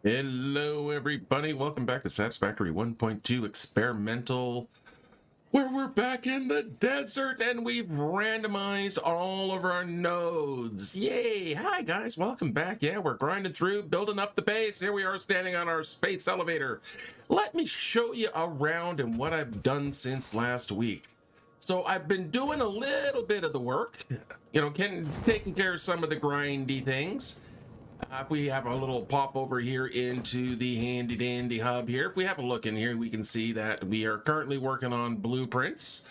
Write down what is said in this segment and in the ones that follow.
Hello, everybody. Welcome back to Satisfactory 1.2 Experimental, where we're back in the desert and we've randomized all of our nodes. Yay! Hi, guys. Welcome back. Yeah, we're grinding through, building up the base. Here we are standing on our space elevator. Let me show you around and what I've done since last week. So I've been doing a little bit of the work, taking care of some of the grindy things. If we have a little pop over here into the handy dandy hub here, if we have a look in here, we can see that we are currently working on blueprints,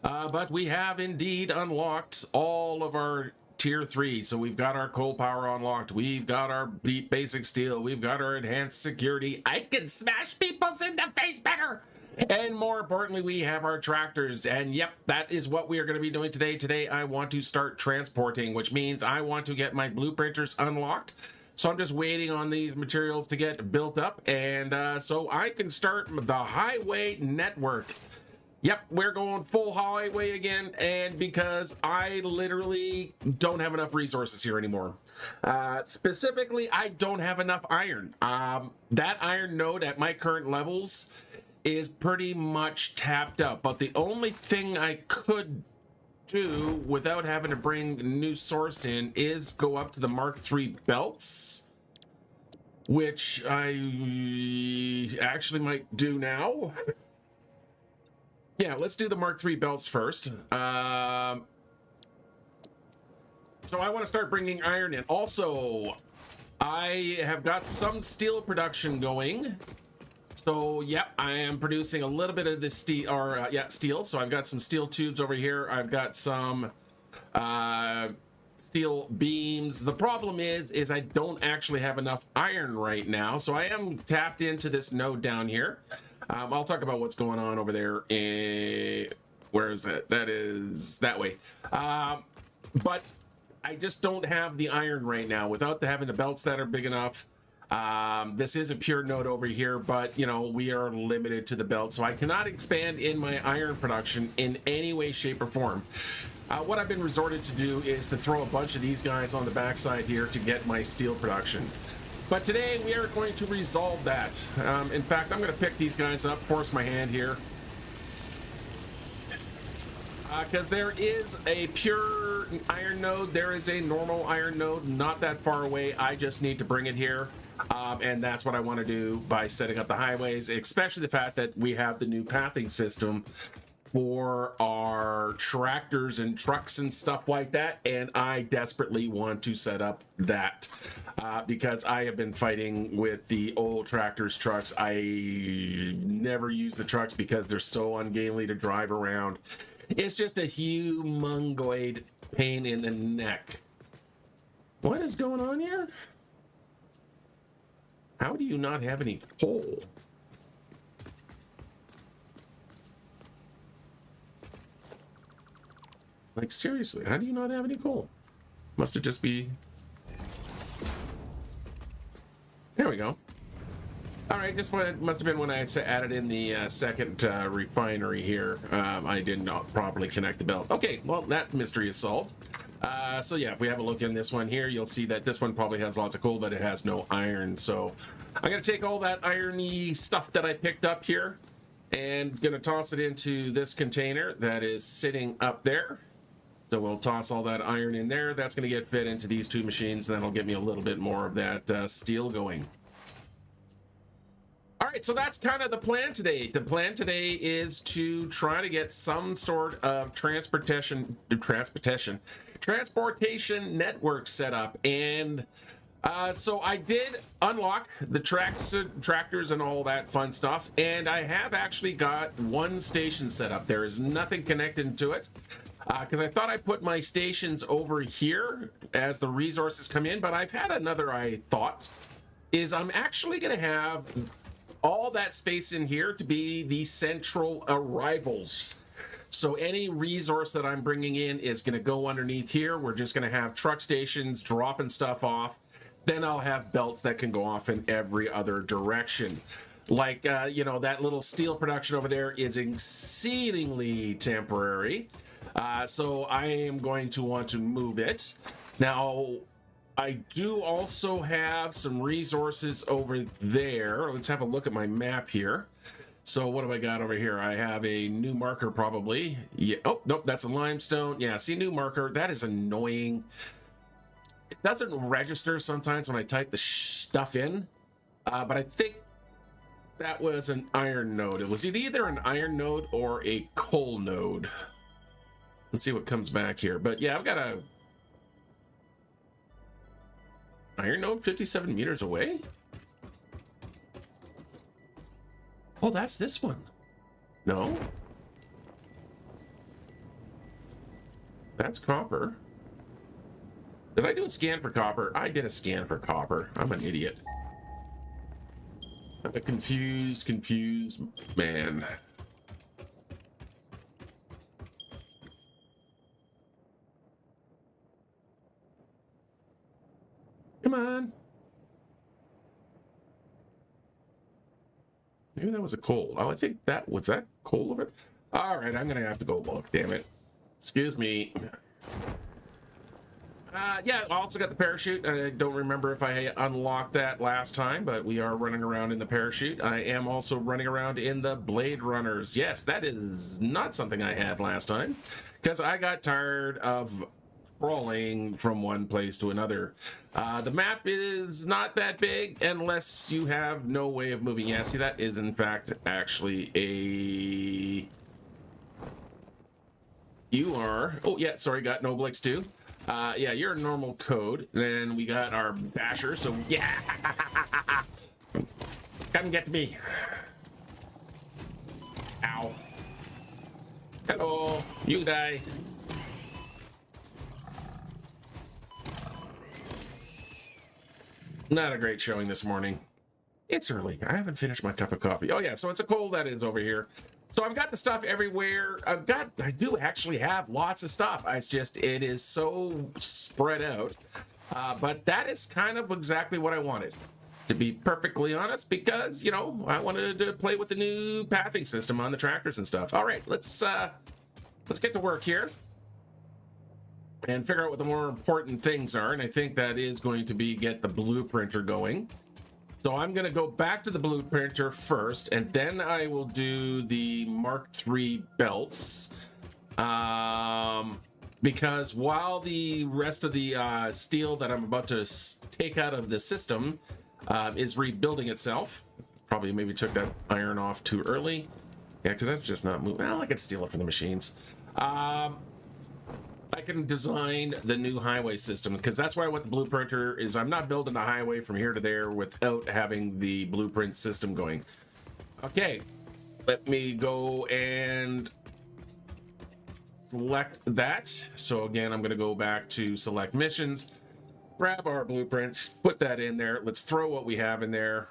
but we have indeed unlocked all of our tier 3. So we've got our coal power unlocked, we've got our basic steel, we've got our enhanced security. I can smash people's in the face better. And more importantly, we have our tractors. And yep, that is what we are going to be doing today. Today, I want to start transporting, which means I want to get my blueprinters unlocked. So I'm just waiting on these materials to get built up. And so I can start the highway network. Yep, we're going full highway again. And because I literally don't have enough resources here anymore. Specifically, I don't have enough iron. That iron node at my current levels is pretty much tapped out, but the only thing I could do without having to bring a new source in is go up to the Mark III belts, which I actually might do now. Yeah, let's do the Mark III belts first. So I want to start bringing iron in. Also, I have got some steel production going. So, yep, I am producing a little bit of this steel, steel. So I've got some steel tubes over here. I've got some steel beams. The problem is I don't actually have enough iron right now. So I am tapped into this node down here. I'll talk about what's going on over there. Where is that? That is that way. But I just don't have the iron right now without having the belts that are big enough. This is a pure node over here, but we are limited to the belt, so I cannot expand in my iron production in any way, shape, or form. What I've been resorted to do is to throw a bunch of these guys on the backside here to get my steel production. But today we are going to resolve that. In fact, I'm going to pick these guys up, force my hand here. Because there is a pure iron node, there is a normal iron node not that far away. I just need to bring it here. And that's what I want to do by setting up the highways, especially the fact that we have the new pathing system for our tractors and trucks and stuff like that. And I desperately want to set up that because I have been fighting with the old tractors, trucks. I never use the trucks because they're so ungainly to drive around. It's just a humongoid pain in the neck. What is going on here? How do you not have any coal? Like, seriously, how do you not have any coal? Must it just be... There we go. All right, this one must have been when I added in the second refinery here. I did not properly connect the belt. Okay, well, that mystery is solved. So yeah, if we have a look in this one here, you'll see that this one probably has lots of coal, but it has no iron. So I'm going to take all that irony stuff that I picked up here and going to toss it into this container that is sitting up there. So we'll toss all that iron in there. That's going to get fed into these two machines, and that'll get me a little bit more of that steel going. All right, so that's kind of the plan today. The plan today is to try to get some sort of transportation network set up. And so I did unlock the tractors and all that fun stuff. And I have actually got one station set up. There is nothing connected to it because I thought I put my stations over here as the resources come in. But I've had another thought is I'm actually going to have all that space in here to be the central arrivals. So any resource that I'm bringing in is going to go underneath here. We're just going to have truck stations dropping stuff off. Then I'll have belts that can go off in every other direction. Like, that little steel production over there is exceedingly temporary. So I am going to want to move it. Now, I do also have some resources over there. Let's have a look at my map here. So what have I got over here? I have a new marker probably. Yeah. Oh, nope, that's a limestone. Yeah, see, new marker. That is annoying. It doesn't register sometimes when I type the stuff in, but I think that was an iron node. It was either an iron node or a coal node. Let's see what comes back here. But yeah, I've got a iron node 57 meters away. Oh, that's this one. No. That's copper. Did I do a scan for copper? I did a scan for copper. I'm an idiot. I'm a confused man. Come on. Maybe that was a coal. Oh, I think that was that coal over it. All right, I'm gonna have to go look. Damn it. Excuse me. Yeah, I also got the parachute. I don't remember if I unlocked that last time, but we are running around in the parachute. I am also running around in the Blade Runners. Yes, that is not something I had last time because I got tired of crawling from one place to another. The map is not that big unless you have no way of moving. Yeah, see, that is in fact actually a... You are... Oh, yeah, sorry, got Noblix too. Yeah, you're a normal code. Then we got our basher, so yeah. Come get me. Ow. Hello, you die. Not a great showing this morning. It's early. I haven't finished my cup of coffee. Oh yeah, so it's a coal that is over here. So I've got the stuff everywhere. I do actually have lots of stuff. It's just, it is so spread out. But that is kind of exactly what I wanted, to be perfectly honest, because, you know, I wanted to play with the new pathing system on the tractors and stuff. All right, let's get to work here and figure out what the more important things are. And I think that is going to be get the blueprinter going. So I'm going to go back to the blueprinter first, and then I will do the Mark III belts. Because while the rest of the steel that I'm about to take out of the system is rebuilding itself, probably maybe took that iron off too early. Yeah, because that's just not moving. Well, I could steal it from the machines. I can design the new highway system, because that's why I want the blueprinter. Is I'm not building a highway from here to there without having the blueprint system going. Okay, let me go and select that. So again, I'm going to go back to select missions, grab our blueprint, put that in there. Let's throw what we have in there.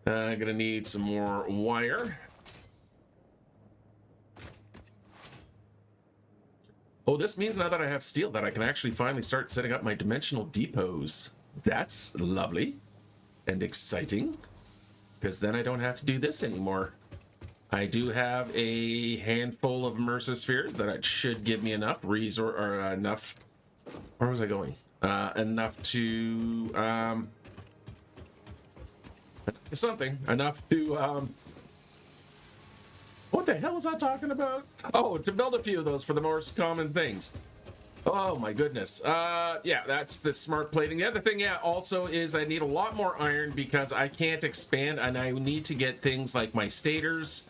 I'm going to need some more wire. Oh, this means now that I have steel that I can actually finally start setting up my dimensional depots. That's lovely and exciting, because then I don't have to do this anymore. I do have a handful of immersive spheres that should give me enough resource, or enough. Where was I going? Enough to something. Enough to what the hell was I talking about? Oh, to build a few of those for the most common things. Oh my goodness. Yeah, that's the smart plating. The other thing, yeah, also is I need a lot more iron because I can't expand, and I need to get things like my stators.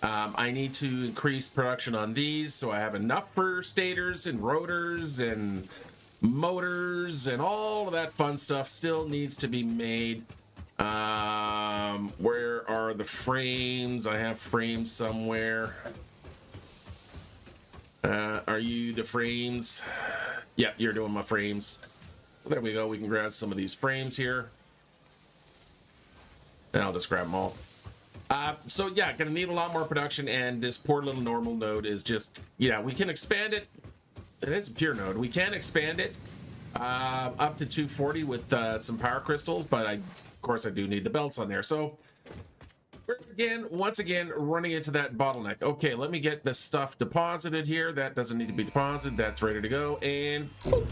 I need to increase production on these so I have enough for stators and rotors and motors, and all of that fun stuff still needs to be made. Where are the frames? I have frames somewhere. Are you the frames? Yeah, you're doing my frames. So there we go. We can grab some of these frames here. And I'll just grab them all. So yeah, gonna need a lot more production, and this poor little normal node is just, yeah, we can expand it. It is a pure node. We can expand it up to 240 with some power crystals, but of course I do need the belts on there. So we're once again running into that bottleneck. Okay, let me get this stuff deposited here. That doesn't need to be deposited. That's ready to go. And boop.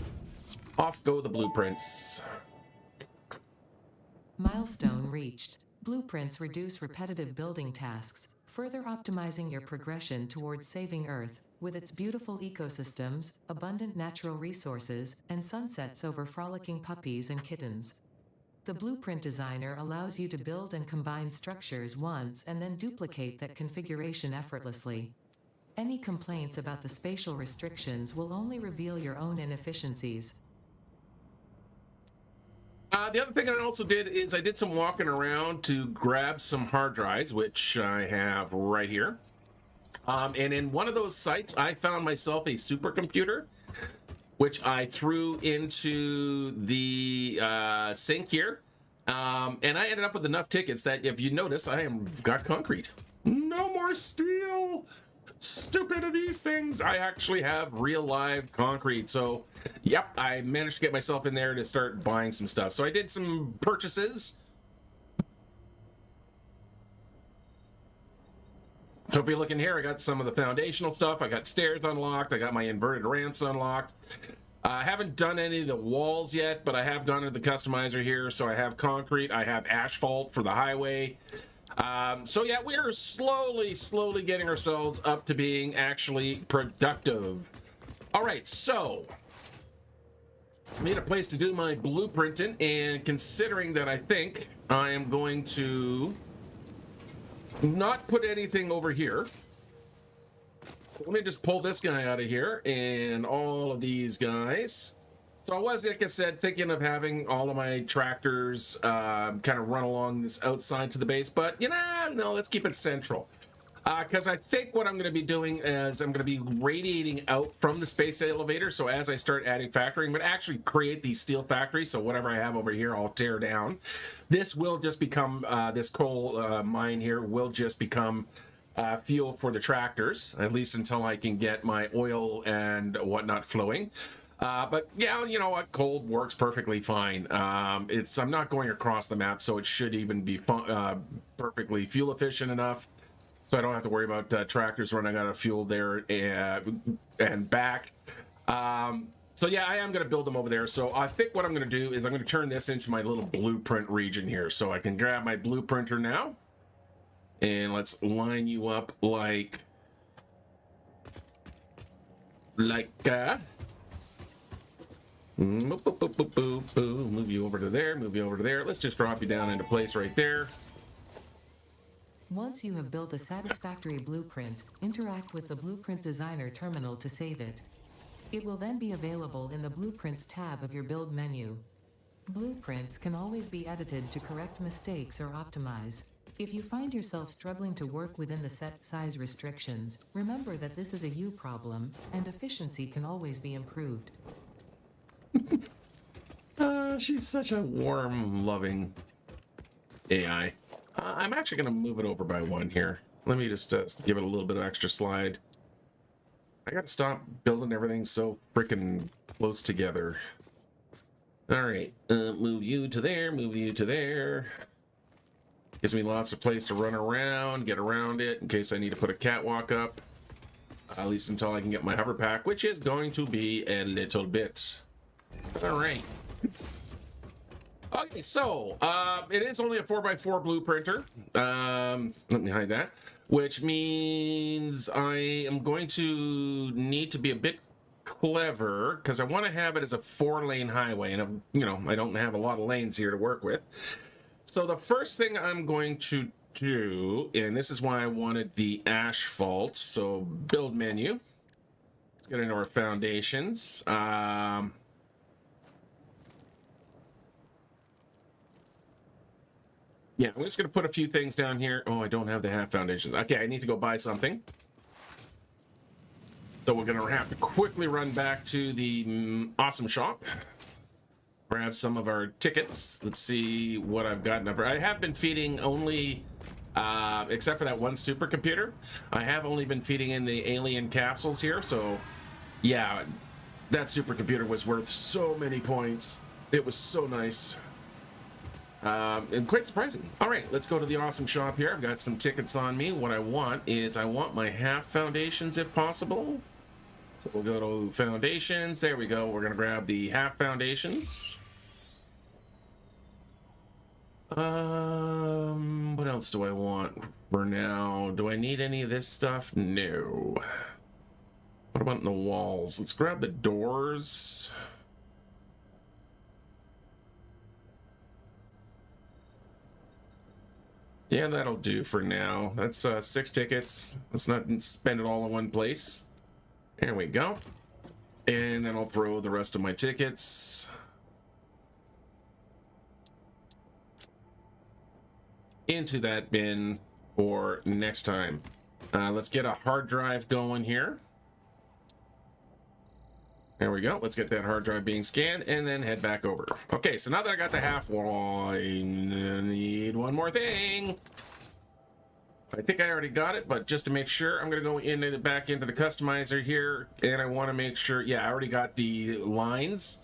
Off go the blueprints. Milestone reached. Blueprints reduce repetitive building tasks, further optimizing your progression towards saving Earth, with its beautiful ecosystems, abundant natural resources, and sunsets over frolicking puppies and kittens. The blueprint designer allows you to build and combine structures once and then duplicate that configuration effortlessly. Any complaints about the spatial restrictions will only reveal your own inefficiencies. The other thing I also did is I did some walking around to grab some hard drives, which I have right here. And in one of those sites, I found myself a supercomputer, which I threw into the sink here. And I ended up with enough tickets that, if you notice, I have got concrete. No more steel. Stupid of these things. I actually have real live concrete. So, yep, I managed to get myself in there to start buying some stuff. So I did some purchases. So if you look in here, I got some of the foundational stuff. I got stairs unlocked. I got my inverted ramps unlocked. I haven't done any of the walls yet, but I have gone to the customizer here. So I have concrete. I have asphalt for the highway. So yeah, we're slowly getting ourselves up to being actually productive. All right, so I need a place to do my blueprinting, and considering that I think I am going to not put anything over here. So let me just pull this guy out of here and all of these guys. So I was, like I said, thinking of having all of my tractors kind of run along this outside to the base, but you know, no, let's keep it central. Because I think what I'm going to be doing is I'm going to be radiating out from the space elevator. So as I start adding factory, I'm going to actually create these steel factories. So whatever I have over here, I'll tear down. This will just become, this coal mine here will just become fuel for the tractors, at least until I can get my oil and whatnot flowing. But yeah, you know what? Cold works perfectly fine. I'm not going across the map, so it should even be perfectly fuel efficient enough. So I don't have to worry about tractors running out of fuel there and back. So yeah, I am going to build them over there. So I think what I'm going to do is I'm going to turn this into my little blueprint region here. So I can grab my blueprinter now. And let's line you up like move you over to there, move you over to there. Let's just drop you down into place right there. Once you have built a satisfactory blueprint, interact with the Blueprint Designer terminal to save it. It will then be available in the Blueprints tab of your build menu. Blueprints can always be edited to correct mistakes or optimize. If you find yourself struggling to work within the set size restrictions, remember that this is a you problem, and efficiency can always be improved. She's such a warm, loving AI. I'm actually going to move it over by one here. Let me just give it a little bit of extra slide. I got to stop building everything so freaking close together. All right, move you to there, move you to there. Gives me lots of place to run around, get around it in case I need to put a catwalk up. At least until I can get my hover pack, which is going to be a little bit. All right. Okay, so it is only a 4x4 blueprinter. Let me hide that. Which means I am going to need to be a bit clever because I want to have it as a 4-lane highway, and you know, I don't have a lot of lanes here to work with. So the first thing I'm going to do, and this is why I wanted the asphalt. So build menu. Let's get into our foundations. Yeah, I'm just going to put a few things down here. Oh, I don't have the half foundations. Okay, I need to go buy something. So we're going to have to quickly run back to the awesome shop. Grab some of our tickets. Let's see what I've gotten. I have been feeding only, except for that one supercomputer, I have only been feeding in the alien capsules here. So, yeah, that supercomputer was worth so many points. It was so nice. And quite surprising. All right, let's go to the awesome shop here. I've got some tickets on me. What I want is I want my half foundations if possible. So we'll go to foundations. There we go. We're going to grab the half foundations. What else do I want for now? Do I need any of this stuff? No. What about in the walls? Let's grab the doors. Yeah, that'll do for now. That's 6 tickets. Let's not spend it all in one place. There we go. And then I'll throw the rest of my tickets into that bin for next time. Let's get a hard drive going here. There we go. Let's get that hard drive being scanned and then head back over. Okay, so now that I got the half wall, I need one more thing. I think I already got it, but just to make sure, I'm going to go in and back into the customizer here, and I want to make sure, yeah, I already got the lines,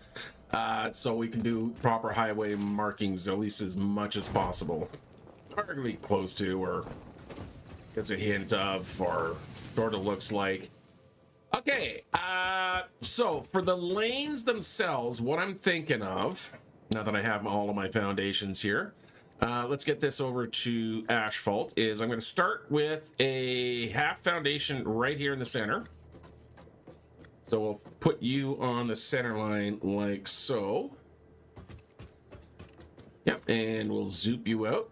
so we can do proper highway markings, at least as much as possible. Hardly close to, or gets a hint of, or sort of looks like. Okay, so for the lanes themselves, what I'm thinking of, now that I have all of my foundations here, let's get this over to asphalt, is I'm going to start with a half foundation right here in the center. So we'll put you on the center line like so. Yep, and we'll zoop you out.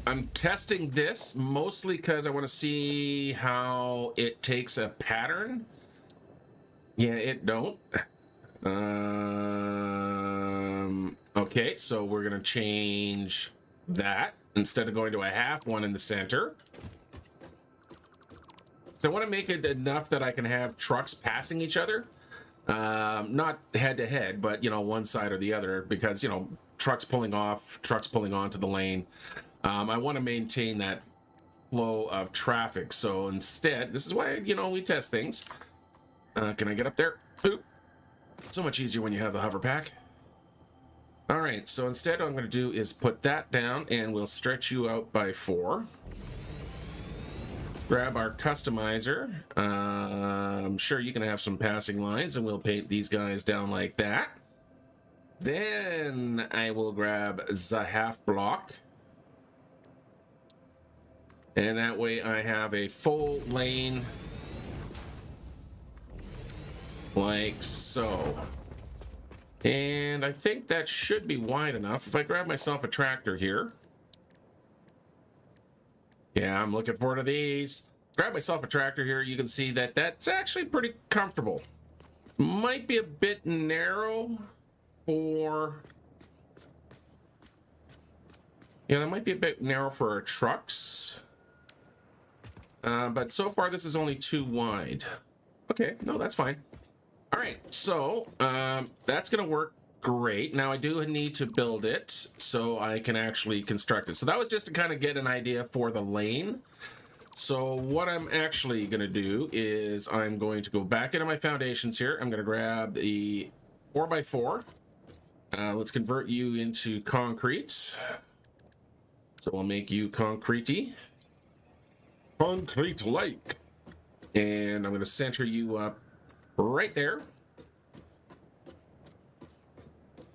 I'm testing this mostly because I want to see how it takes a pattern. Yeah, it don't. Okay, so we're gonna change that instead of going to a half one in the center. So I want to make it enough that I can have trucks passing each other, not head to head, but you know, one side or the other, because you know, trucks pulling off, trucks pulling onto the lane. I want to maintain that flow of traffic. So instead, this is why, you know, we test things. Can I get up there? Oop. So much easier when you have the hover pack. All right, so instead what I'm going to do is put that down and we'll stretch you out by 4. Let's grab our customizer. I'm sure you can have some passing lines, and we'll paint these guys down like that. Then I will grab the half block. And that way I have a full lane like so. And I think that should be wide enough. If I grab myself a tractor here. Yeah, I'm looking forward to these. Grab myself a tractor here. You can see that that's actually pretty comfortable. Might be a bit narrow for... Yeah, that might be a bit narrow for our trucks. But so far this is only too wide. Okay, no, that's fine. All right, so that's gonna work great. Now I do need to build it so I can actually construct it. So that was just to kind of get an idea for the lane. So what I'm actually gonna do is I'm going to go back into my foundations here. I'm gonna grab the 4x4. Let's convert you into concrete. So we'll make you concretey. Concrete-like. And I'm going to center you up right there.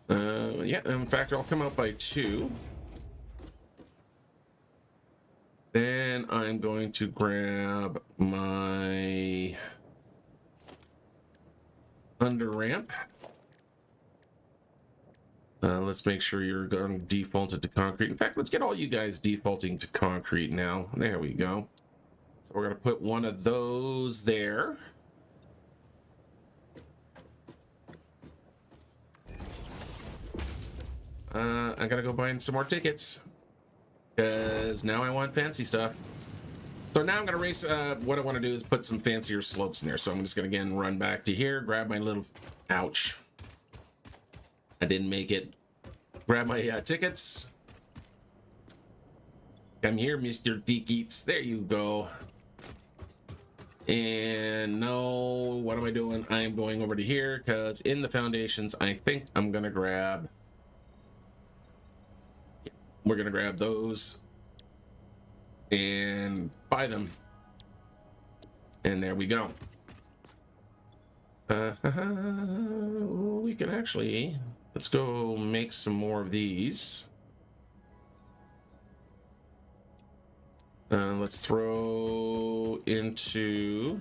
Yeah, in fact, I'll come out by 2. Then I'm going to grab my under ramp. Let's make sure you're going to default it to concrete. In fact, let's get all you guys defaulting to concrete now. There we go. So we're going to put one of those there. I got to go buy some more tickets because now I want fancy stuff. So now I'm going to race. What I want to do is put some fancier slopes in there. So I'm just going to again run back to here, grab my little... Ouch. I didn't make it. Grab my tickets. Come here, Mr. Deakeats. There you go. And no, what am I doing? I am going over to here because in the foundations, I think I'm going to grab... We're going to grab those and buy them. And there we go. We can actually, let's go make some more of these. Let's throw into,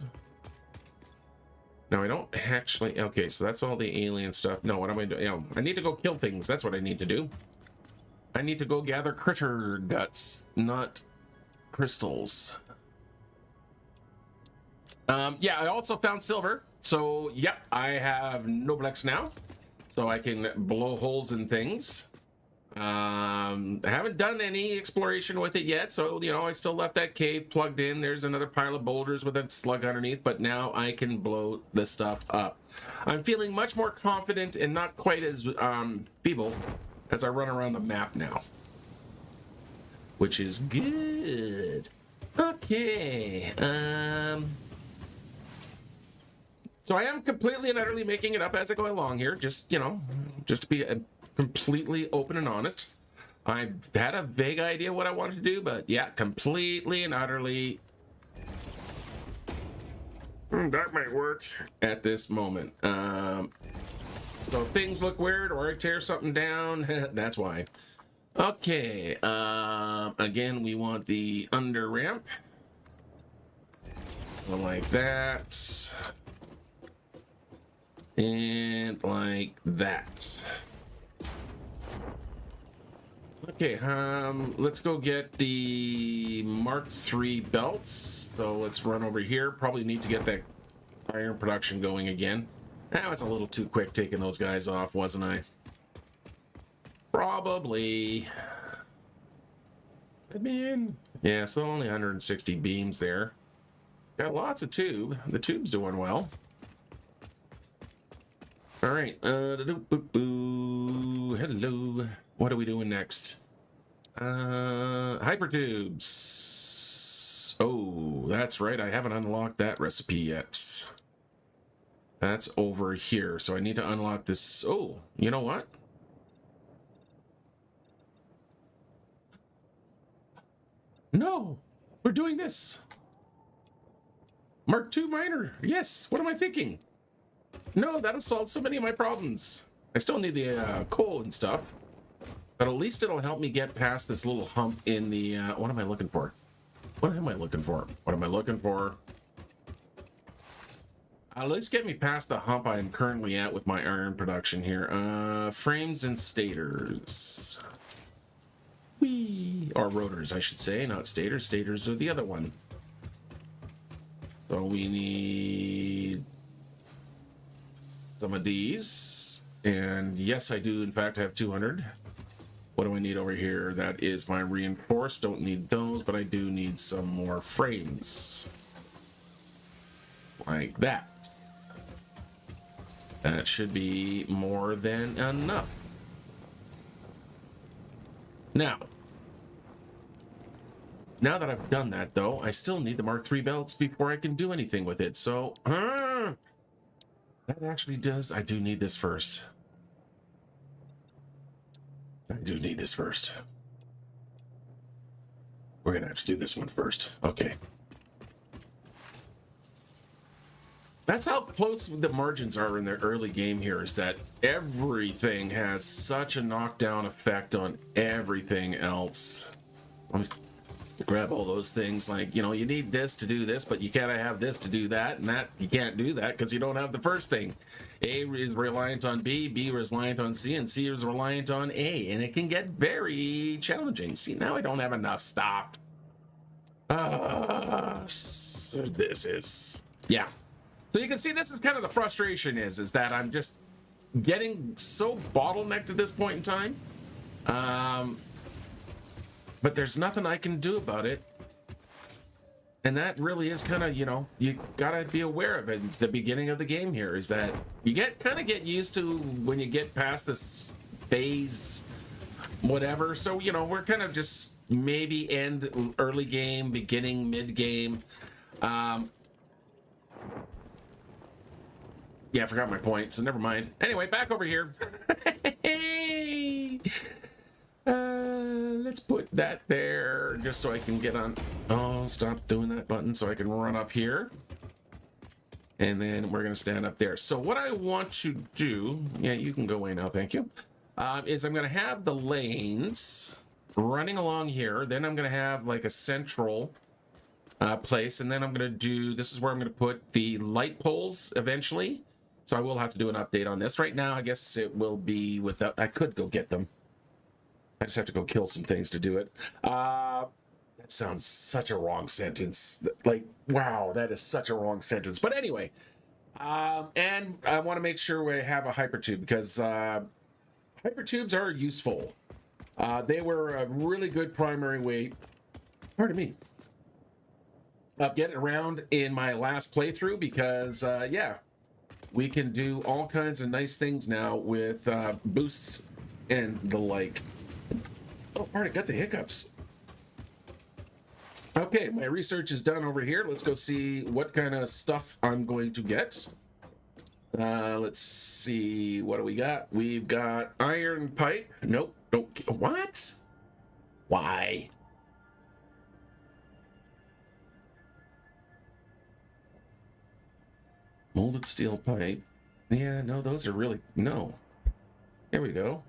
no, I don't actually, okay, so that's all the alien stuff. No, what am I doing? You know, I need to go kill things. That's what I need to do. I need to go gather critter guts, not crystals. Yeah, I also found silver. So, yep, I have Noblex now. So I can blow holes in things. I haven't done any exploration with it yet. So, you know, I still left that cave plugged in. There's another pile of boulders with a slug underneath. But now I can blow this stuff up. I'm feeling much more confident and not quite as feeble as I run around the map now. Which is good. Okay. So I am completely and utterly making it up as I go along here. Just, you know, just to be completely open and honest. I had a vague idea what I wanted to do, but yeah, completely and utterly. That might work at this moment. So if things look weird or I tear something down, that's why. Okay, again, we want the under ramp. Like that. And like that. Okay, let's go get the Mark III belts. So let's run over here. Probably need to get that iron production going again. That was a little too quick taking those guys off, wasn't I? Probably. I mean, yeah, so only 160 beams there. Got lots of tube. The tube's doing well. All right. Hello. What are we doing next? Hypertubes. Oh, that's right. I haven't unlocked that recipe yet. That's over here. So I need to unlock this. Oh, you know what? No, we're doing this. Mark II miner. Yes. What am I thinking? No, that'll solve so many of my problems. I still need the coal and stuff, but at least it'll help me get past this little hump in the, what am I looking for? What am I looking for? What am I looking for? At least get me past the hump I am currently at with my iron production here. Frames and stators. Whee! Or rotors, I should say, not stators. Stators are the other one. So we need some of these, and yes, I do in fact have 200. What do I need over here? That is my reinforced. Don't need those, but I do need some more frames like that. That should be more than enough. Now that I've done that though, I still need the Mark III belts before I can do anything with it. So that actually does. I do need this first. I do need this first. We're gonna have to do this one first. Okay. That's how close the margins are in the early game here, is that everything has such a knockdown effect on everything else. Let me grab all those things, like, you know, you need this to do this, but you gotta have this to do that, and that you can't do that because you don't have the first thing. A is reliant on B, B is reliant on C, and C is reliant on A, and it can get very challenging. See, now I don't have enough stuff. So this is, yeah. So you can see this is kind of the frustration is that I'm just getting so bottlenecked at this point in time. But there's nothing I can do about it. And that really is kind of, you know, you gotta be aware of it at the beginning of the game here, is that you kind of get used to when you get past this phase, whatever. So, you know, we're kind of just maybe end early game, beginning, mid game. Yeah, I forgot my point, so never mind. Anyway, back over here. Let's put that there just so I can get on. Oh, stop doing that button so I can run up here. And then we're going to stand up there. So what I want to do, yeah, you can go away now, thank you, is I'm going to have the lanes running along here. Then I'm going to have like a central place. And then I'm going to do, this is where I'm going to put the light poles eventually. So I will have to do an update on this. Right now, I guess it will be without, I could go get them. I just have to go kill some things to do it. That sounds such a wrong sentence. Like, wow, that is such a wrong sentence. But anyway, and I want to make sure we have a hypertube because hypertubes are useful. They were a really good primary way, pardon me, of getting around in my last playthrough because, yeah, we can do all kinds of nice things now with boosts and the like. Oh, pardon, got the hiccups. Okay, my research is done over here. Let's go see what kind of stuff I'm going to get. Let's see, what do we got? We've got iron pipe. Nope, nope. What? Why? Molded steel pipe. Yeah, no, those are really, no. Here we go.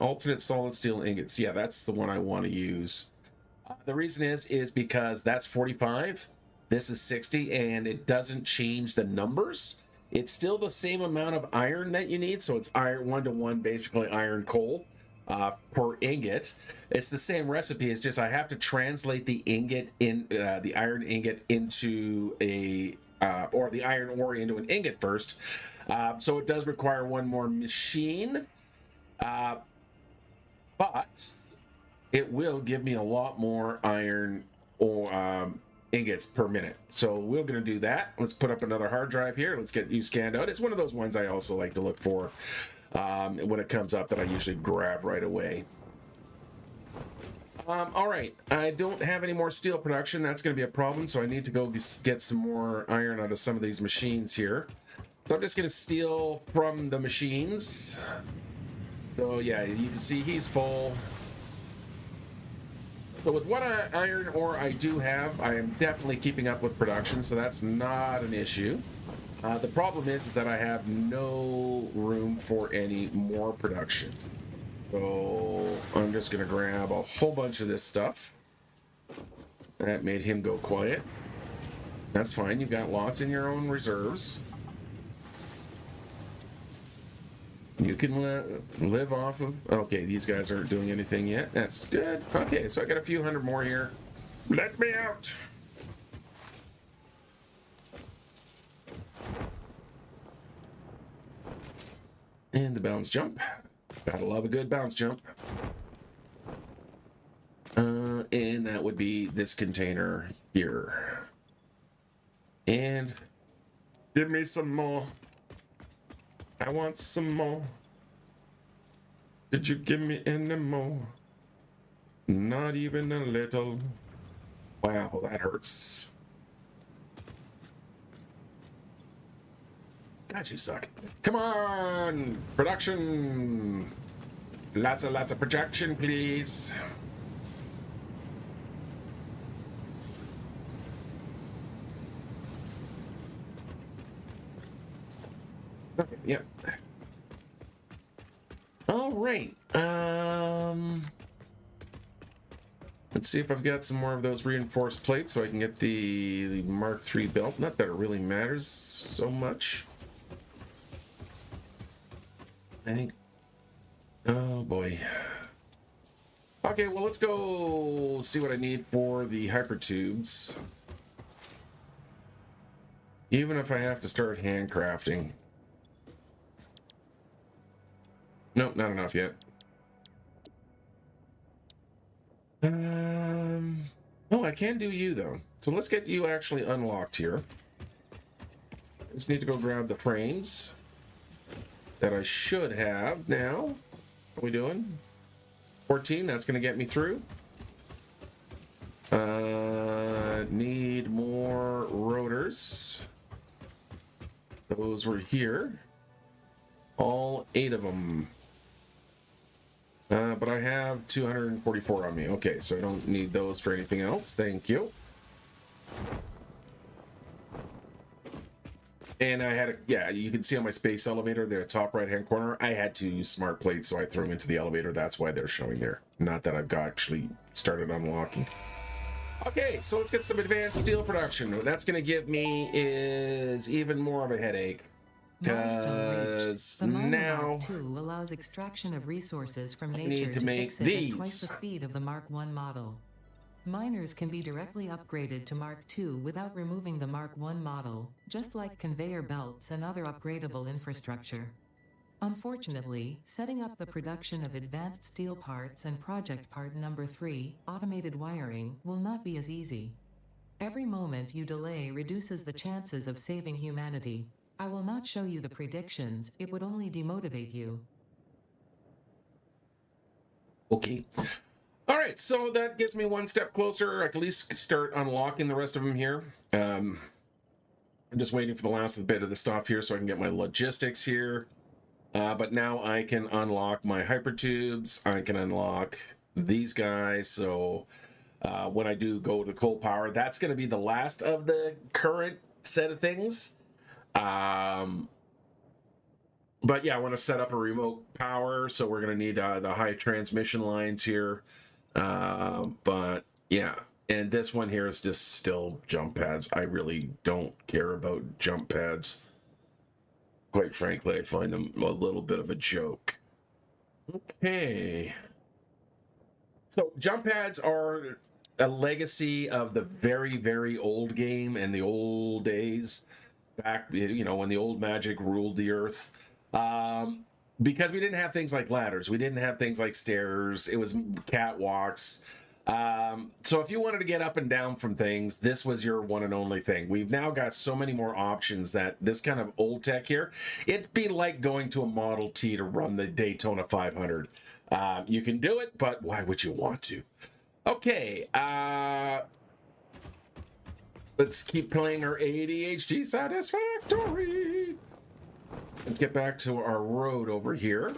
Alternate solid steel ingots. Yeah, that's the one I want to use. The reason is because that's 45, this is 60, and it doesn't change the numbers. It's still the same amount of iron that you need, so it's iron 1-to-1, basically iron coal per ingot. It's the same recipe. It's just I have to translate the ingot in the iron ingot into a or the iron ore into an ingot first. So it does require one more machine, but it will give me a lot more iron or ingots per minute. So we're going to do that. Let's put up another hard drive here. Let's get you scanned out. It's one of those ones I also like to look for when it comes up that I usually grab right away. All right, I don't have any more steel production. That's going to be a problem, so I need to go get some more iron out of some of these machines here. So I'm just going to steal from the machines. So yeah, you can see he's full. So with what iron ore I do have, I am definitely keeping up with production, so that's not an issue. The problem is that I have no room for any more production. So I'm just going to grab a whole bunch of this stuff. That made him go quiet. That's fine, you've got lots in your own reserves. You can live off of... Okay, these guys aren't doing anything yet. That's good. Okay, so I got a few hundred more here. Let me out. And the bounce jump. Gotta love a good bounce jump. And that would be this container here. And give me some more. I want some more. Did you give me any more? Not even a little. Wow, that hurts. God, you suck. Come on! Production! Lots of projection, please. Okay, yep. All right. Let's see if I've got some more of those reinforced plates so I can get the Mark III belt. Not that it really matters so much. I think... Oh, boy. Okay, well, let's go see what I need for the hypertubes. Even if I have to start handcrafting. Nope, not enough yet. Oh, I can do you, though. So let's get you actually unlocked here. Just need to go grab the frames that I should have now. What are we doing? 14, that's going to get me through. Need more rotors. Those were here. All 8 of them. But I have 244 on me. Okay, so I don't need those for anything else. Thank you. And I had, yeah, you can see on my space elevator, the top right-hand corner, I had to use smart plates, so I threw them into the elevator. That's why they're showing there. Not that I've got actually started unlocking. Okay, so let's get some advanced steel production. What that's going to give me is even more of a headache. Because The miner now Mark II allows extraction of resources from I nature need to to make fix it at twice the these. speed of the Mark I model. Miners can be directly upgraded to Mark II without removing the Mark I model, just like conveyor belts and other upgradable infrastructure. Unfortunately, setting up the production of advanced steel parts and project part number 3, automated wiring, will not be as easy. Every moment you delay reduces the chances of saving humanity. I will not show you the predictions, it would only demotivate you. Okay. All right, so that gets me one step closer. I can at least start unlocking the rest of them here. I'm just waiting for the last bit of the stuff here so I can get my logistics here. But now I can unlock my hypertubes. I can unlock these guys. So when I do go to coal power, that's going to be the last of the current set of things. But yeah, I want to set up a remote power, so we're going to need the high transmission lines here. But yeah, and this one here is just still jump pads. I really don't care about jump pads. Quite frankly, I find them a little bit of a joke. Okay. So jump pads are a legacy of the very, very old game and the old days. Back, you know, when the old magic ruled the earth. Because we didn't have things like ladders. We didn't have things like stairs. It was catwalks. So if you wanted to get up and down from things, this was your one and only thing. We've now got so many more options that this kind of old tech here, it'd be like going to a Model T to run the Daytona 500. You can do it, but why would you want to? Okay, let's keep playing our ADHD Satisfactory. Let's get back to our road over here.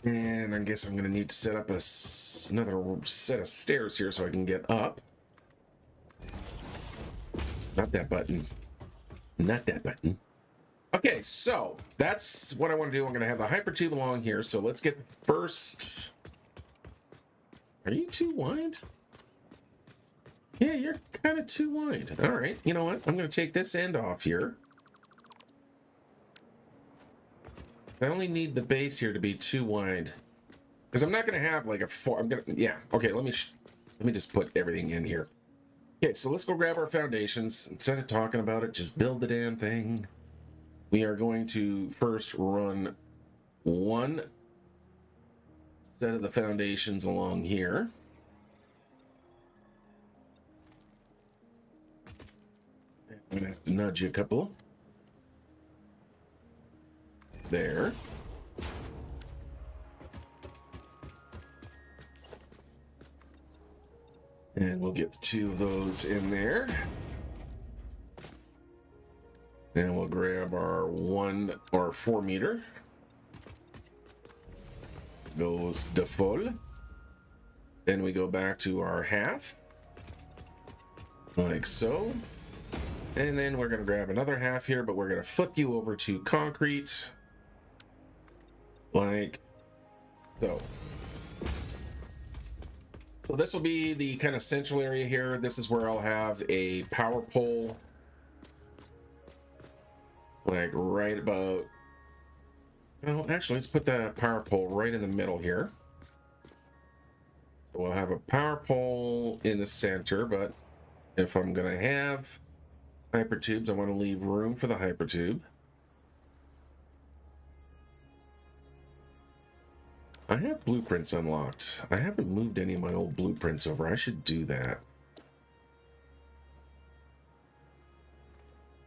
And I guess I'm going to need to set up another set of stairs here so I can get up. Not that button. Not that button. Okay, so that's what I want to do. I'm going to have the hypertube along here. So let's get the first... Are you too wide? Yeah, you're kind of too wide. All right, you know what? I'm going to take this end off here. I only need the base here to be too wide, because I'm not going to have like a four. I'm going to, yeah. Okay, let me just put everything in here. Okay, so let's go grab our foundations. Instead of talking about it, just build the damn thing. We are going to first run one set of the foundations along here. I'm gonna have to nudge you a couple. There. And we'll get the two of those in there. And we'll grab our 1 or 4 meter. Goes de full. Then we go back to our half. Like so. And then we're going to grab another half here, but we're going to flip you over to concrete. Like so. So this will be the kind of central area here. This is where I'll have a power pole. Like right about... Well, actually, let's put the power pole right in the middle here. So we'll have a power pole in the center, but if I'm going to have hypertubes, I want to leave room for the hypertube. I have blueprints unlocked. I haven't moved any of my old blueprints over. I should do that.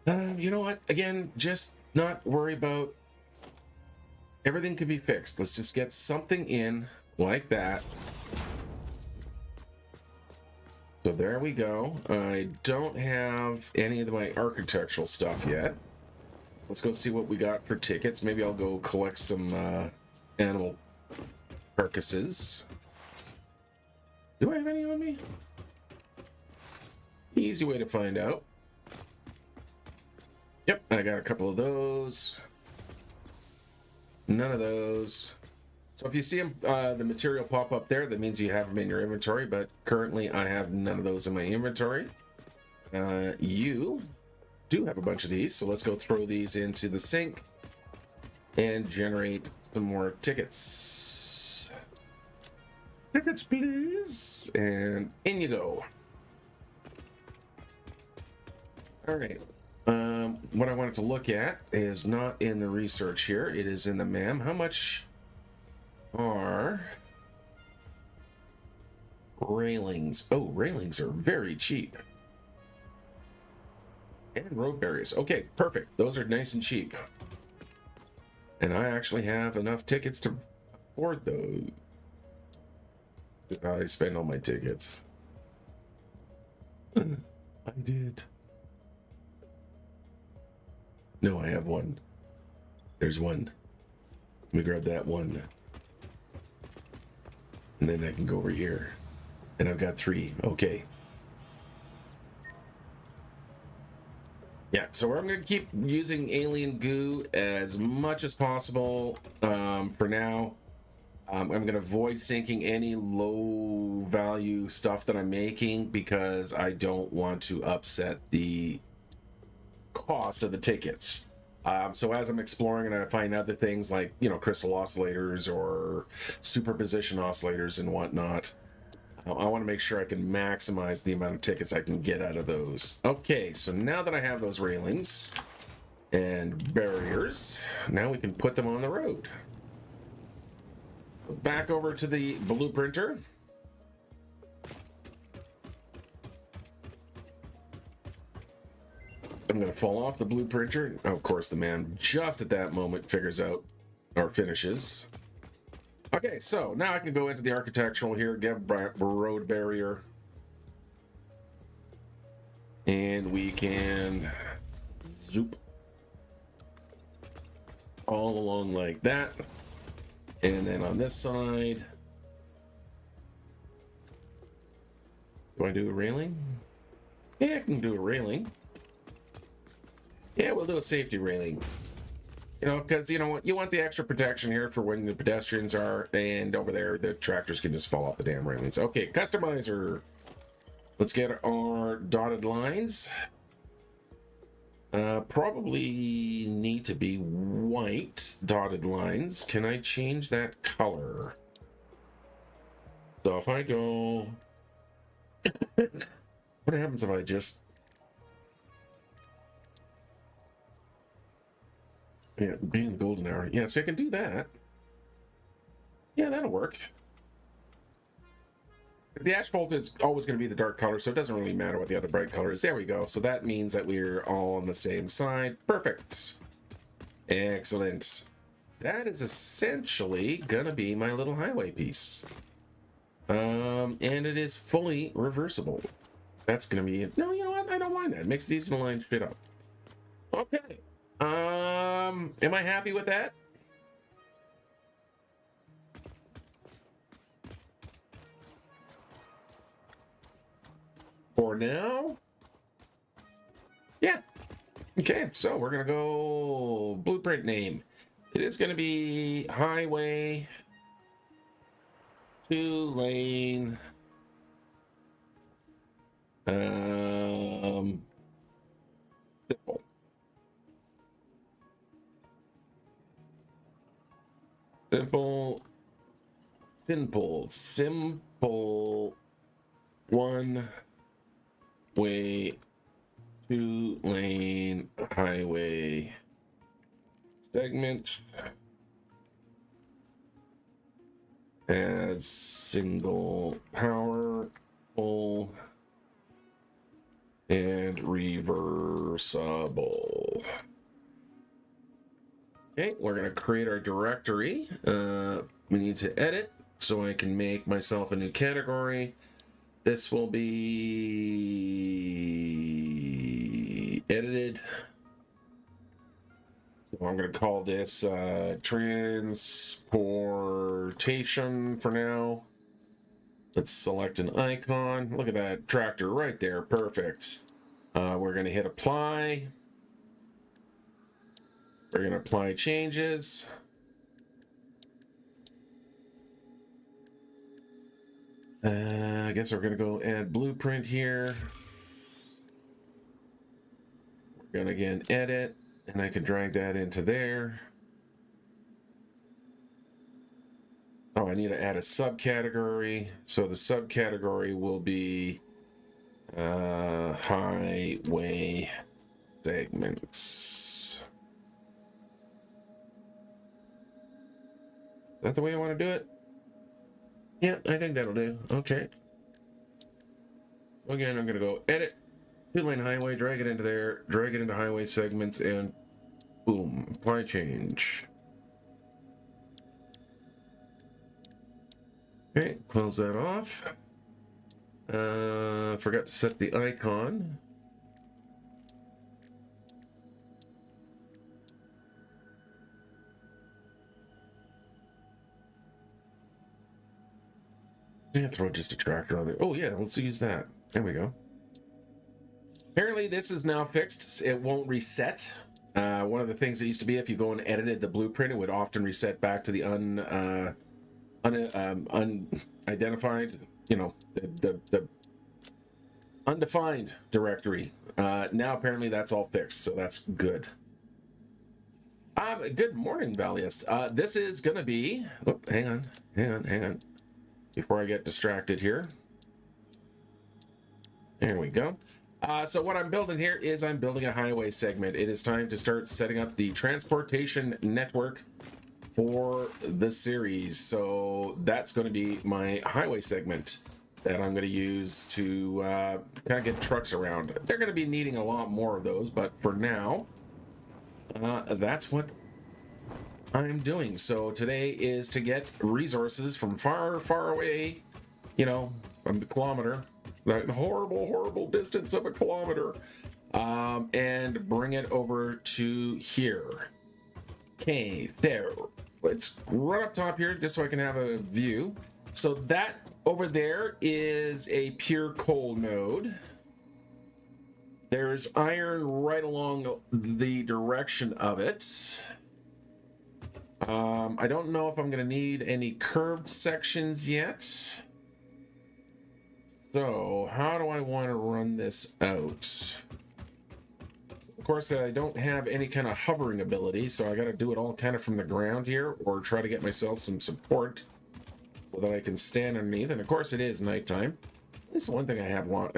You know what? Again, just not worry about... Everything can be fixed. Let's just get something in like that. So there we go. I don't have any of my architectural stuff yet. Let's go see what we got for tickets. Maybe I'll go collect some animal carcasses. Do I have any on me? Easy way to find out. I got a couple of those. None of those. So if you see them, the material pop up there, that means you have them in your inventory, but currently I have none of those in my inventory. You do have a bunch of these, so let's go throw these into the sink and generate some more tickets. Tickets, please. And in you go. All right. What I wanted to look at is not in the research here. It is in the MAM. How much are railings? Oh, railings are very cheap. And road barriers. Okay, perfect. Those are nice and cheap. And I actually have enough tickets to afford those. Did I spend all my tickets? I did. No, I have one. There's one. Let me grab that one. And then I can go over here. And I've got 3. Okay. Yeah, so I'm going to keep using alien goo as much as possible for now. I'm going to avoid sinking any low value stuff that I'm making because I don't want to upset the cost of the tickets. So as I'm exploring and I find other things like, you know, crystal oscillators or superposition oscillators and whatnot, I want to make sure I can maximize the amount of tickets I can get out of those. Okay, so now that I have those railings and barriers, now we can put them on the road. So back over to the blueprinter. I'm going to fall off the blueprinter. Of course, the man just at that moment figures out or finishes. Okay, so now I can go into the architectural here, get a road barrier. And we can zoop all along like that. And then on this side, do I do a railing? Yeah, I can do a railing. Yeah, we'll do a safety railing. You know, because, you know what, you want the extra protection here for when the pedestrians are, and over there, the tractors can just fall off the damn railings. Okay, customizer. Let's get our dotted lines. Probably need to be white dotted lines. Can I change that color? So if I go... What happens if I just... Yeah, being the golden hour. Yeah, so I can do that. Yeah, that'll work. The asphalt is always going to be the dark color, so it doesn't really matter what the other bright color is. There we go. So that means that we're all on the same side. Perfect. Excellent. That is essentially going to be my little highway piece. And it is fully reversible. That's going to be it. No, you know what? I don't mind that. It makes it easy to line shit up. Okay. Am I happy with that? For now? Yeah. Okay, so we're gonna go blueprint name. It is gonna be highway 2-lane simple 1-way 2-lane highway segment. Add single power pole and reversible. Okay, we're going to create our directory. We need to edit so I can make myself a new category. This will be edited. So I'm going to call this transportation for now. Let's select an icon. Look at that tractor right there. Perfect. We're going to hit apply. We're going to apply changes. I guess we're going to go add blueprint here. We're going to again edit, and I can drag that into there. Oh, I need to add a subcategory. So the subcategory will be highway segments. Is that the way I want to do it? Yeah, I think that'll do. Okay. So again, I'm going to go edit, two-lane highway, drag it into there, drag it into highway segments, and boom, apply change. Okay, close that off. Forgot to set the icon. Yeah, throw just a tractor on there. Oh yeah, let's use that. There we go. Apparently this is now fixed. It won't reset. One of the things that used to be, if you go and edited the blueprint, it would often reset back to the unidentified, you know, the undefined directory. Now apparently that's all fixed, so that's good. Good morning, Valius. This is gonna be, oh, hang on, before I get distracted here. There we go. So what I'm building here is I'm building a highway segment. It is time to start setting up the transportation network for the series. So that's going to be my highway segment that I'm going to use to kind of get trucks around. They're going to be needing a lot more of those, but for now, that's what I'm doing. So today is to get resources from far, far away, you know, from the kilometer, that horrible distance of a kilometer, and bring it over to here. Okay, there. Let's run up top here just so I can have a view. So that over there is a pure coal node. There's iron right along the direction of it. I don't know if I'm going to need any curved sections yet. So how do I want to run this out? Of course, I don't have any kind of hovering ability, so I got to do it all kind of from the ground here, or try to get myself some support so that I can stand underneath. And of course, it is nighttime. This is one thing I have, well,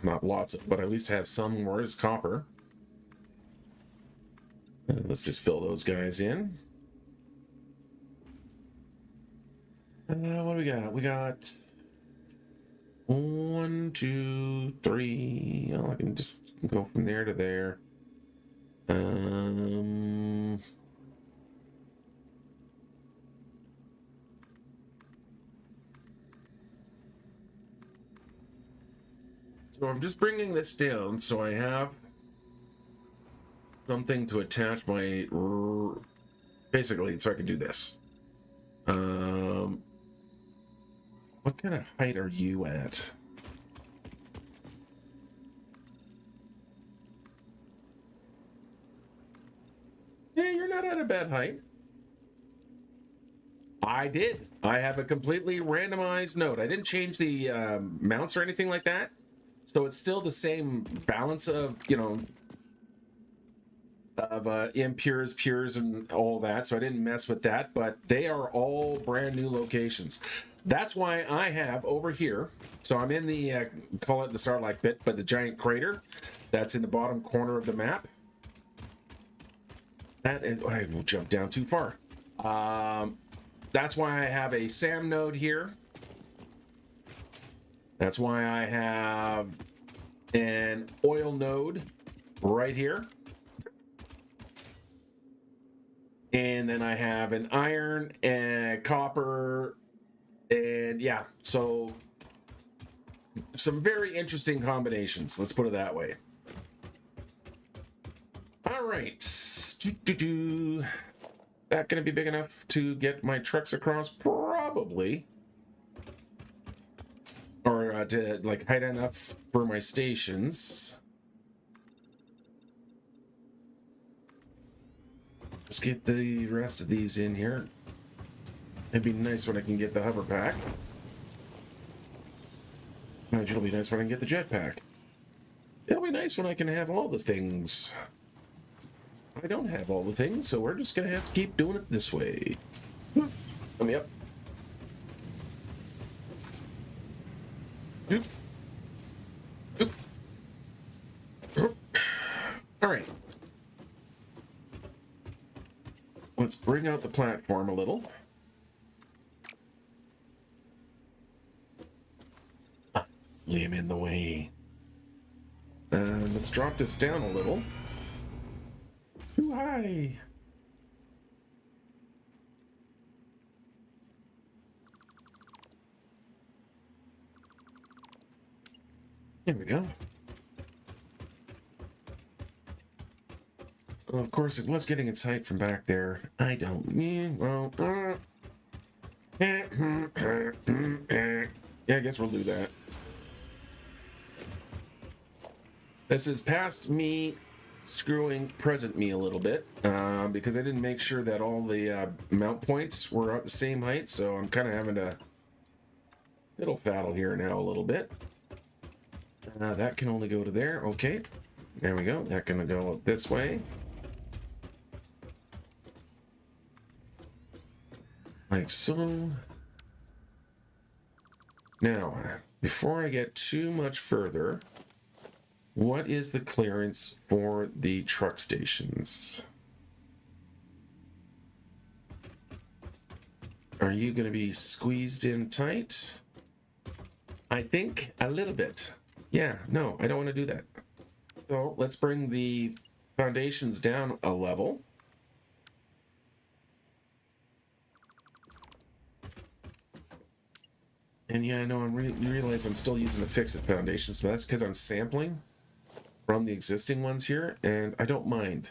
not lots of, but at least I have some more is copper. Let's just fill those guys in. What do we got? We got 1, 2, 3. Oh, I can just go from there to there. So I'm just bringing this down so I have something to attach my, basically, so I can do this. What kind of height are you at? Yeah, you're not at a bad height. I did. I have a completely randomized node. I didn't change the mounts or anything like that. So it's still the same balance of, you know, of impures, pures, and all that. So I didn't mess with that, but they are all brand new locations. That's why I have over here. So I'm in the, call it the Starlight bit, but the giant crater that's in the bottom corner of the map. That is, I will jump down too far. That's why I have a SAM node here. That's why I have an oil node right here. And then I have an iron and copper, and yeah, so some very interesting combinations, let's put it that way. All right. That gonna be big enough to get my trucks across? Probably. Or to like height enough for my stations. Let's get the rest of these in here. It'd be nice when I can get the hover pack. It'll be nice when I can get the jetpack. It'll be nice when I can have all the things. I don't have all the things, so we're just gonna have to keep doing it this way. Let me up. Oop. Oop. Oop. All right. Let's bring out the platform a little. Lay him in the way. Let's drop this down a little. Too high. There we go. Well, of course, it was getting its height from back there. I don't mean, well, yeah, I guess we'll do that. This is past me screwing present me a little bit because I didn't make sure that all the mount points were at the same height, so I'm kind of having to fiddle faddle here now a little bit. That can only go to there. Okay, there we go. That can go up this way. Like so. Now, before I get too much further, what is the clearance for the truck stations? Are you going to be squeezed in tight? I think a little bit. Yeah, no, I don't want to do that. So let's bring the foundations down a level. And yeah, I know you realize I'm still using the FICSIT foundations, but that's because I'm sampling from the existing ones here, and I don't mind.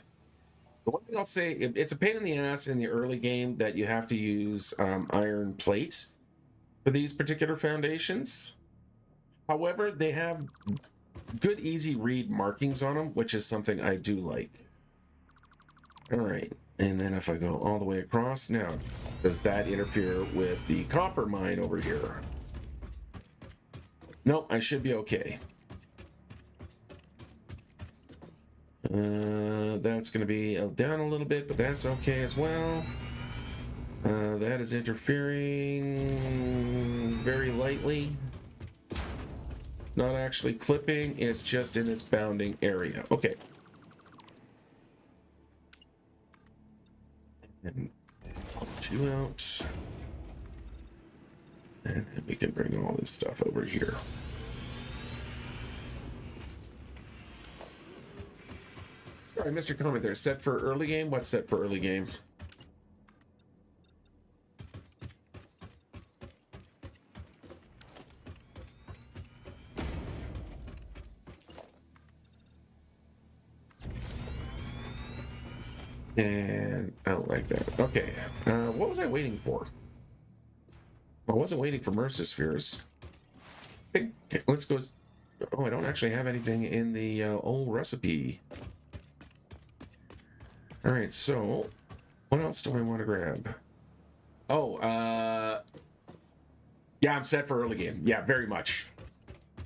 The one thing I'll say, it's a pain in the ass in the early game that you have to use iron plate for these particular foundations. However, they have good, easy read markings on them, which is something I do like. All right, and then if I go all the way across, now, does that interfere with the copper mine over here? No, I should be okay. That's going to be down a little bit, but that's okay as well. That is interfering very lightly. It's not actually clipping, it's just in its bounding area. Okay. And pull two out. And we can bring all this stuff over here. Sorry, Mr. Comment there. Set for early game? What's set for early game? And I don't like that. Okay. What was I waiting for? I wasn't waiting for Mercer spheres. Okay, let's go. Oh, I don't actually have anything in the old recipe. All right, so what else do I want to grab? Oh, yeah, I'm set for early game. Yeah, very much.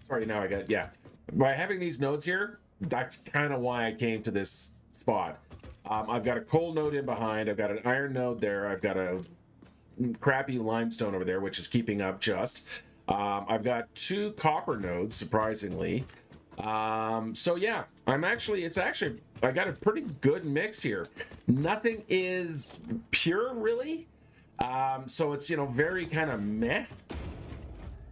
Sorry, now I got, yeah. By having these nodes here, that's kind of why I came to this spot. I've got a coal node in behind. I've got an iron node there. I've got a crappy limestone over there, which is keeping up just. I've got two copper nodes, surprisingly. So yeah, I got a pretty good mix here. Nothing is pure, really. So it's, very kind of meh.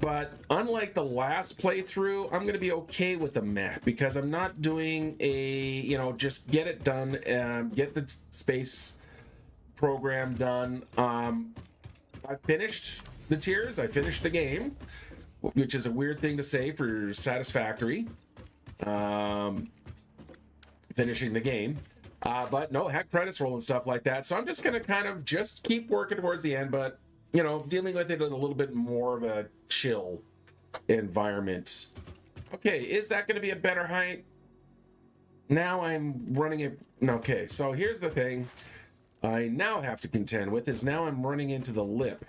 But unlike the last playthrough, I'm going to be okay with the meh because I'm not doing a, just get it done, get the space program done. I finished the tiers. I finished the game, which is a weird thing to say for Satisfactory. Finishing the game. But no, had credits roll and stuff like that. So I'm just going to kind of just keep working towards the end, but, dealing with it in a little bit more of a chill environment. Okay, is that going to be a better height? Now I'm running it. Okay, so here's the thing. I now have to contend with is now I'm running into the lip.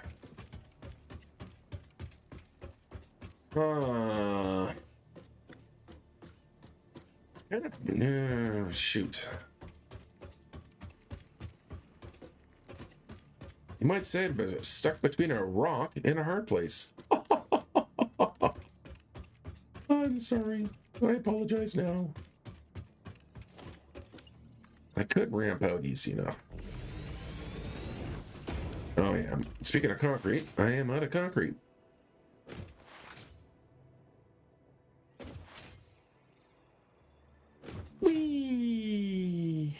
Shoot. You might say it, but it's stuck between a rock and a hard place. I'm sorry. I apologize now. I could ramp out easy enough. Oh yeah. Speaking of concrete, I am out of concrete. Whee!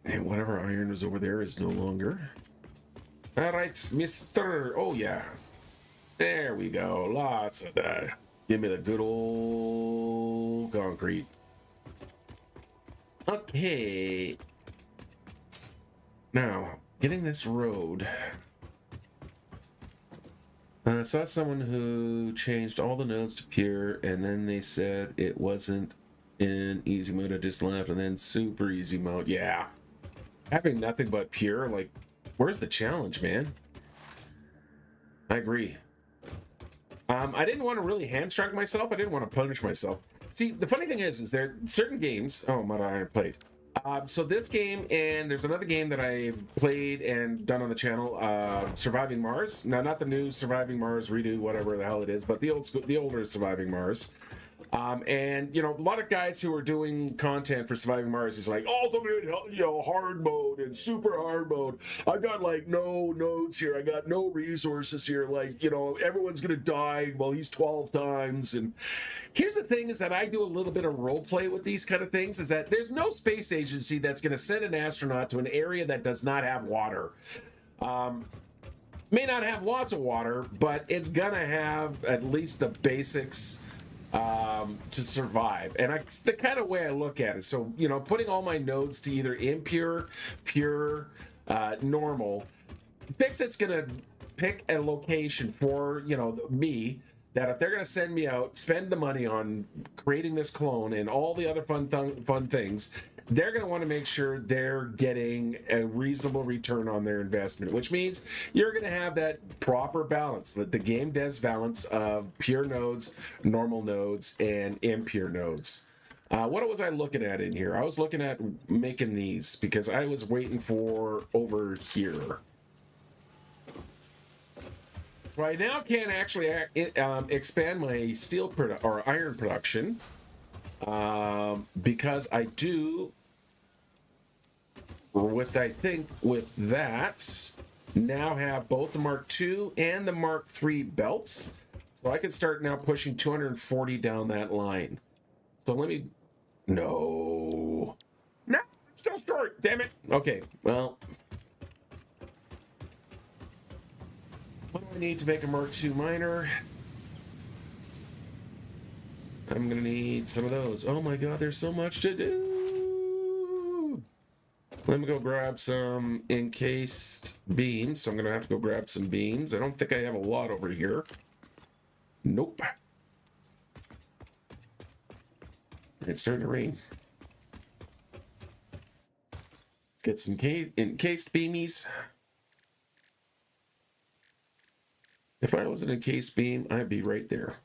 And whatever iron is over there is no longer. All right, Mr. Oh yeah. There we go. Lots of that. Give me the good old concrete. Okay. Now, getting this road. I saw someone who changed all the nodes to pure, and then they said it wasn't in easy mode. I just left, and then super easy mode. Yeah. Having nothing but pure, like, where's the challenge, man? I agree. I didn't want to really hamstring myself. I didn't want to punish myself. See, the funny thing is there are certain games. Oh, my, I played. So this game, and there's another game that I've played and done on the channel, Surviving Mars. Now, not the new Surviving Mars redo, whatever the hell it is, but the older Surviving Mars. And you know, a lot of guys who are doing content for Surviving Mars is like ultimate, you know, hard mode and super hard mode. I got like no nodes here. I got no resources here. Like, you know, everyone's gonna die. Well, he's 12 times. And here's the thing: is that I do a little bit of role play with these kind of things. Is that there's no space agency that's gonna send an astronaut to an area that does not have water. May not have lots of water, but it's gonna have at least the basics to survive. And it's the kind of way I look at it. So, you know, putting all my nodes to either impure, pure, normal, FICSIT's gonna pick a location for, you know, me, that if they're gonna send me out, spend the money on creating this clone and all the other fun things, they're going to want to make sure they're getting a reasonable return on their investment, which means you're going to have that proper balance, that the game devs balance of pure nodes, normal nodes, and impure nodes. What was I looking at in here? I was looking at making these because I was waiting for over here. So I now can actually expand my steel or iron production because I do. With I think with that now have both the Mark II and the Mark III belts, so I can start now pushing 240 down that line. So let me no it's still short, damn it. Okay, well, what do I need to make a Mark II miner? I'm gonna need some of those. Oh my god, there's so much to do. Let me go grab some encased beams. So I'm gonna have to go grab some beams. I don't think I have a lot over here. Nope. It's starting to rain. Get some encased beamies. If I was an encased beam, I'd be right there.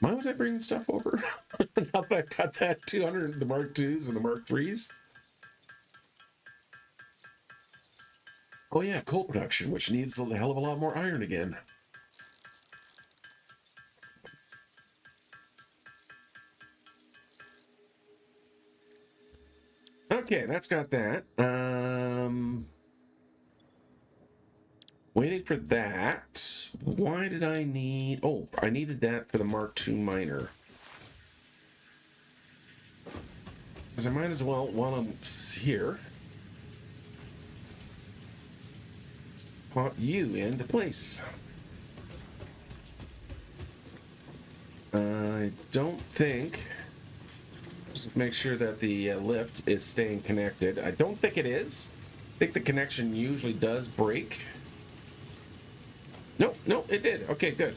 Why was I bringing stuff over? Now that I've got that 200, the Mark IIs and the Mark IIIs. Oh yeah, coal production, which needs a hell of a lot more iron again. Okay, that's got that. Waiting for that. Why did I need... Oh, I needed that for the Mark II miner. Because I might as well, while I'm here, pop you into place. I don't think... Just make sure that the lift is staying connected. I don't think it is. think the connection usually does break. Nope, nope, it did. Okay, good.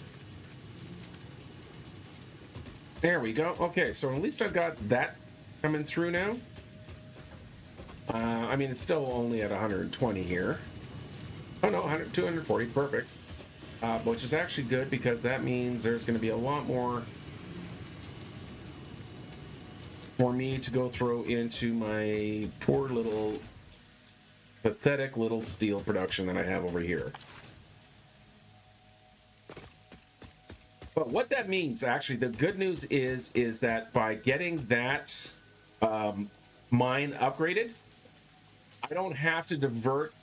There we go. Okay, so at least I've got that coming through now. I mean, it's still only at 120 here. Oh no, 100, 240, perfect. Which is actually good because that means there's going to be a lot more for me to go throw into my poor little, pathetic little steel production that I have over here. But what that means, actually, the good news is that by getting that mine upgraded, I don't have to divert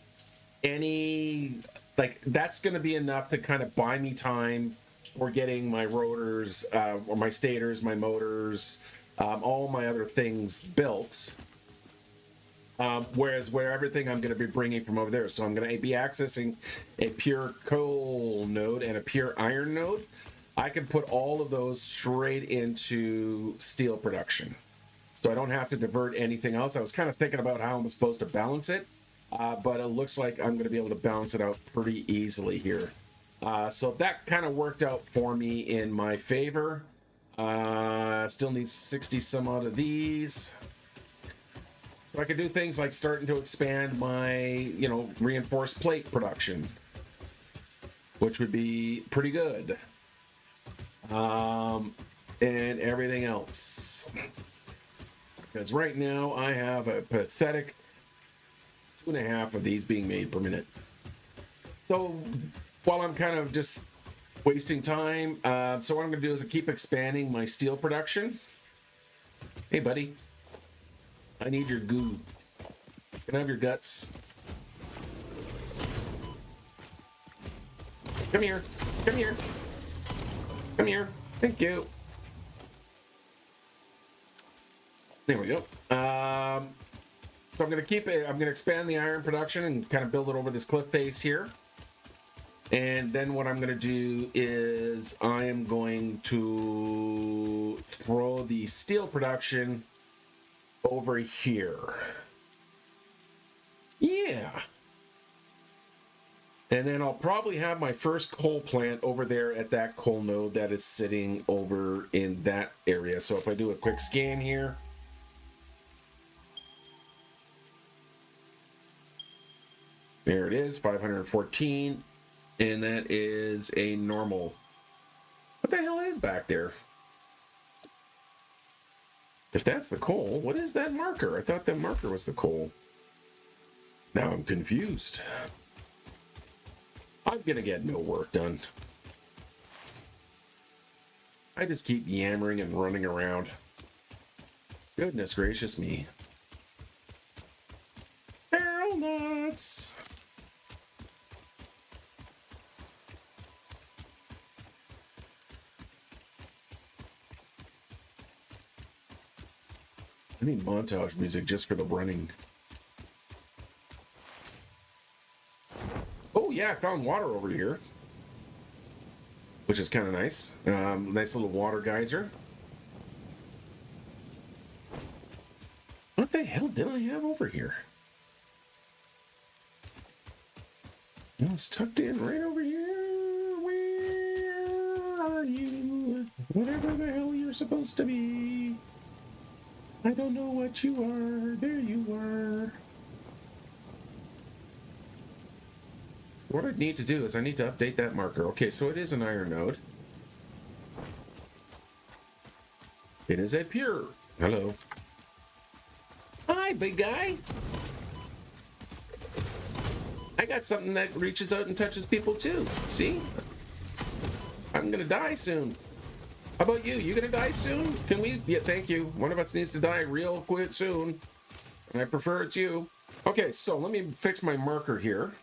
any, like, that's going to be enough to kind of buy me time for getting my rotors, or my stators, my motors, all my other things built. Whereas where everything I'm going to be bringing from over there. So I'm going to be accessing a pure coal node and a pure iron node. I can put all of those straight into steel production. So I don't have to divert anything else. I was kind of thinking about how I'm supposed to balance it, but it looks like I'm going to be able to balance it out pretty easily here. So that kind of worked out for me in my favor. Still need 60 some odd of these. So I could do things like starting to expand my, reinforced plate production, which would be pretty good. And everything else. Because right now I have a pathetic 2.5 of these being made per minute. So while I'm kind of just wasting time, so what I'm going to do is I keep expanding my steel production. Hey, buddy. I need your goo. Can I have your guts? Come here. Come here. Come here. Thank you. There we go. So I'm going to keep it. I'm going to expand the iron production and kind of build it over this cliff face here. And then what I'm going to do is I am going to throw the steel production over here. Yeah. And then I'll probably have my first coal plant over there at that coal node that is sitting over in that area. So if I do a quick scan here. There it is, 514. And that is a normal. What the hell is back there? If that's the coal, what is that marker? I thought that marker was the coal. Now I'm confused. I'm gonna get no work done. I just keep yammering and running around. Goodness gracious me. Barrel nuts! I need montage music just for the running. Oh yeah, I found water over here, which is kind of nice. Nice little water geyser. What the hell did I have over here? It's tucked in right over here. Where are you? Whatever the hell you're supposed to be. I don't know what you are. There you are. So what I need to do is I need to update that marker. Okay, so it is an iron node. It is a pure. Hello. Hi, big guy. I got something that reaches out and touches people too. See? I'm gonna die soon. How about you? You gonna die soon? Can we? Yeah, thank you. One of us needs to die real quick soon. And I prefer it's you. Okay, so let me fix my marker here.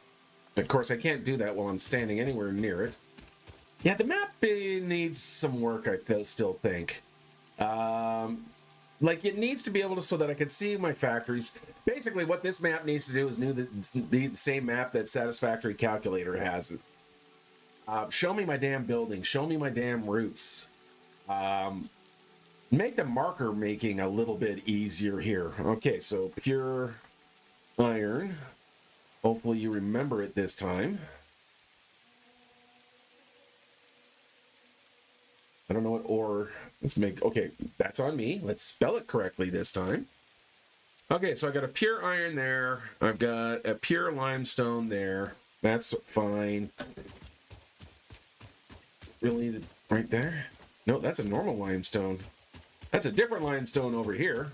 Of course, I can't do that while I'm standing anywhere near it. Yeah, the map needs some work, I still think. Like, it needs to be able to, so that I can see my factories. Basically, what this map needs to do is be the same map that Satisfactory Calculator has. Show me my damn buildings. Show me my damn routes. Make the marker making a little bit easier here. Okay, so pure iron. Hopefully you remember it this time. I don't know what ore. Let's make, okay, that's on me. Let's spell it correctly this time. Okay, so I got a pure iron there. I've got a pure limestone there. That's fine. Really, right there? No, that's a normal limestone. That's a different limestone over here.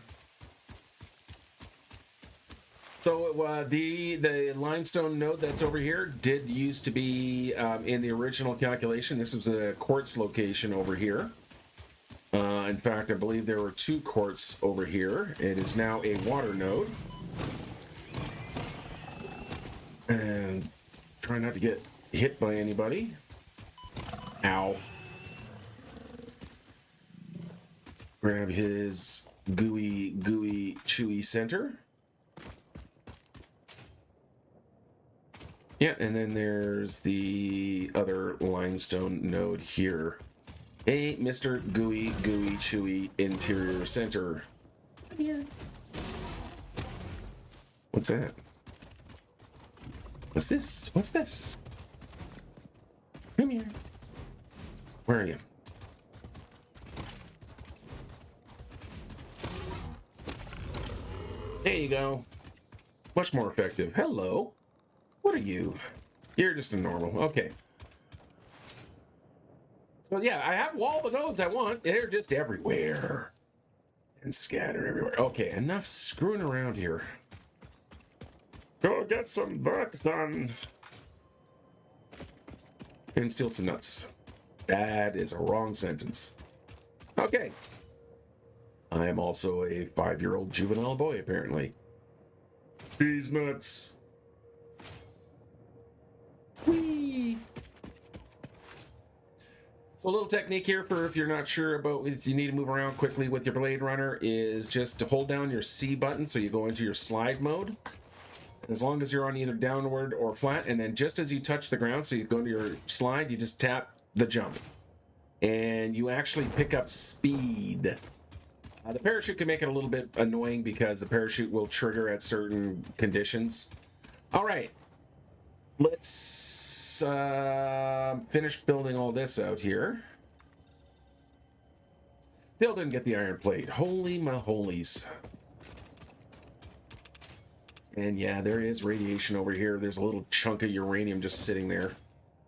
So the limestone node that's over here did used to be in the original calculation. This was a quartz location over here. In fact, I believe there were 2 quartz over here. It is now a water node. And try not to get hit by anybody. Ow. Grab his gooey, chewy center. Yeah, and then there's the other limestone node here. Hey, Mr. Gooey, Chewy Interior Center. Come here. What's that? What's this? What's this? Come here. Where are you? There you go. Much more effective. Hello. What are you? You're just a normal. Okay. So yeah, I have all the nodes I want. They're just everywhere. And scattered everywhere. Okay, enough screwing around here. Go get some work done. And steal some nuts. That is a wrong sentence. Okay. I am also a 5-year-old juvenile boy, apparently. These nuts. Whee! So a little technique here for if you're not sure about if you need to move around quickly with your Blade Runner is just to hold down your C button so you go into your slide mode. As long as you're on either downward or flat, and then just as you touch the ground, so you go to your slide, you just tap the jump. And you actually pick up speed. The parachute can make it a little bit annoying because the parachute will trigger at certain conditions. All right. Let's finish building all this out here. Still didn't get the iron plate. Holy maholies. And yeah, there is radiation over here. There's a little chunk of uranium just sitting there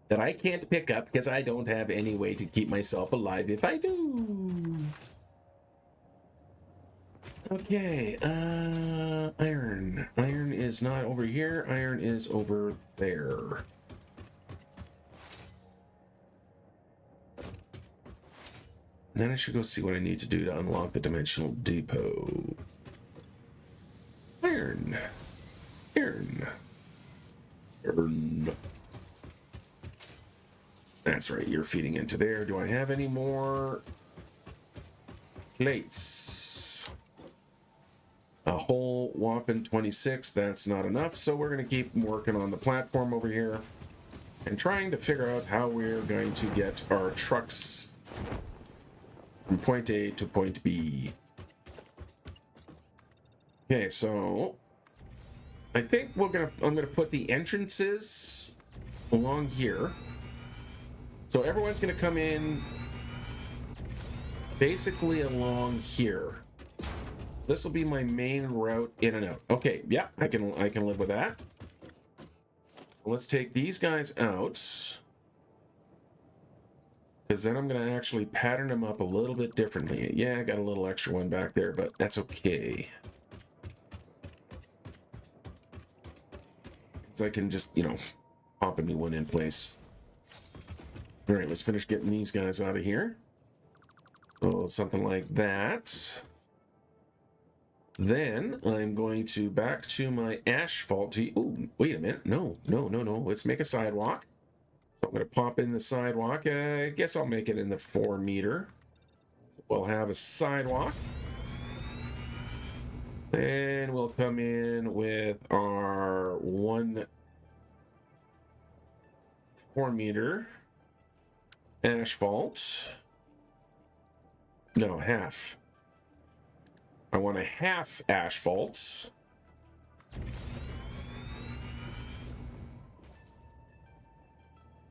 that I can't pick up because I don't have any way to keep myself alive if I do. Okay, iron. Iron is not over here. Iron is over there. And then I should go see what I need to do to unlock the dimensional depot. Iron. Iron. Iron. That's right, you're feeding into there. Do I have any more plates? A whole whopping 26. That's not enough, so we're going to keep working on the platform over here and trying to figure out how we're going to get our trucks from point A to point B. Okay, so I think I'm gonna put the entrances along here. So everyone's gonna come in basically along here. So this will be my main route in and out. Okay, yeah, I can live with that. So let's take these guys out, because then I'm gonna actually pattern them up a little bit differently. Yeah, I got a little extra one back there, but that's okay. So I can just, pop a new one in place. All right, let's finish getting these guys out of here. So something like that. Then I'm going to back to my asphalt. Oh, wait a minute. No. Let's make a sidewalk. So I'm going to pop in the sidewalk. I guess I'll make it in the 4 meter. We'll have a sidewalk. And we'll come in with our 1 4 meter asphalt. No, half. I want a half asphalt.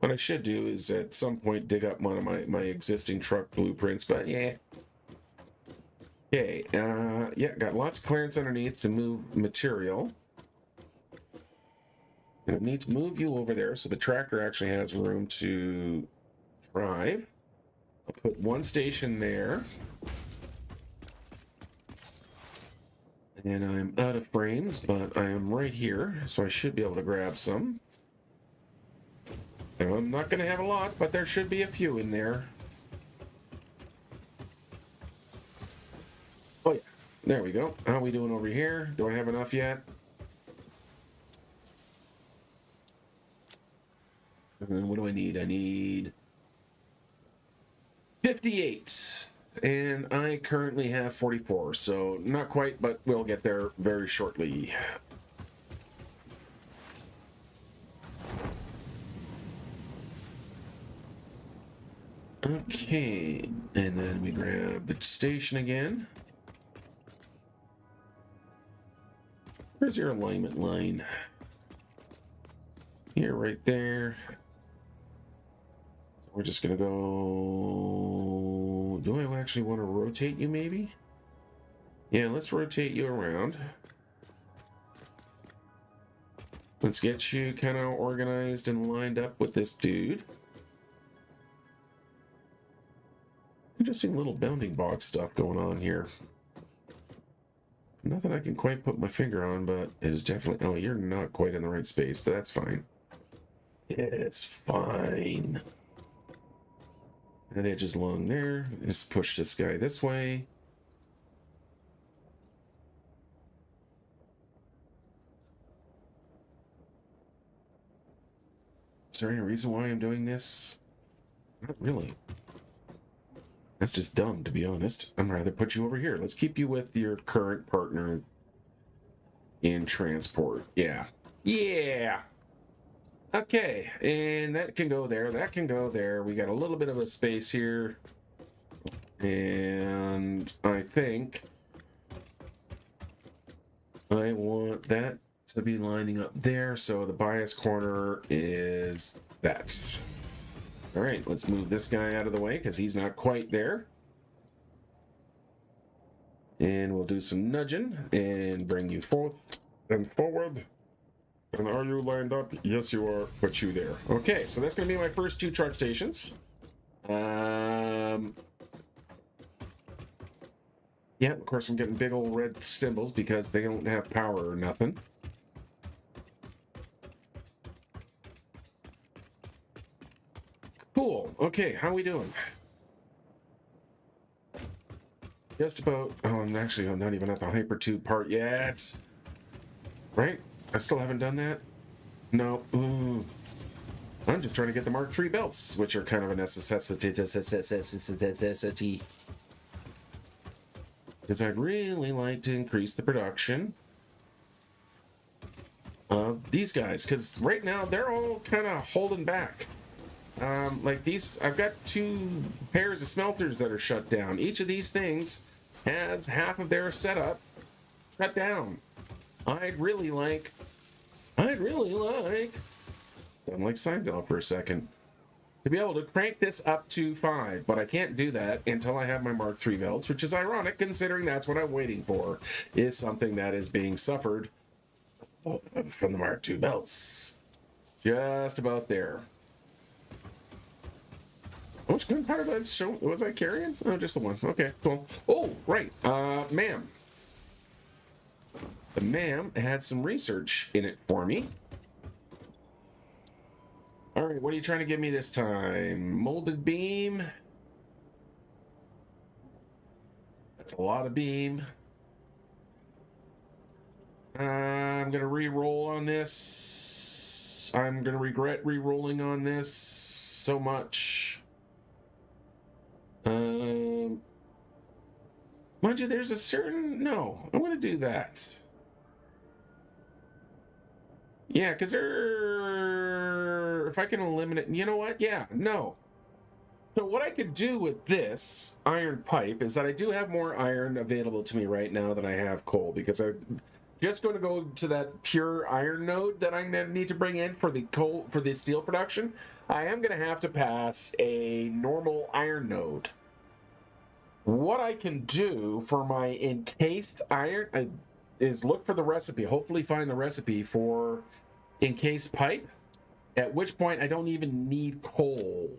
What I should do is at some point dig up one of my existing truck blueprints, but yeah. Okay, yeah, got lots of clearance underneath to move material. I need to move you over there so the tractor actually has room to drive. I'll put one station there. And I'm out of frames, but I am right here, so I should be able to grab some. Now, I'm not going to have a lot, but there should be a few in there. Oh yeah, there we go. How are we doing over here? Do I have enough yet? What do I need? I need 58. And I currently have 44, so not quite, but we'll get there very shortly. Okay, and then we grab the station again. Where's your alignment line? Here, right there. We're just gonna go... Do I actually want to rotate you, maybe? Yeah, let's rotate you around. Let's get you kind of organized and lined up with this dude. Interesting little bounding box stuff going on here. Nothing I can quite put my finger on, but it is definitely... Oh, you're not quite in the right space, but that's fine. It's fine. That edge is along there. Let's push this guy this way. Is there any reason why I'm doing this? Not really. That's just dumb, to be honest. I'd rather put you over here. Let's keep you with your current partner in transport. Yeah. Yeah! Okay, and that can go there. That can go there. We got a little bit of a space here. And I think I want that to be lining up there. So the bias corner is that. All right, let's move this guy out of the way because he's not quite there. And we'll do some nudging and bring you forth and forward. And are you lined up? Yes, you are. Put you there. Okay, so that's going to be my first 2 truck stations. Yeah, of course I'm getting big old red symbols because they don't have power or nothing. Cool. Okay, how we doing? Just about... Oh, I'm not even at the hypertube part yet. Right? I still haven't done that? No. Ooh. I'm just trying to get the Mark III belts, which are kind of a necessity. Because I'd really like to increase the production of these guys. Because right now, they're all kind of holding back. Like these, I've got 2 pairs of smelters that are shut down. Each of these things has half of their setup shut down. I'd really like, sound like Seinfeld for a second, to be able to crank this up to 5, but I can't do that until I have my Mark III belts, which is ironic considering that's what I'm waiting for, is something that is being suffered from the Mark II belts. Just about there. Which part of that show was I carrying? Oh, just the one. Okay, cool. Oh, right. Ma'am. The ma'am had some research in it for me. All right, what are you trying to give me this time? Molded beam. That's a lot of beam. I'm going to re-roll on this. I'm going to regret re-rolling on this so much. Mind you, there's a certain... No, I'm going to do that. Yeah, because if I can eliminate... You know what? Yeah, no. So what I could do with this iron pipe is that I do have more iron available to me right now than I have coal, because I've just going to go to that pure iron node that I'm going to need to bring in for the coal, for the steel production, I am going to have to pass a normal iron node. What I can do for my encased iron is look for the recipe, hopefully find the recipe for encased pipe, at which point I don't even need coal.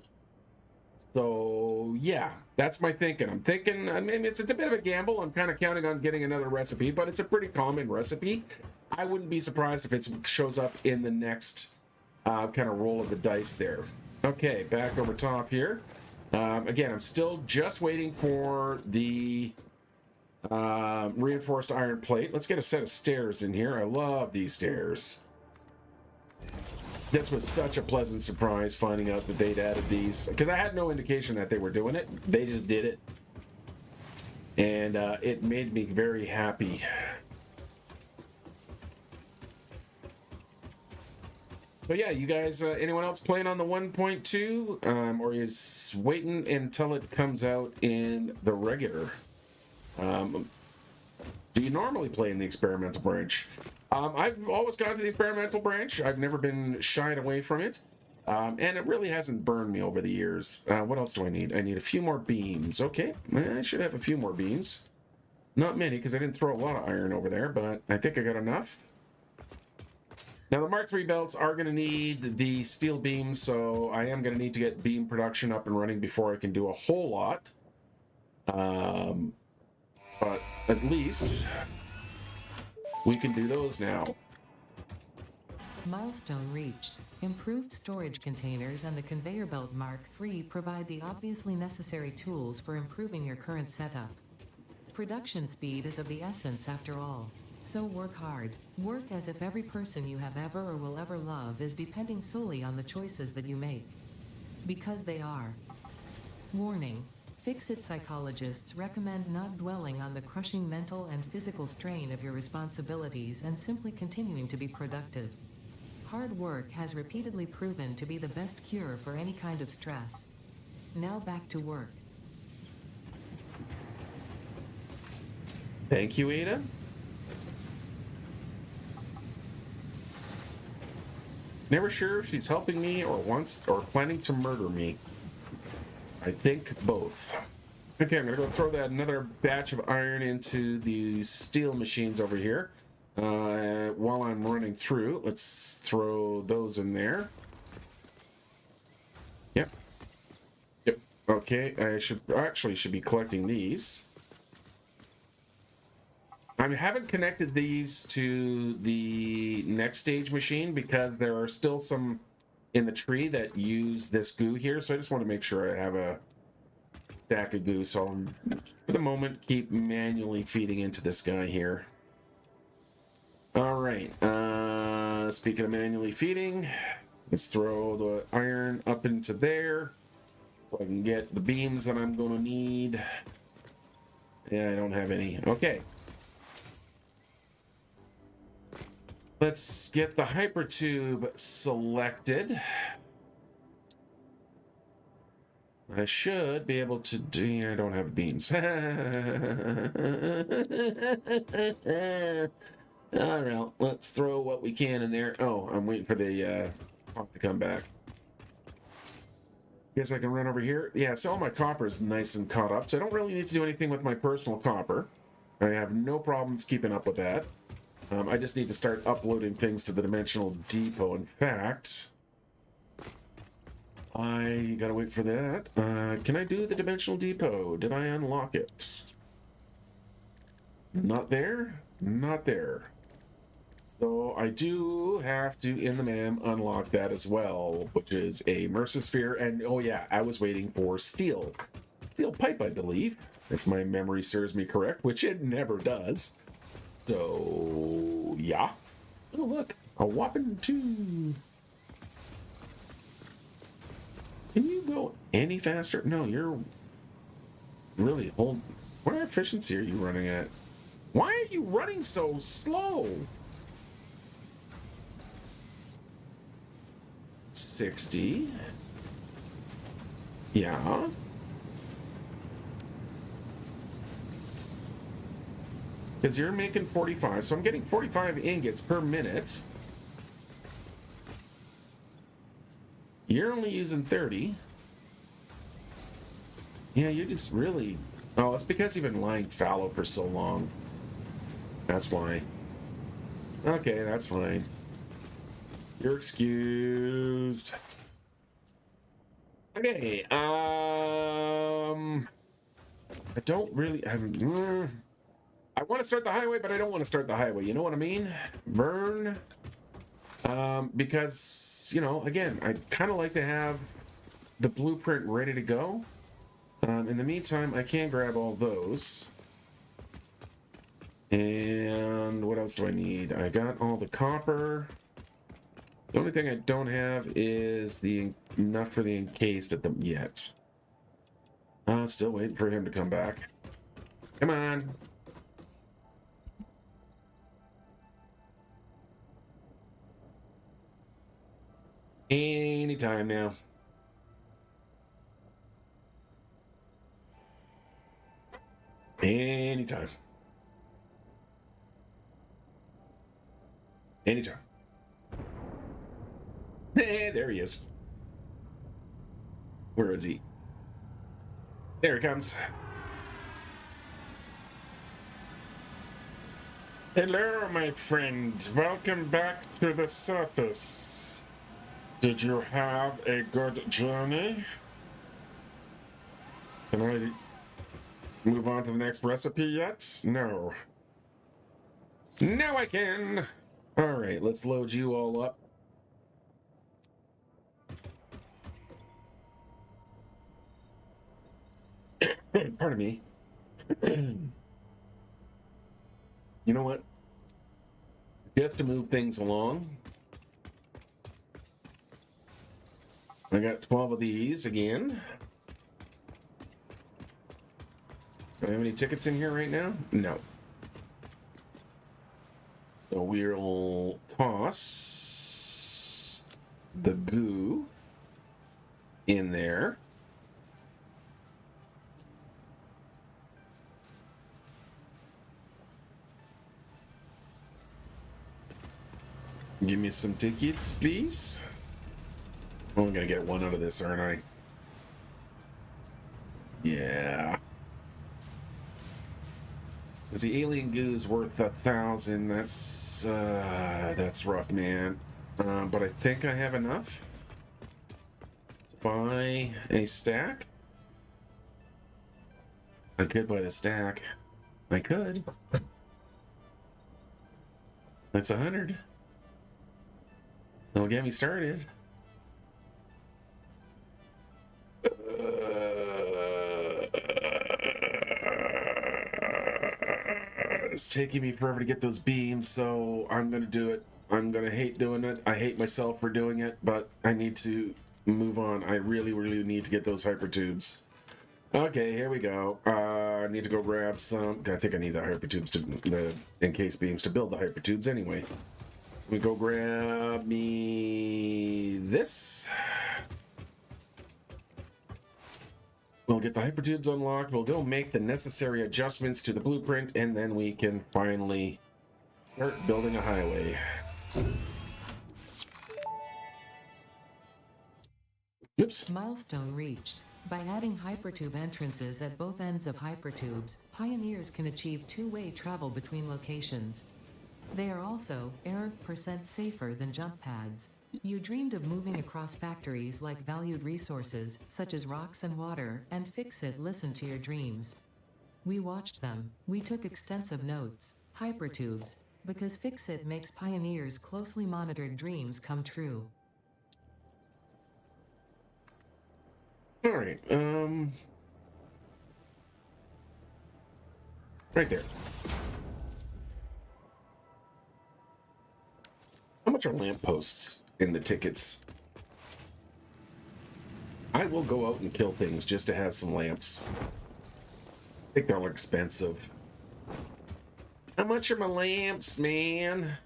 So yeah, that's my thinking. I'm thinking, I mean, it's a bit of a gamble. I'm kind of counting on getting another recipe, but it's a pretty common recipe. I wouldn't be surprised if it shows up in the next kind of roll of the dice there. Okay, back over top here. Again, I'm still just waiting for the reinforced iron plate. Let's get a set of stairs in here. I love these stairs. This was such a pleasant surprise finding out that they'd added these, because I had no indication that they were doing it. They just did it, and it made me very happy. So yeah, you guys, anyone else playing on the 1.2, or is waiting until it comes out in the regular? Do you normally play in the experimental branch? I've always gone to the experimental branch. I've never been shied away from it. And it really hasn't burned me over the years. What else do I need? I need a few more beams. Okay, I should have a few more beams. Not many, because I didn't throw a lot of iron over there, but I think I got enough. Now, the Mark III belts are going to need the steel beams, so I am going to need to get beam production up and running before I can do a whole lot. But at least we can do those now. Milestone reached. Improved storage containers and the conveyor belt Mark III provide the obviously necessary tools for improving your current setup. Production speed is of the essence after all. So work hard. Work as if every person you have ever or will ever love is depending solely on the choices that you make. Because they are. Warning. FICSIT psychologists recommend not dwelling on the crushing mental and physical strain of your responsibilities and simply continuing to be productive. Hard work has repeatedly proven to be the best cure for any kind of stress. Now back to work. Thank you, Ada. Never sure if she's helping me or wants or planning to murder me. I think both. Okay, I'm gonna go throw that another batch of iron into the steel machines over here. While I'm running through, let's throw those in there. Yep. Yep. Okay, I should be collecting these. I haven't connected these to the next stage machine because there are still some in the tree that use this goo here, so I just want to make sure I have a stack of goo. So I'll, for the moment, keep manually feeding into this guy here. All right. Speaking of manually feeding, let's throw the iron up into there so I can get the beams that I'm going to need. Yeah, I don't have any. Okay. Let's get the hypertube selected. I should be able to do... Yeah, I don't have beams. All right, let's throw what we can in there. Oh, I'm waiting for the pump to come back. Guess I can run over here. Yeah, so all my copper is nice and caught up, so I don't really need to do anything with my personal copper. I have no problems keeping up with that. I just need to start uploading things to the Dimensional Depot. In fact, I gotta wait for that. Can I do the Dimensional Depot? Did I unlock it? Not there? Not there. So I do have to, in the MAM, unlock that as well, which is a Mercisphere. And oh yeah, I was waiting for steel. Steel pipe, I believe, if my memory serves me correct, which it never does. So, yeah. Oh, look. A whopping 2. Can you go any faster? No, you're really old. What efficiency are you running at? Why are you running so slow? 60. Yeah. Because you're making 45, so I'm getting 45 ingots per minute. You're only using 30. Yeah, you're just really... Oh, it's because you've been lying fallow for so long. That's why. Okay, that's fine. You're excused. Okay, I don't really... I want to start the highway, but I don't want to start the highway. You know what I mean? Burn. Because, you know, again, I'd kind of like to have the blueprint ready to go. In the meantime, I can grab all those. And what else do I need? I got all the copper. The only thing I don't have is the enough for the encased at them yet. Still waiting for him to come back. Come on. Anytime now. Anytime. Anytime. There he is. Where is he? There he comes. Hello, my friend. Welcome back to the surface. Did you have a good journey? Can I move on to the next recipe yet? No. Now I can. All right, let's load you all up. Pardon me. You know what? Just to move things along, I got 12 of these again. Do I have any tickets in here right now? No. So we'll toss the goo in there. Give me some tickets, please. Oh, I'm gonna get one out of this, aren't I? Yeah. Because the alien goo's worth 1,000. That's rough, man. But I think I have enough to buy a stack. I could buy the stack. I could. That's 100. That'll get me started. It's taking me forever to get those beams, so I'm gonna do it. I'm gonna hate doing it. I hate myself for doing it, but I need to move on. I really, really need to get those hypertubes. Okay, here we go. I need to go grab some. I think I need the hypertubes to the encased beams to build the hypertubes anyway. We go grab me this. We'll get the hypertubes unlocked. We'll go make the necessary adjustments to the blueprint, and then we can finally start building a highway. Oops. Milestone reached. By adding hypertube entrances at both ends of hypertubes, pioneers can achieve two-way travel between locations. They are also % safer than jump pads. You dreamed of moving across factories like valued resources, such as rocks and water, and FICSIT listened to your dreams. We watched them. We took extensive notes. Hypertubes. Because FICSIT makes pioneers' closely monitored dreams come true. All right, right there. How much are lampposts in the tickets? I will go out and kill things just to have some lamps. I think they're expensive. How much are my lamps, man?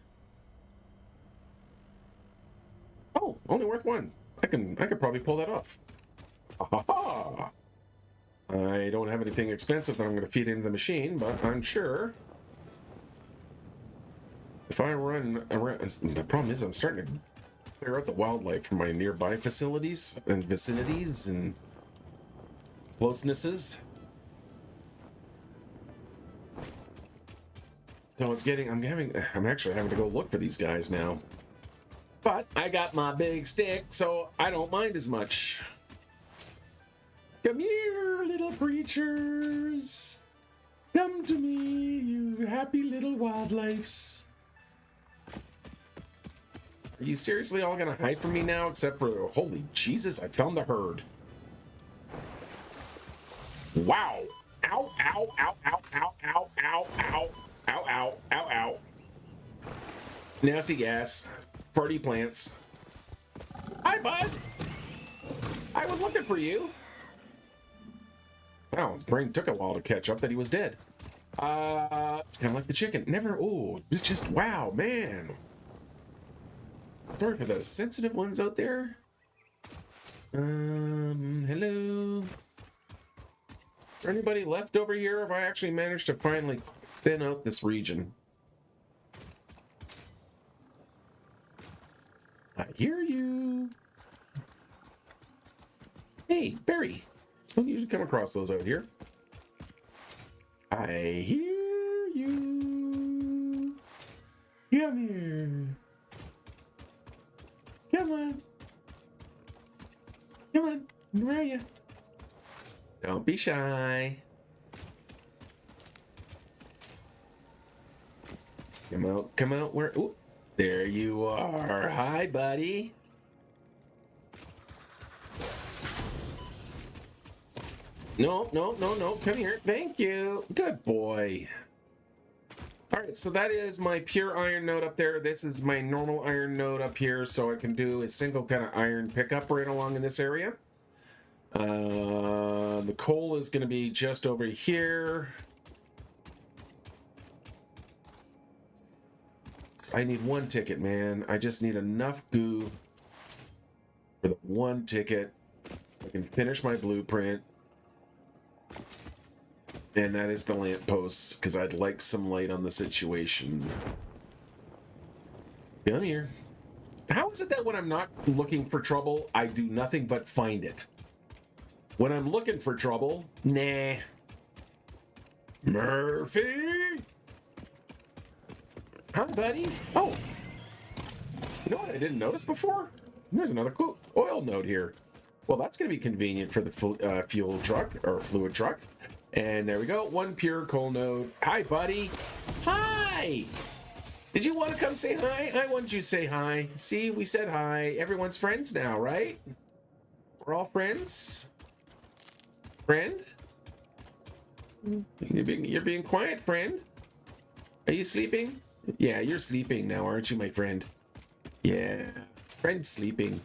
Oh, only worth one. I could probably pull that off. Ha! I don't have anything expensive that I'm going to feed into the machine, but I'm sure If I run around, the problem is I'm starting to clear out the wildlife from my nearby facilities and vicinities and closenesses. So it's getting, I'm actually having to go look for these guys now. But I got my big stick, so I don't mind as much. Come here, little creatures. Come to me, you happy little wildlifes. Are you seriously all gonna hide from me now? Except for, holy Jesus, I found the herd. Wow. Ow, ow, ow, ow, ow, ow, ow, ow, ow, ow, ow, ow. Nasty gas. Farty plants. Hi, bud. I was looking for you. Wow, his brain took a while to catch up that he was dead. It's kind of like the chicken. Never, oh, it's just, wow, man. Sorry for those sensitive ones out there. Hello. Is there anybody left over here? Have I actually managed to finally thin out this region? I hear you. Hey, Barry. Don't usually come across those out here. I hear you. Come here. Come on. Come on. Where are you? Don't be shy. Come out. Come out. Where? Ooh, there you are. Hi, buddy. No, no, no, no. Come here. Thank you. Good boy. All right, so that is my pure iron node up there. This is my normal iron node up here, so I can do a single kind of iron pickup right along in this area. The coal is going to be just over here. I need one ticket, man. I just need enough goo for the one ticket so I can finish my blueprint. And that is the lampposts, because I'd like some light on the situation. Come here. How is it that when I'm not looking for trouble, I do nothing but find it? When I'm looking for trouble, nah. Murphy! Hi, buddy. Oh. You know what I didn't notice before? There's another cool oil node here. Well, that's going to be convenient for the fuel truck, or fluid truck. And there we go. One pure coal node. Hi, buddy. Hi! Did you want to come say hi? I wanted you to say hi. See, we said hi. Everyone's friends now, right? We're all friends? Friend? You're being quiet, friend. Are you sleeping? Yeah, you're sleeping now, aren't you, my friend? Yeah. Friend's sleeping.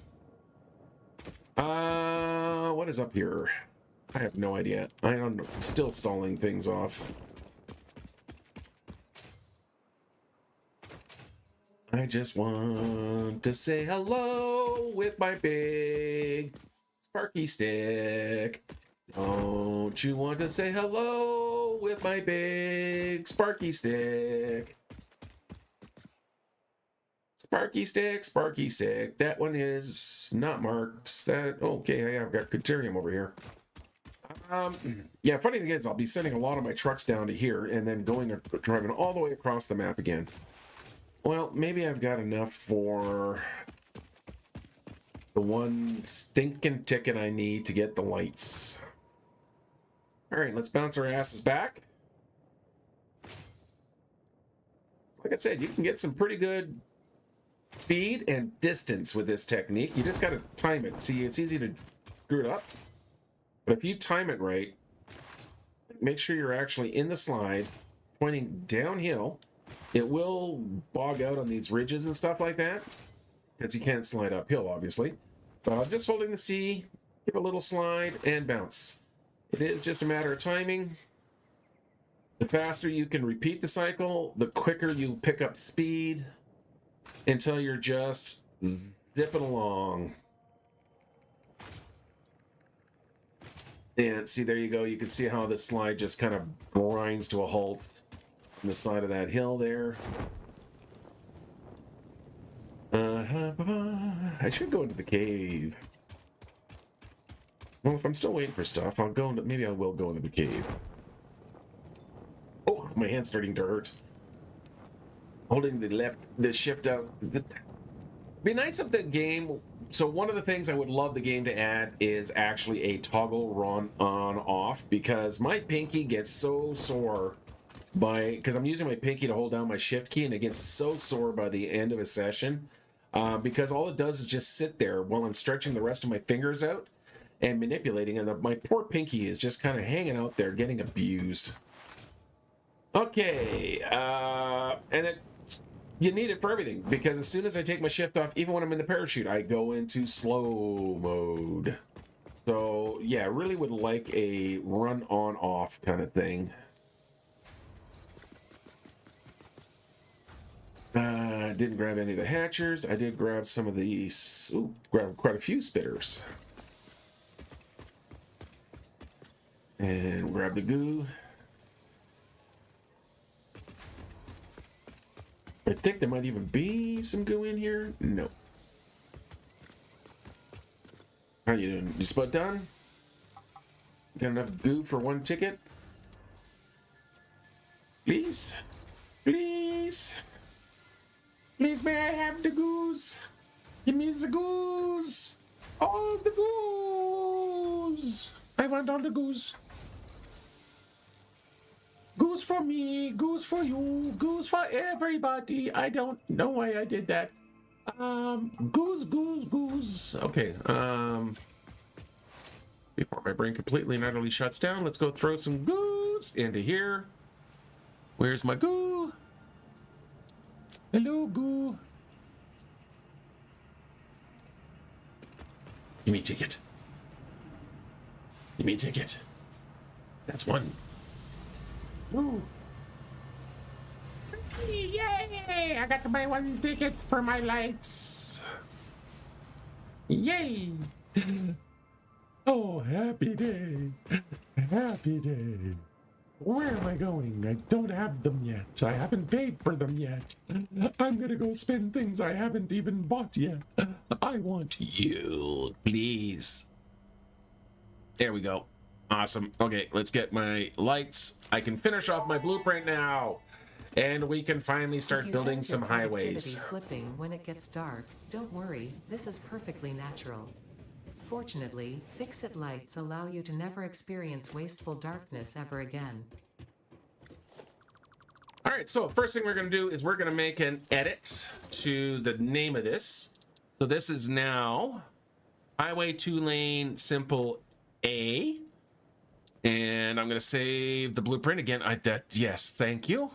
What is up here? I have no idea. I don't know. Still stalling things off. I just want to say hello with my big sparky stick. Don't you want to say hello with my big sparky stick? Sparky stick, sparky stick. That one is not marked. That okay? I've got Deuterium over here. Yeah, funny thing is, I'll be sending a lot of my trucks down to here and then driving all the way across the map again. Well, maybe I've got enough for the one stinking ticket I need to get the lights. All right, let's bounce our asses back. Like I said, you can get some pretty good speed and distance with this technique. You just got to time it. See, it's easy to screw it up. But if you time it right, make sure you're actually in the slide, pointing downhill. It will bog out on these ridges and stuff like that, because you can't slide uphill, obviously. But just holding the C, give a little slide, and bounce. It is just a matter of timing. The faster you can repeat the cycle, the quicker you pick up speed, until you're just zipping along. And see, there you go. You can see how the slide just kind of grinds to a halt on the side of that hill there. I should go into the cave. Well, if I'm still waiting for stuff, I'll go into, maybe I will go into the cave. Oh, my hand's starting to hurt. Holding the shift out. Be nice if the game. So one of the things I would love the game to add is actually a toggle run on off, because my pinky gets so sore because I'm using my pinky to hold down my shift key, and it gets so sore by the end of a session because all it does is just sit there while I'm stretching the rest of my fingers out and manipulating, and my poor pinky is just kind of hanging out there getting abused. Okay, and you need it for everything, because as soon as I take my shift off, even when I'm in the parachute, I go into slow mode. So yeah, I really would like a run on off kind of thing. Didn't grab any of the hatchers. I did grab some of these. Ooh, grab quite a few spitters. And grab the goo. I think there might even be some goo in here. No. How you doing? You split done? Got enough goo for one ticket? Please? Please? Please, may I have the goose? Give me the goose! All the goose! I want all the goose. Goose for me, goose for you, goose for everybody. I don't know why I did that. Goose, goose, goose. Okay, before my brain completely and utterly shuts down, let's go throw some goose into here. Where's my goo? Hello, goo. Give me a ticket. Give me a ticket. That's one. Ooh. Yay! I got my one ticket for my lights. Yay! Oh, happy day. Happy day. Where am I going? I don't have them yet. I haven't paid for them yet. I'm gonna go spend things I haven't even bought yet. I want you, please. There we go. Awesome. Okay, let's get my lights. I can finish off my blueprint now. And we can finally start building some highways. Slipping when it gets dark, don't worry, this is perfectly natural. Fortunately, FICSIT lights allow you to never experience wasteful darkness ever again. All right, so first thing we're going to do is we're going to make an edit to the name of this. So this is now Highway 2-lane Simple A. And I'm going to save the blueprint again. Yes, thank you.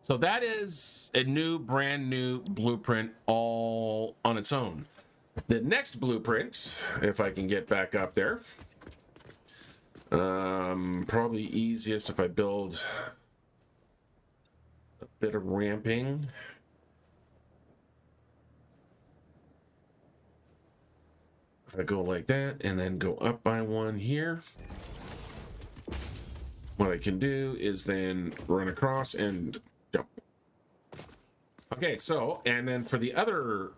So that is a brand new blueprint all on its own. The next blueprint, if I can get back up there, probably easiest if I build a bit of ramping. I go like that and then go up by one here. What I can do is then run across and jump. Okay, so, and then for the other,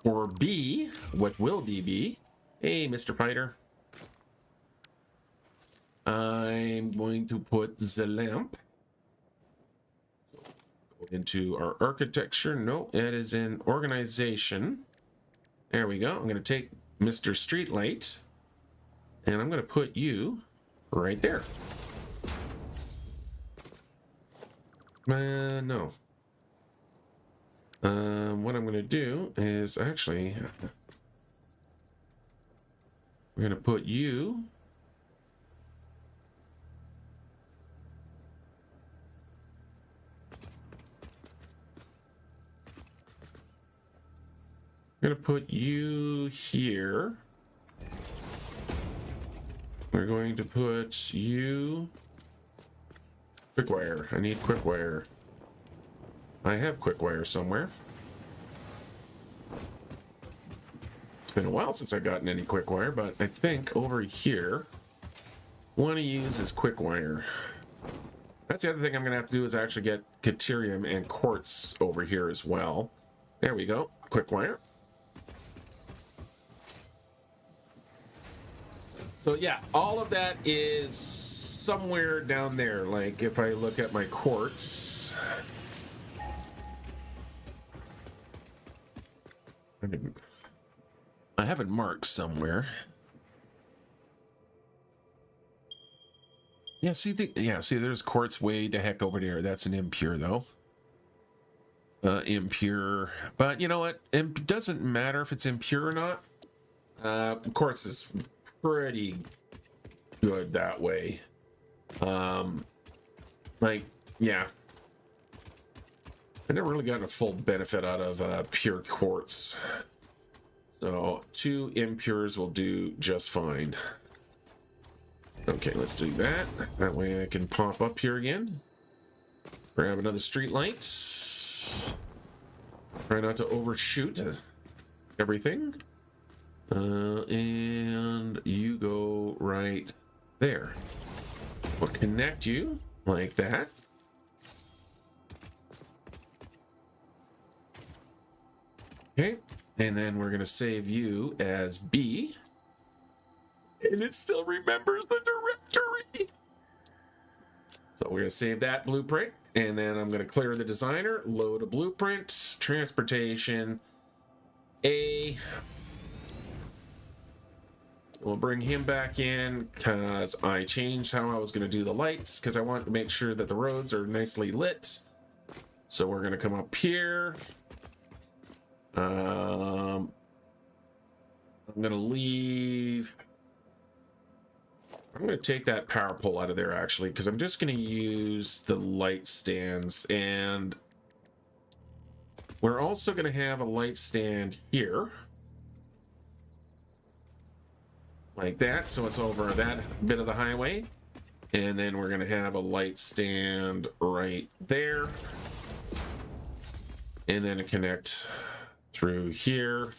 or B, what will be B? Hey, Mr. Fighter. I'm going to put the lamp. So go into our architecture. No, it is in organization. There we go. I'm going to take Mr. Streetlight, and I'm going to put you right there. No. What I'm going to do is actually, we're going to put you here. We're going to put you quick wire. I need quick wire. I have quick wire somewhere. It's been a while since I've gotten any quick wire, but I think over here, want to use is quick wire. That's the other thing I'm going to have to do is actually get Caterium and quartz over here as well. There we go. Quick wire. So yeah, all of that is somewhere down there. Like if I look at my quartz, I have it marked somewhere. Yeah, see there's quartz way the heck over there. That's an impure though. Impure, but you know what? It doesn't matter if it's impure or not. Quartz is pretty good that way. Like, yeah. I never really gotten a full benefit out of pure quartz. So 2 impures will do just fine. Okay, let's do that. That way I can pop up here again. Grab another street light. Try not to overshoot everything. And you go right there. We'll connect you like that. Okay, and then we're going to save you as B. And it still remembers the directory. So we're going to save that blueprint. And then I'm going to clear the designer, load a blueprint, transportation, A. We'll bring him back in because I changed how I was going to do the lights because I want to make sure that the roads are nicely lit. So we're going to come up here. I'm going to leave. I'm going to take that power pole out of there actually because I'm just going to use the light stands, and we're also going to have a light stand here like that, so it's over that bit of the highway, and then we're going to have a light stand right there, and then connect through here.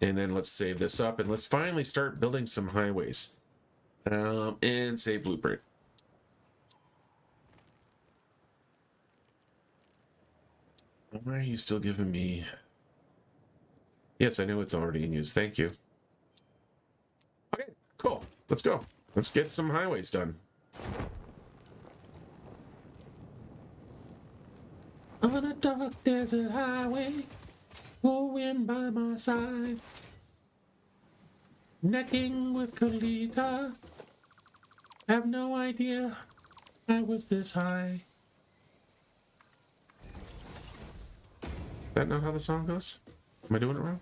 And then let's save this up and let's finally start building some highways. And save blueprint. Why are you still giving me? Yes, I know it's already in use. Thank you. Okay, cool. Let's go. Let's get some highways done. On a dark desert highway, going by my side, necking with Kalita. Have no idea I was this high. Is that not how the song goes? Am I doing it wrong?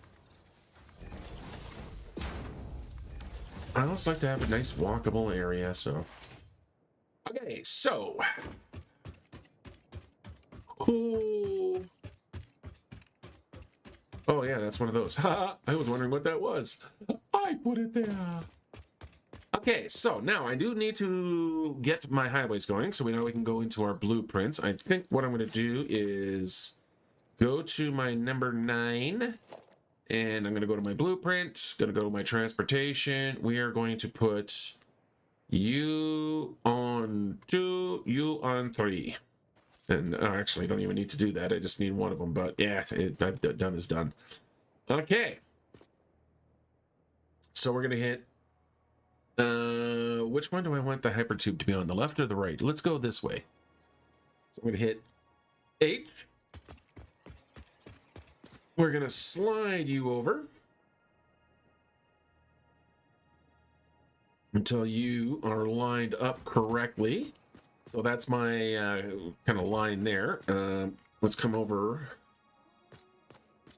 I always like to have a nice walkable area, so. Okay, so. Cool. Oh yeah, that's one of those. I was wondering what that was. I put it there. Okay, so now I do need to get my highways going, so we know we can go into our blueprints. I think what I'm going to do is go to my number 9, and I'm going to go to my blueprint, going to go to my transportation. We are going to put you on 2, you on 3. And actually, I don't even need to do that. I just need one of them. But yeah, done is done. Okay. So we're going to hit... which one do I want the hypertube to be on? The left or the right? Let's go this way. So I'm going to hit H. We're going to slide you over until you are lined up correctly. So that's my kind of line there. Let's come over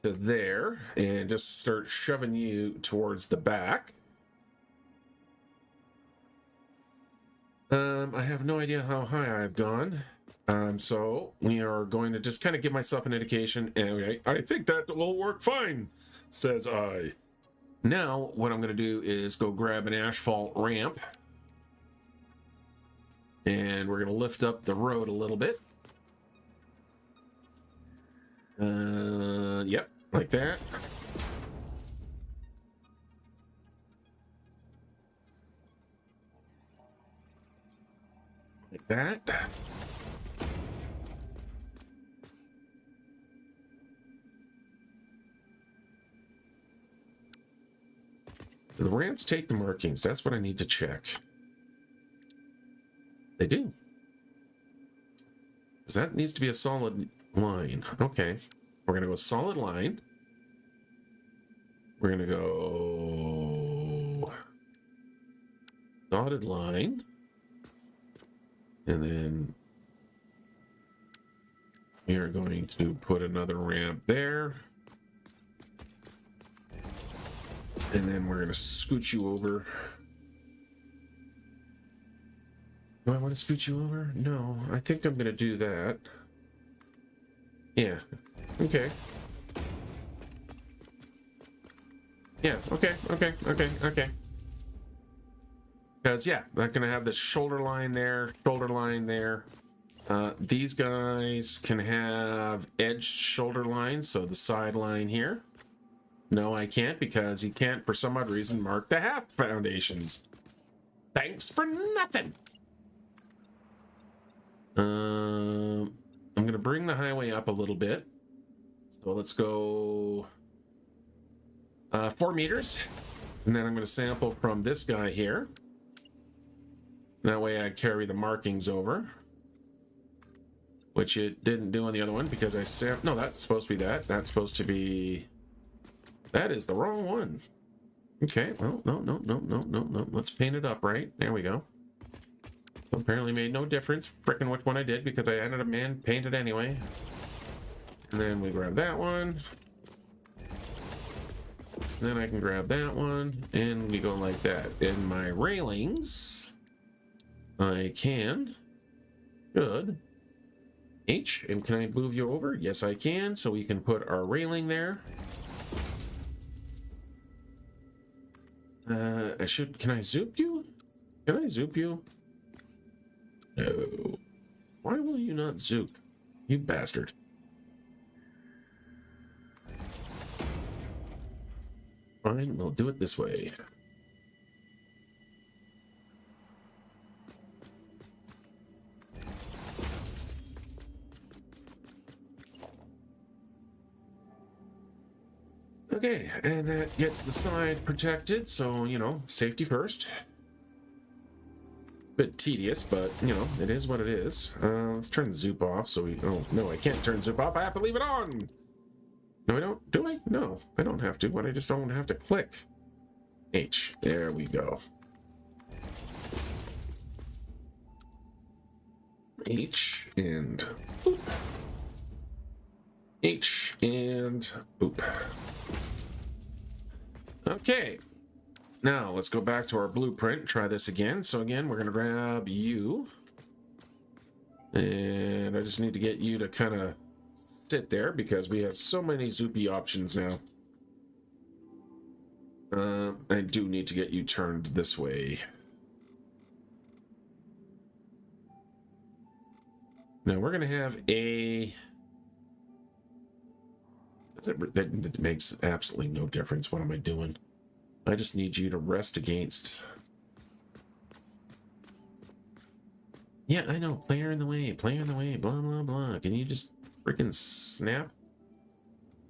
to there and just start shoving you towards the back. I have no idea how high I've gone. So we are going to just kind of give myself an indication. Anyway, I think that will work fine, says I. Now, what I'm going to do is go grab an asphalt ramp. And we're going to lift up the road a little bit. Yep, like that. Like that. Do the ramps take the markings? That's what I need to check. They do. Because that needs to be a solid line. Okay. We're going to go solid line. We're going to go dotted line. And then we are going to put another ramp there. And then we're going to scoot you over. Do I want to scoot you over? No, I think I'm going to do that. Yeah. Okay. Yeah, okay. Because, yeah, I'm going to have this shoulder line there, these guys can have edged shoulder lines, so the side line here. No, I can't, because he can't, for some odd reason, mark the half foundations. Thanks for nothing. I'm going to bring the highway up a little bit. So let's go 4 meters. And then I'm going to sample from this guy here. That way I carry the markings over. Which it didn't do on the other one because I sampled. No, that's supposed to be that. That's supposed to be... That is the wrong one. Okay, well, no. Let's paint it up, right? There we go. So apparently made no difference frickin' which one I did because I ended up painted anyway. And then we grab that one. Then I can grab that one and we go like that. In my railings, I can. Good. H, and can I move you over? Yes, I can. So we can put our railing there. Can I zoop you? Can I zoop you? No. Why will you not zoop? You bastard. Fine, we'll do it this way. Okay, and that gets the side protected, so, you know, safety first. Bit tedious, but, you know, it is what it is. Let's turn the zoop off so we... Oh, no, I can't turn zoop off. I have to leave it on! No, I don't. Do I? No, I don't have to, but I just don't have to click. H. There we go. H and... Oop. H and... Oop. Okay. Now, let's go back to our blueprint. Try this again. So again, we're going to grab you. And I just need to get you to kind of sit there because we have so many zoopy options now. I do need to get you turned this way. Now, we're going to have a... That makes absolutely no difference. What am I doing? I just need you to rest against... Yeah, I know. Player in the way, blah, blah, blah. Can you just freaking snap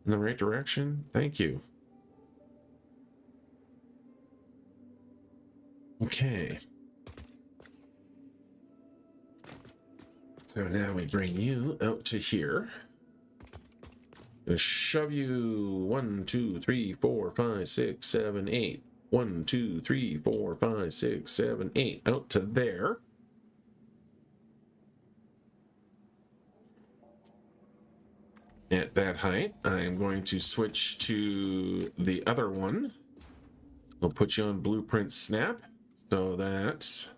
in the right direction? Thank you. Okay. So now we bring you out to here. Shove you 1, 2, 3, 4, 5, 6, 7, 8. 1, 2, 3, 4, 5, 6, 7, 8 out to there. At that height, I'm going to switch to the other one. We'll put you on blueprint snap so that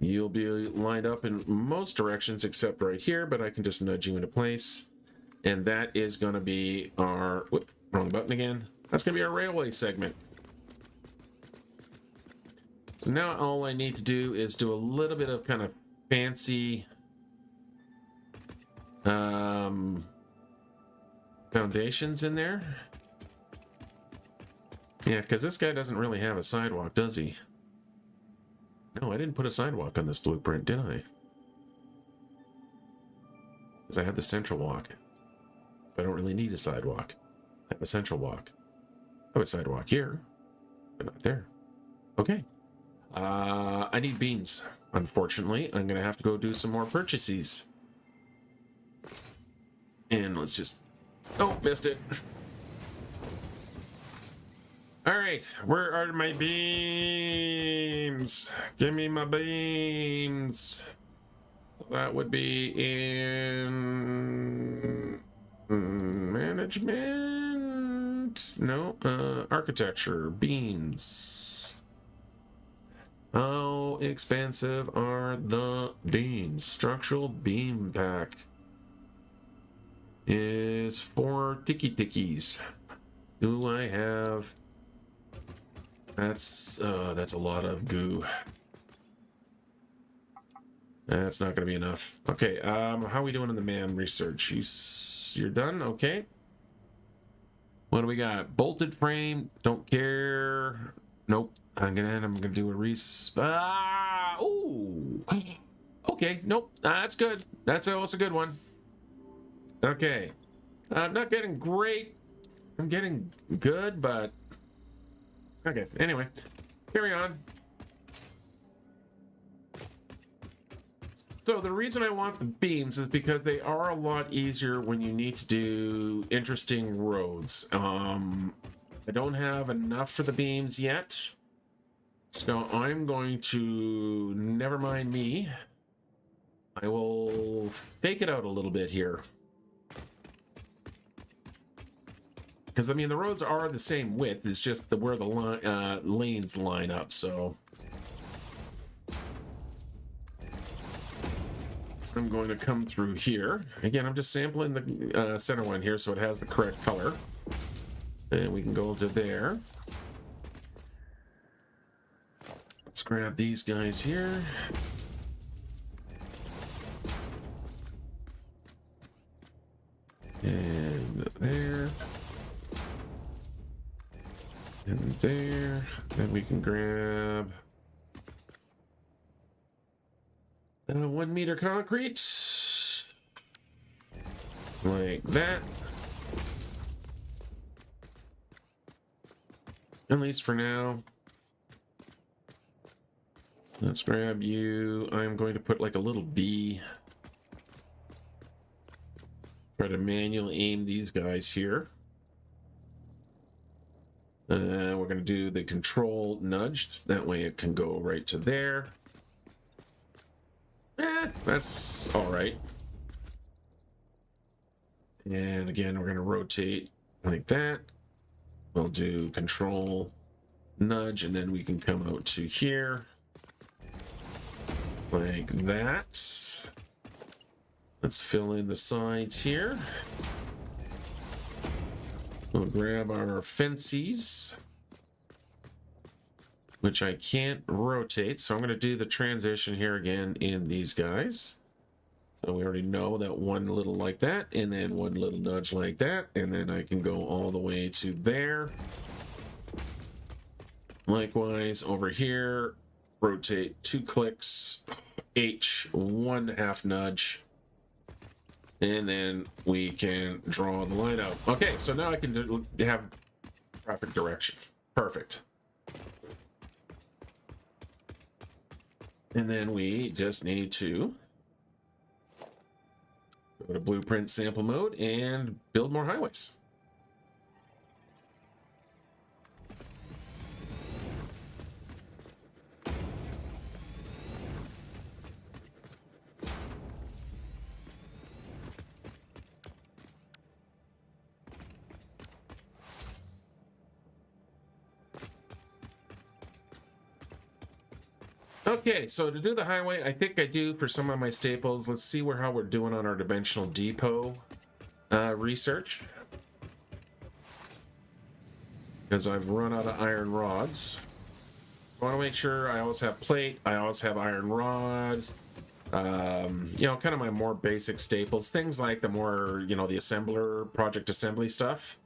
you'll be lined up in most directions except right here, but I can just nudge you into place. And that is going to be our... Whoop, wrong button again. That's going to be our railway segment. So now all I need to do is do a little bit of kind of fancy foundations in there. Yeah, because this guy doesn't really have a sidewalk, does he? No, I didn't put a sidewalk on this blueprint, did I? Because I have the central walk. I don't really need a sidewalk. I have a central walk. have a sidewalk here, but not there. Okay. I need beams. Unfortunately, I'm going to have to go do some more purchases. And let's just... Oh, missed it. All right, where are my beams? Give me my beams. So that would be in management. No, architecture, beams. How expensive are the beams? Structural beam pack is 4 tickies. Do I have... That's a lot of goo. That's not going to be enough. Okay, how are we doing in the man research? You're done? Okay. What do we got? Bolted frame. Don't care. Nope. I'm gonna do a ooh. Okay. Nope. That's good. That's a good one. Okay. I'm not getting great. I'm getting good, but okay. Anyway, carry on. So the reason I want the beams is because they are a lot easier when you need to do interesting roads. I don't have enough for the beams yet, so I'm going to, never mind me, I will fake it out a little bit here. Because, I mean, the roads are the same width, it's just where the lanes line up, so... I'm going to come through here. Again, I'm just sampling the center one here so it has the correct color. And we can go to there. Let's grab these guys here. And there. And there. Then we can grab 1 meter concrete. Like that. At least for now. Let's grab you. I'm going to put like a little B. Try to manually aim these guys here. We're going to do the control nudge. That way it can go right to there. That's all right. And again, we're going to rotate like that. We'll do control nudge, and then we can come out to here like that. Let's fill in the sides here. We'll grab our fences, which I can't rotate, so I'm going to do the transition here again in these guys. So we already know that one little like that, and then one little nudge like that, and then I can go all the way to there. Likewise, over here, rotate 2 clicks, H, 1/2 nudge, and then we can draw the line out. Okay, so now I can have traffic direction. Perfect. And then we just need to go to blueprint sample mode and build more highways. Okay, so to do the highway, I think I do for some of my staples. Let's see how we're doing on our dimensional depot research. Because I've run out of iron rods. I want to make sure I always have plate, I always have iron rod. You know, kind of my more basic staples. Things like the more, you know, the assembler, project assembly stuff.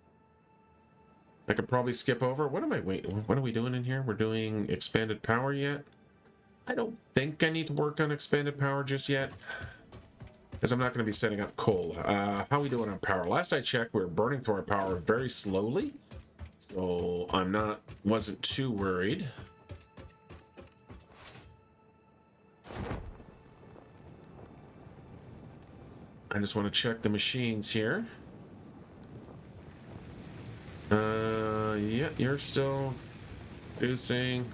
I could probably skip over. What are we doing in here? We're doing expanded power yet? I don't think I need to work on expanded power just yet, because I'm not going to be setting up coal. How are we doing on power? Last I checked, we were burning through our power very slowly. So wasn't too worried. I just want to check the machines here. Yeah, you're still producing.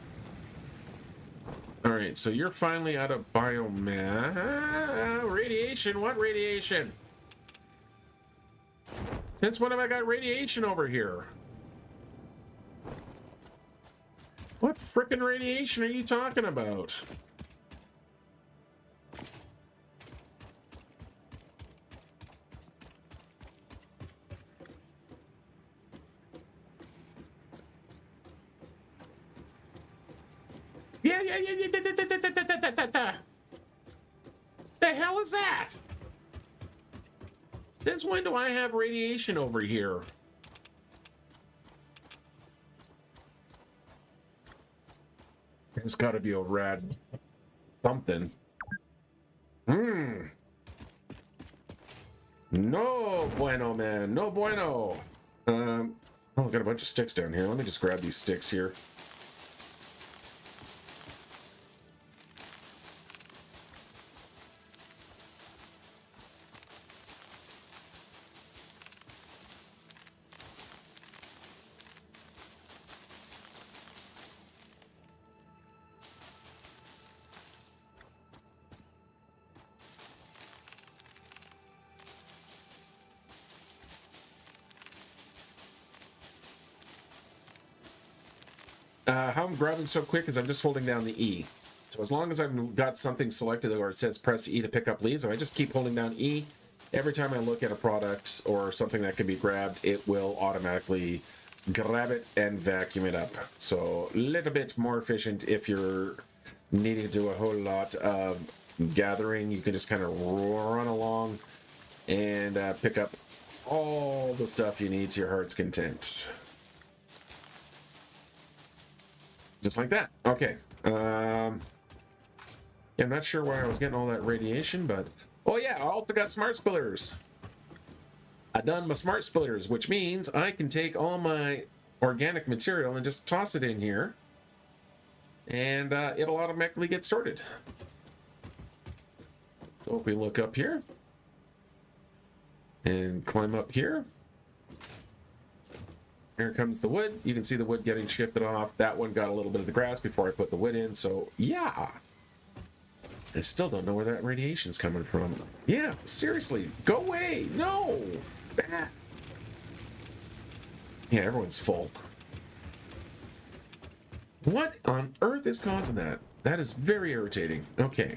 All right, so you're finally out of biomass. Radiation? What radiation? Since when have I got radiation over here? What frickin' radiation are you talking about? Yeah. The hell is that? Since when do I have radiation over here? There's got to be a rad something. No bueno, man. No bueno. Oh, I've got a bunch of sticks down here. Let me just grab these sticks here. How I'm grabbing so quick is I'm just holding down the E. So as long as I've got something selected or it says press E to pick up leaves, if I just keep holding down E, every time I look at a product or something that can be grabbed, it will automatically grab it and vacuum it up. So a little bit more efficient if you're needing to do a whole lot of gathering. You can just kind of run along and pick up all the stuff you need to your heart's content. Just like that. Okay. Yeah, I'm not sure why I was getting all that radiation, but... Oh yeah, I also got smart splitters. I done my smart splitters, which means I can take all my organic material and just toss it in here. And it'll automatically get sorted. So if we look up here... and climb up here... Here comes the wood. You can see the wood getting shifted off. That one got a little bit of the grass before I put the wood in. So, yeah. I still don't know where that radiation's coming from. Yeah, seriously. Go away. No. Bah. Yeah, everyone's full. What on earth is causing that? That is very irritating. Okay.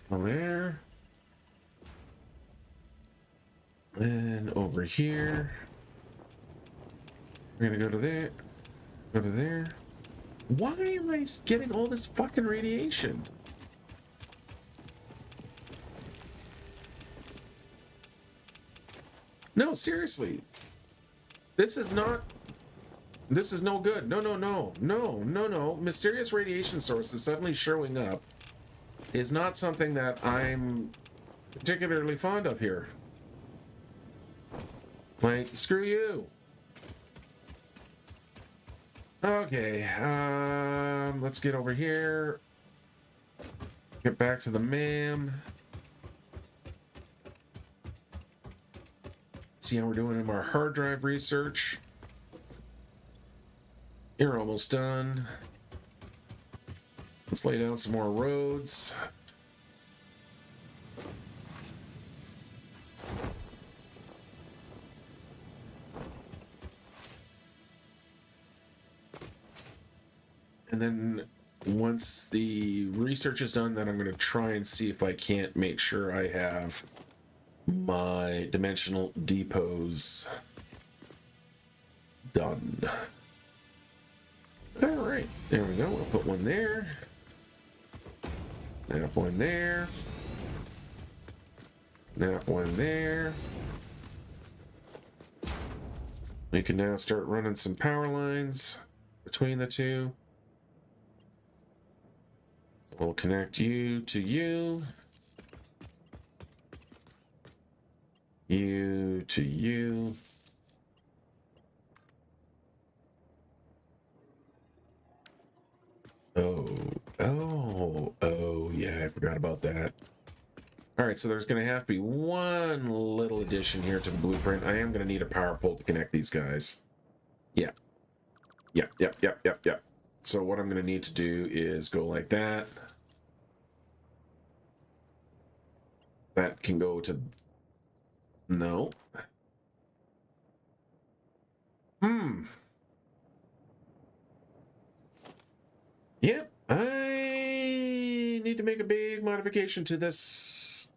There. And over here. We're gonna go to there. Go to there. Why am I getting all this fucking radiation? No, seriously. This is no good. No. Mysterious radiation sources suddenly showing up is not something that I'm particularly fond of here. Like, screw you. Okay, let's get over here. Get back to the MAM. See how we're doing in our hard drive research. You're almost done. Let's lay down some more roads. And then once the research is done, then I'm going to try and see if I can't make sure I have my dimensional depots done. All right, there we go. We'll put one there. Snap one there. Snap one there. We can now start running some power lines between the two. We'll connect you to you. You to you. Oh, yeah, I forgot about that. All right, so there's going to have to be one little addition here to the blueprint. I am going to need a power pole to connect these guys. Yeah. Yep. So what I'm going to need to do is go like that. That can go to... No. Yep, I need to make a big modification to this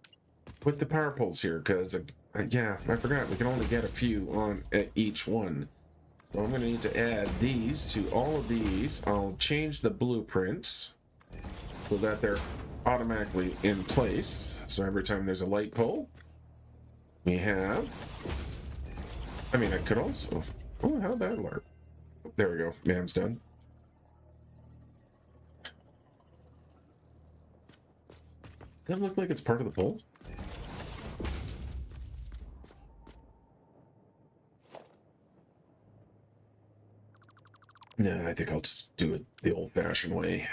with the power poles here, because, yeah, I forgot. We can only get a few on at each one. So I'm going to need to add these to all of these. I'll change the blueprints so that they're automatically in place. So every time there's a light pole, we have... I mean, I could also... Oh, how'd that work? There we go. Mam's done. Does that look like it's part of the pole? No, I think I'll just do it the old-fashioned way.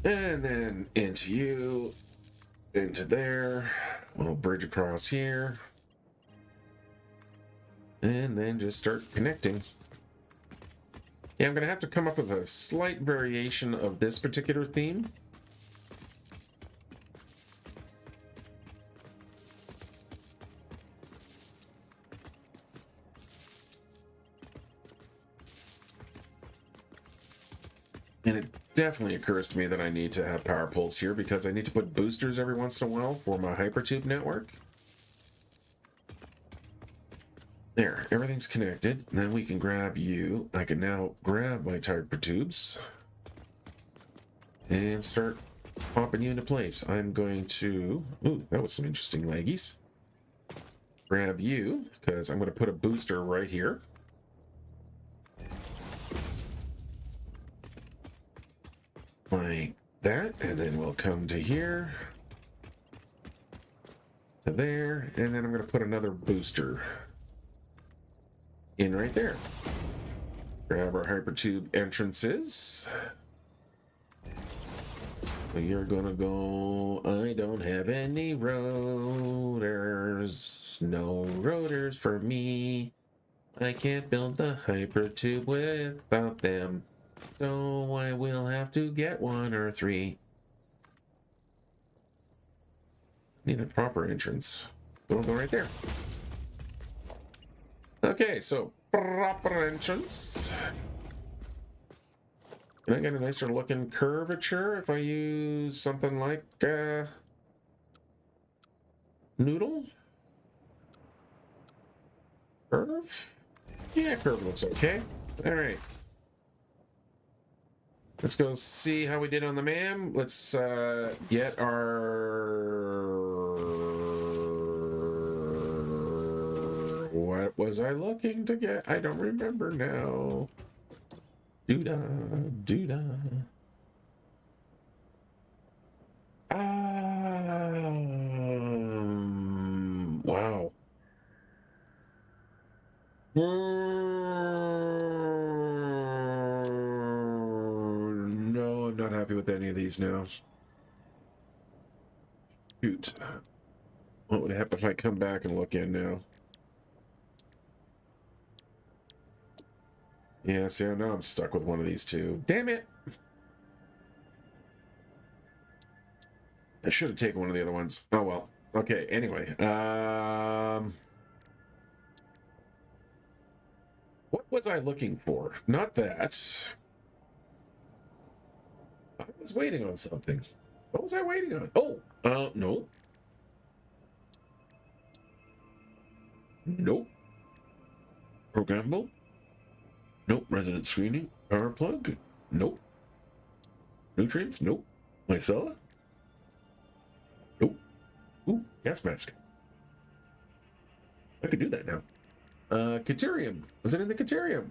And then into you, into there. We'll bridge across here. And then just start connecting. Yeah, I'm going to have to come up with a slight variation of this particular theme. And it definitely occurs to me that I need to have power poles here because I need to put boosters every once in a while for my hypertube network. There, everything's connected. Then we can grab you. I can now grab my hypertubes and start popping you into place. I'm going to... Ooh, that was some interesting leggies. Grab you, because I'm going to put a booster right here. Like that, and then we'll come to here, to there, and then I'm going to put another booster in right there. Grab our hypertube entrances. So you're going to go, I don't have any rotors, no rotors for me. I can't build the hypertube without them. So I will have to get one or three. Need a proper entrance. So we'll go right there. Okay, so proper entrance. Can I get a nicer looking curvature if I use something like noodle? Curve? Yeah, curve looks okay. All right. Let's go see how we did on the MAM. Let's get our... What was I looking to get? I don't remember now. Doo-da, doo-da. Wow. No, I'm not happy with any of these now. Shoot. What would happen if I come back and look in now? Yeah, see, now I'm stuck with one of these two. Damn it! I should have taken one of the other ones. Oh, well. Okay, anyway. What was I looking for? Not that. I was waiting on something. What was I waiting on? Oh, no. Nope. Programmable? Nope. Resident screening. Power plug. Nope. Nutrients. Nope. Mycella. Nope. Ooh, gas mask. I could do that now. Caterium. Was it in the Caterium?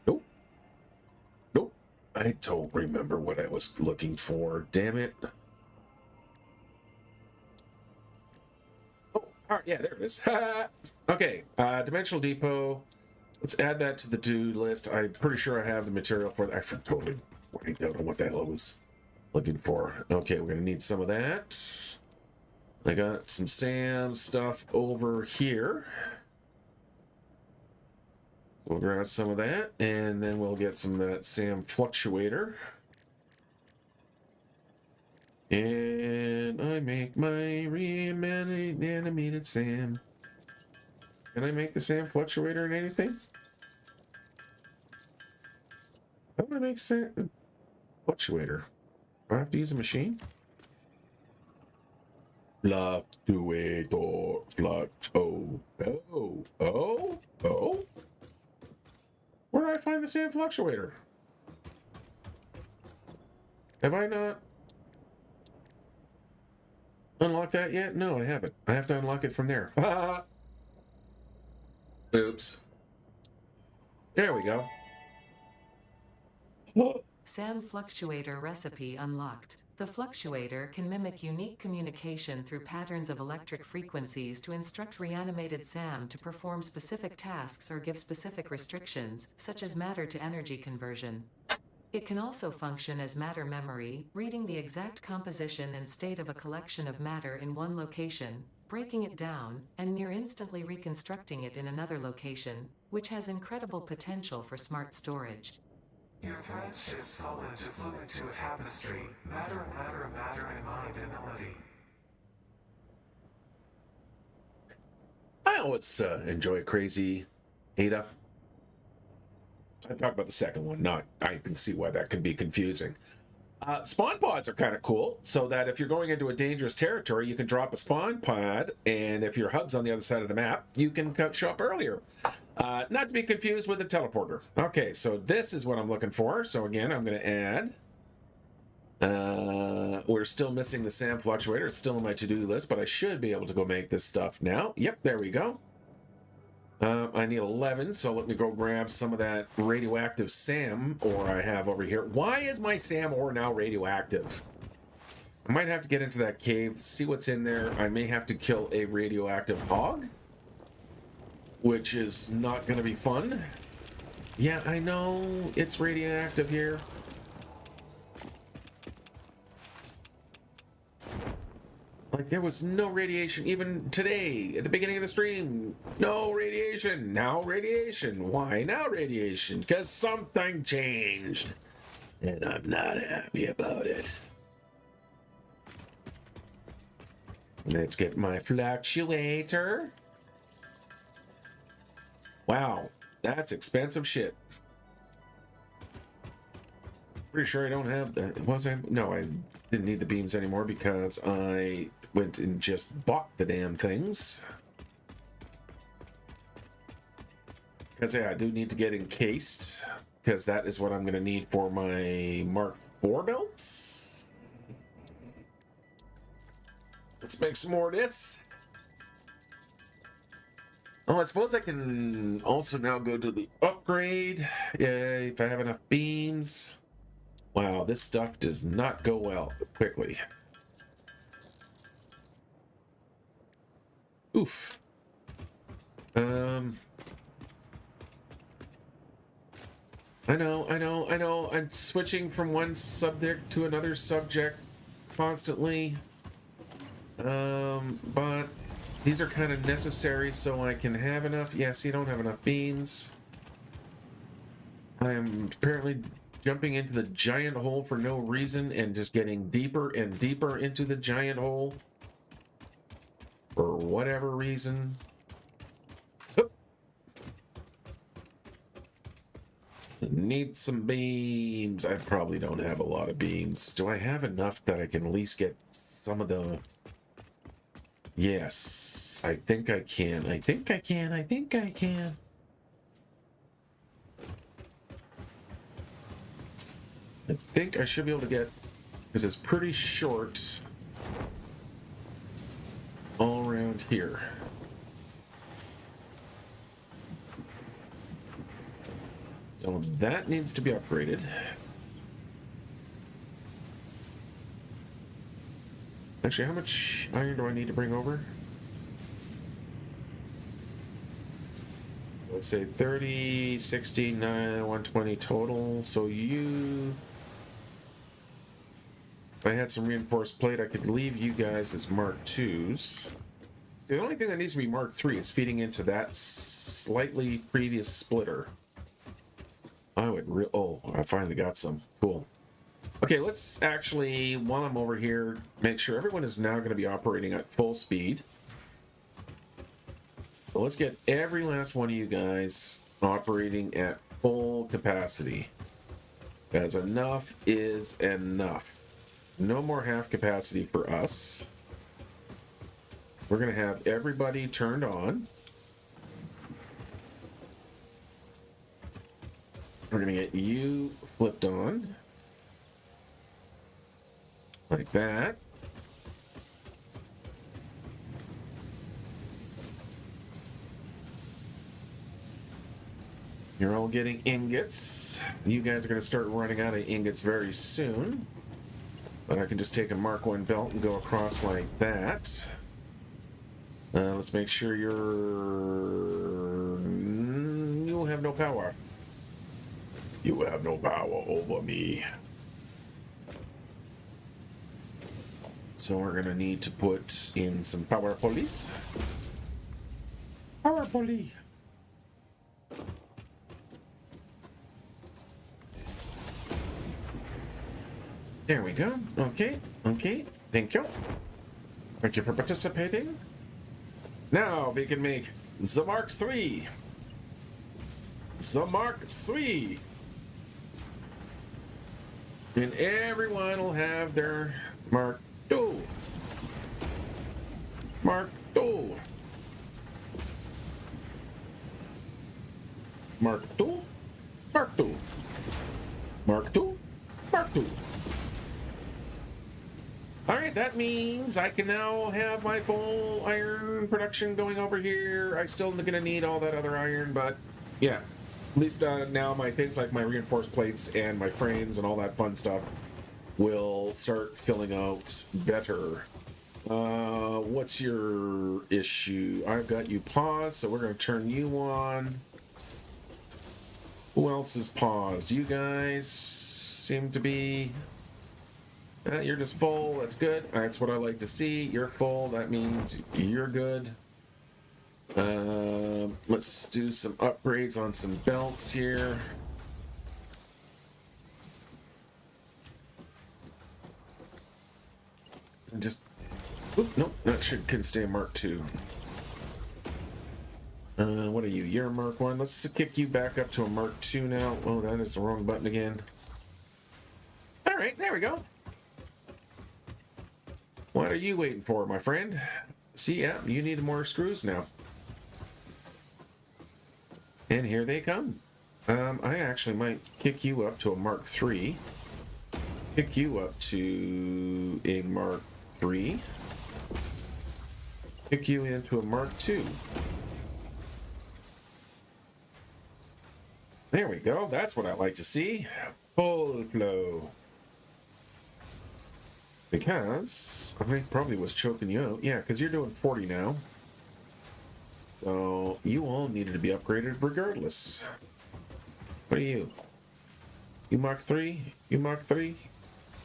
Nope. Nope. I don't remember what I was looking for. Damn it. Oh, all right, yeah, there it is. Okay, Dimensional Depot. Let's add that to the to-do list. I'm pretty sure I have the material for that. I totally blanked out on what the hell I was looking for. Okay, we're going to need some of that. I got some SAM stuff over here. We'll grab some of that, and then we'll get some of that SAM fluctuator. And I make my reanimated SAM. Can I make the SAM fluctuator in anything? How do I make SAM fluctuator? Do I have to use a machine? Fluctuator, oh. Where do I find the SAM fluctuator? Have I not unlocked that yet? No, I haven't. I have to unlock it from there. Oops. There we go. SAM fluctuator recipe unlocked. The fluctuator can mimic unique communication through patterns of electric frequencies to instruct reanimated SAM to perform specific tasks or give specific restrictions, such as matter to energy conversion. It can also function as matter memory, reading the exact composition and state of a collection of matter in one location, breaking it down, and near instantly reconstructing it in another location, which has incredible potential for smart storage. Your threads shift solid to fluid to a tapestry, matter, and mind and melody. I always enjoy Crazy Ada. I talk about the second one, not. I can see why that can be confusing. Spawn pods are kind of cool, so that if you're going into a dangerous territory, you can drop a spawn pod, and if your hub's on the other side of the map, you can show up earlier. Not to be confused with a teleporter. Okay, so this is what I'm looking for. So again, I'm going to add. We're still missing the SAM fluctuator. It's still on my to-do list, but I should be able to go make this stuff now. Yep, there we go. I need 11, so let me go grab some of that radioactive SAM ore I have over here. Why is my SAM ore now radioactive? I might have to get into that cave, see what's in there. I may have to kill a radioactive hog, which is not going to be fun. Yeah, I know it's radioactive here. Like, there was no radiation even today at the beginning of the stream. No radiation. Now radiation. Why now radiation? Because something changed. And I'm not happy about it. Let's get my fluctuator. Wow, that's expensive shit. Pretty sure I don't have that. Was I? No, I didn't need the beams anymore because I went and just bought the damn things. Because yeah, I do need to get encased, because that is what I'm going to need for my Mark IV belts. Let's make some more of this. Oh, I suppose I can also now go to the upgrade. Yeah, if I have enough beams. Wow, this stuff does not go well quickly. Oof. I know. I'm switching from one subject to another subject constantly. But these are kind of necessary so I can have enough. Yes, you don't have enough beans. I'm apparently jumping into the giant hole for no reason and just getting deeper and deeper into the giant hole for whatever reason. Oop. Need some beams. I probably don't have a lot of beams. Do I have enough that I can at least get some of the... Yes, I think I can. I think I can. I think I should be able to get, because it's pretty short all around here. So that needs to be upgraded. Actually, how much iron do I need to bring over? Let's say 30, 60, 9, 120 total. So you... If I had some reinforced plate, I could leave you guys as Mark IIs. The only thing that needs to be Mark III is feeding into that slightly previous splitter. I would oh, I finally got some. Cool. Okay, let's actually, while I'm over here, make sure everyone is now going to be operating at full speed. So let's get every last one of you guys operating at full capacity. Because enough is enough. No more half capacity for us. We're going to have everybody turned on. We're going to get you flipped on. Like that. You're all getting ingots. You guys are going to start running out of ingots very soon. But I can just take a Mark I belt and go across like that. Let's make sure you have no power. You have no power over me. So we're going to need to put in some power pulleys. Power pulley. There we go. Okay. Okay. Thank you. Thank you for participating. Now we can make the Mark III. The Mark III. And everyone will have their Mark II. Mark II. Mark II. Mark II. Mark II. Mark II. Alright, that means I can now have my full iron production going over here. I'm still going to need all that other iron, but yeah. At least now my things like my reinforced plates and my frames and all that fun stuff will start filling out better. What's your issue? I've got you paused, so we're going to turn you on. Who else is paused? You guys seem to be... you're just full. That's good. That's what I like to see. You're full. That means you're good. Let's do some upgrades on some belts here. And just... Oop, nope, that can stay Mark II. What are you? You're a Mark I. Let's kick you back up to a Mark II now. Oh, that is the wrong button again. Alright, there we go. What are you waiting for, my friend? See, yeah, you need more screws now. And here they come. I actually might kick you up to a Mark III. Kick you up to a Mark III. Kick you into a Mark II. There we go. That's what I like to see. Full flow. Because I probably was choking you out. Yeah, because you're doing 40 now. So you all needed to be upgraded regardless. What are you? You Mark III? You Mark III?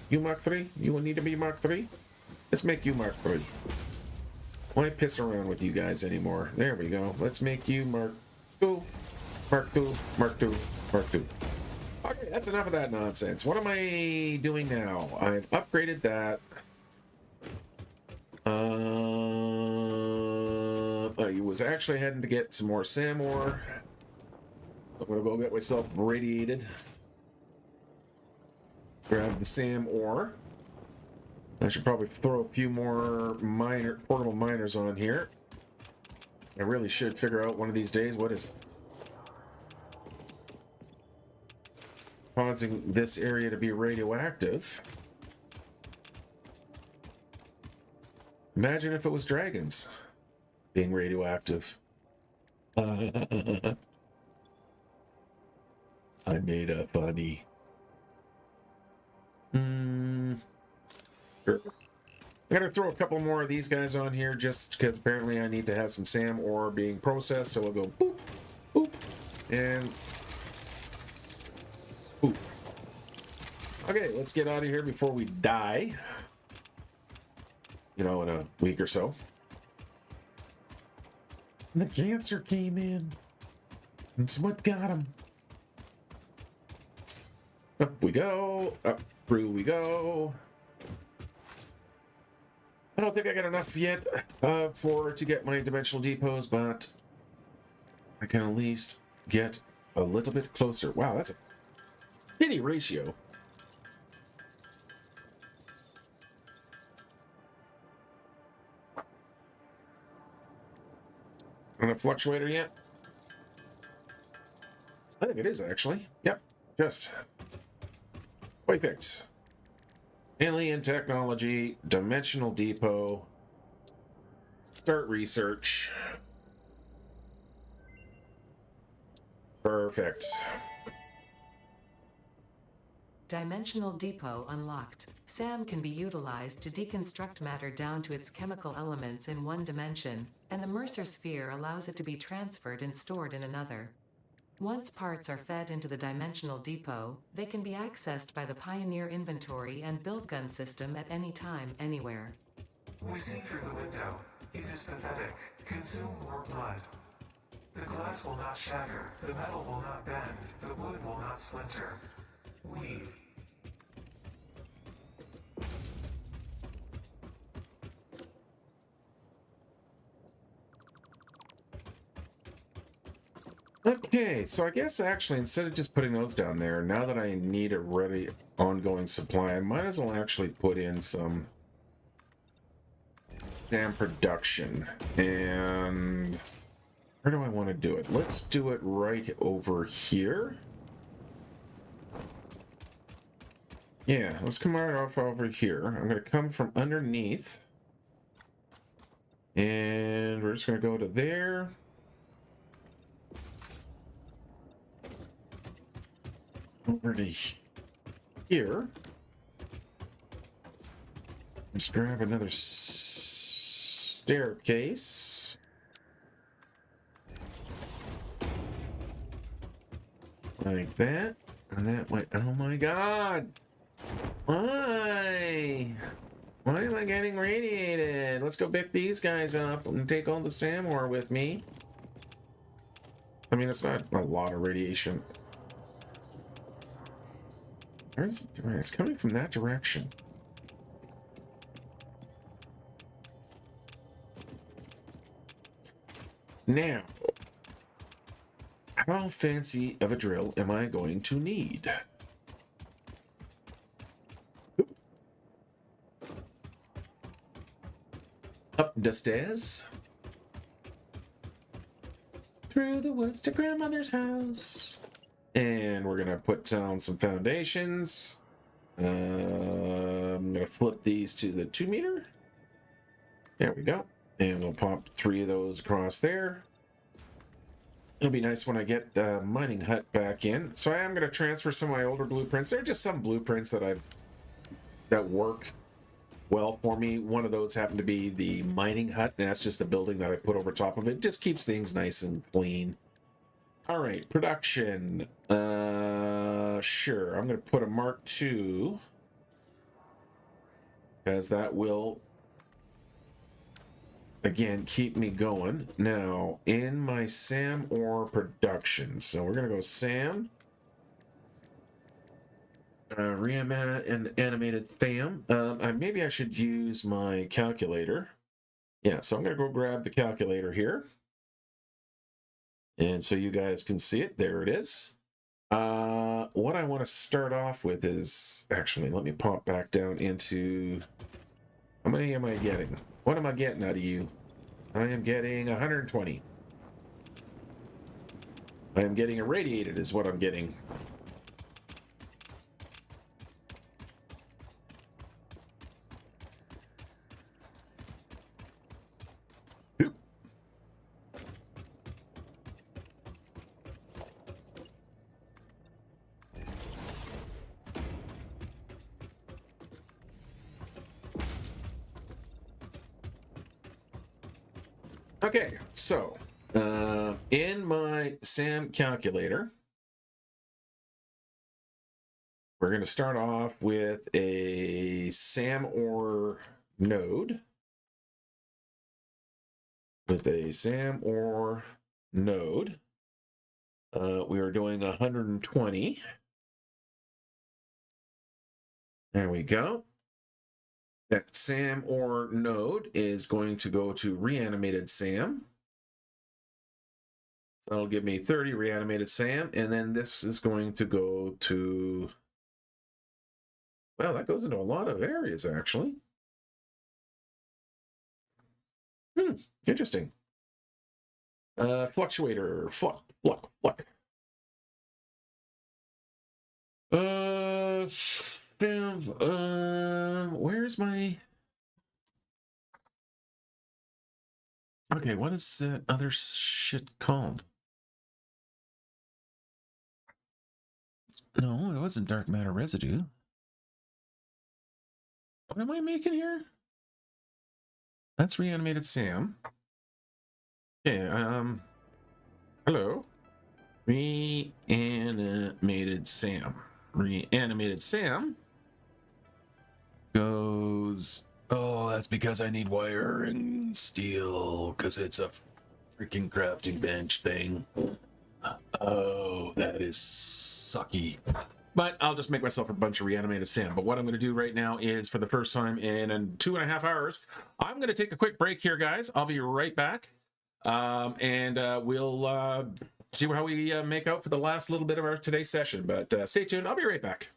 You Mark III? You will need to be Mark III? Let's make you Mark III. Why piss around with you guys anymore? There we go. Let's make you Mark II. Mark II. Mark II. Mark II. Okay, that's enough of that nonsense. What am I doing now? I've upgraded that. I was actually heading to get some more SAM ore. I'm gonna go get myself radiated. Grab the SAM ore. I should probably throw a few more portable miners on here. I really should figure out one of these days what is it. causing this area to be radioactive. Imagine if it was dragons being radioactive. I made a funny. Sure. I'm gonna throw a couple more of these guys on here just because apparently I need to have some SAM ore being processed. So we'll go boop, boop, and boop. Okay, let's get out of here before we die. You know, in a week or so. And the cancer came in. That's what got him. Up we go. Up through we go. I don't think I got enough yet to get my dimensional depots, but I can at least get a little bit closer. Wow, that's a shitty ratio. On a fluctuator yet? I think it is actually. Yep, just perfect. Alien technology, dimensional depot, start research. Perfect. Dimensional depot unlocked. SAM can be utilized to deconstruct matter down to its chemical elements in one dimension, and the Mercer sphere allows it to be transferred and stored in another. Once parts are fed into the dimensional depot, they can be accessed by the Pioneer inventory and build gun system at any time, anywhere. We see through the window. It is pathetic. Consume more blood. The glass will not shatter. The metal will not bend. The wood will not splinter. Weave. Okay, so I guess actually instead of just putting those down there, now that I need a ready ongoing supply, I might as well actually put in some SAM production. And where do I want to do it? Let's do it right over here. Yeah, let's come right off over here. I'm going to come from underneath. And we're just going to go to there. Over to here. Let's grab another staircase. Like that. And that way. Oh my god! Why? Why am I getting radiated? Let's go pick these guys up and take all the SAM ore with me. I mean, it's not a lot of radiation. It's coming from that direction. Now, how fancy of a drill am I going to need? Oop. Up the stairs. Through the woods to grandmother's house. And we're going to put down some foundations. I'm going to flip these to the 2 meter. There we go. And we'll pop 3 of those across there. It'll be nice when I get the mining hut back in. So I am going to transfer some of my older blueprints. They're just some blueprints that work well for me. One of those happened to be the mining hut, and that's just a building that I put over top of it. Just keeps things nice and clean. All right, production. Sure, I'm going to put a Mark II, because that will, again, keep me going. Now, in my SAM ore production, so we're going to go SAM, animated SAM. Maybe I should use my calculator. Yeah, so I'm going to go grab the calculator here. And so you guys can see it. There it is. What I want to start off with is, actually, let me pop back down into, how many am I getting? What am I getting out of you? I am getting 120. I am getting irradiated is what I'm getting. Okay, so in my SAM calculator, we're going to start off with a SAM or node. With a SAM or node, we are doing 120. There we go. That SAM or node is going to go to reanimated SAM. So that'll give me 30 reanimated SAM, and then this is going to go to, well, that goes into a lot of areas, actually. Interesting. Fluctuator, fluck. Where's my... Okay, what is that other shit called? No, it wasn't dark matter residue. What am I making here? That's reanimated SAM. Okay, hello. Reanimated SAM. Reanimated SAM goes... Oh, that's because I need wire and steel, because it's a freaking crafting bench thing. Oh, that is sucky. But I'll just make myself a bunch of reanimated SAM. But what I'm going to do right now is, for the first time in 2.5 hours, I'm going to take a quick break here, guys. I'll be right back. And we'll see how we make out for the last little bit of our today's session. But stay tuned. I'll be right back.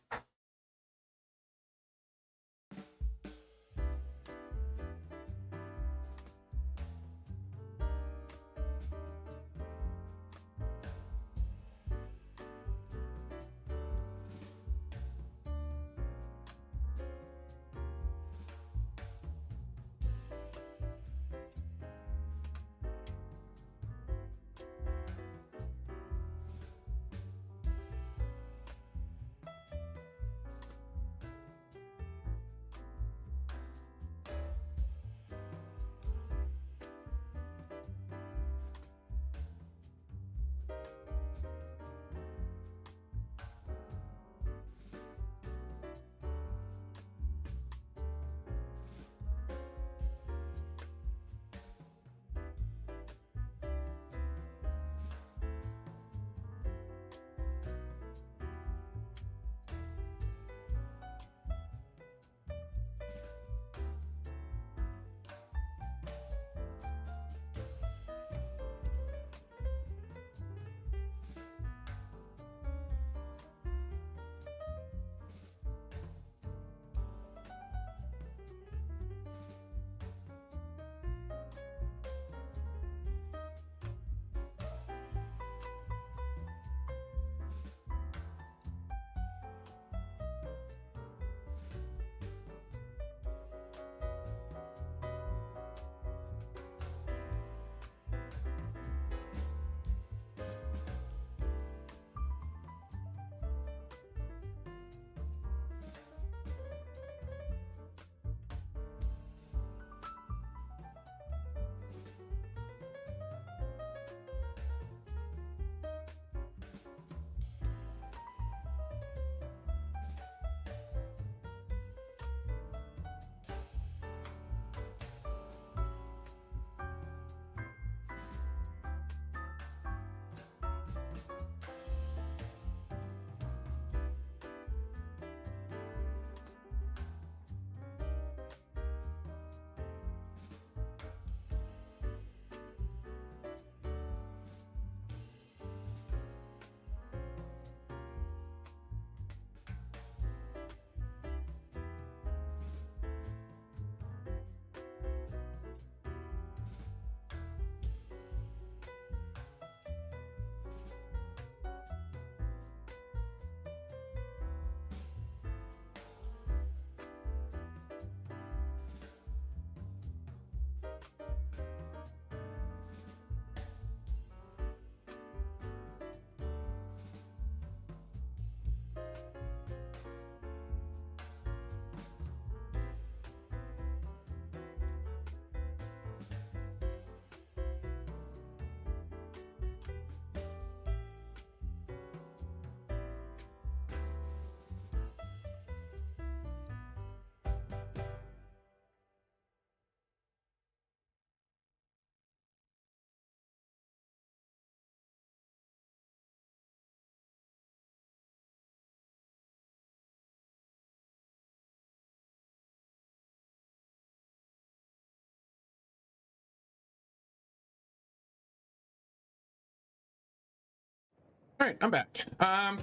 All right, I'm back.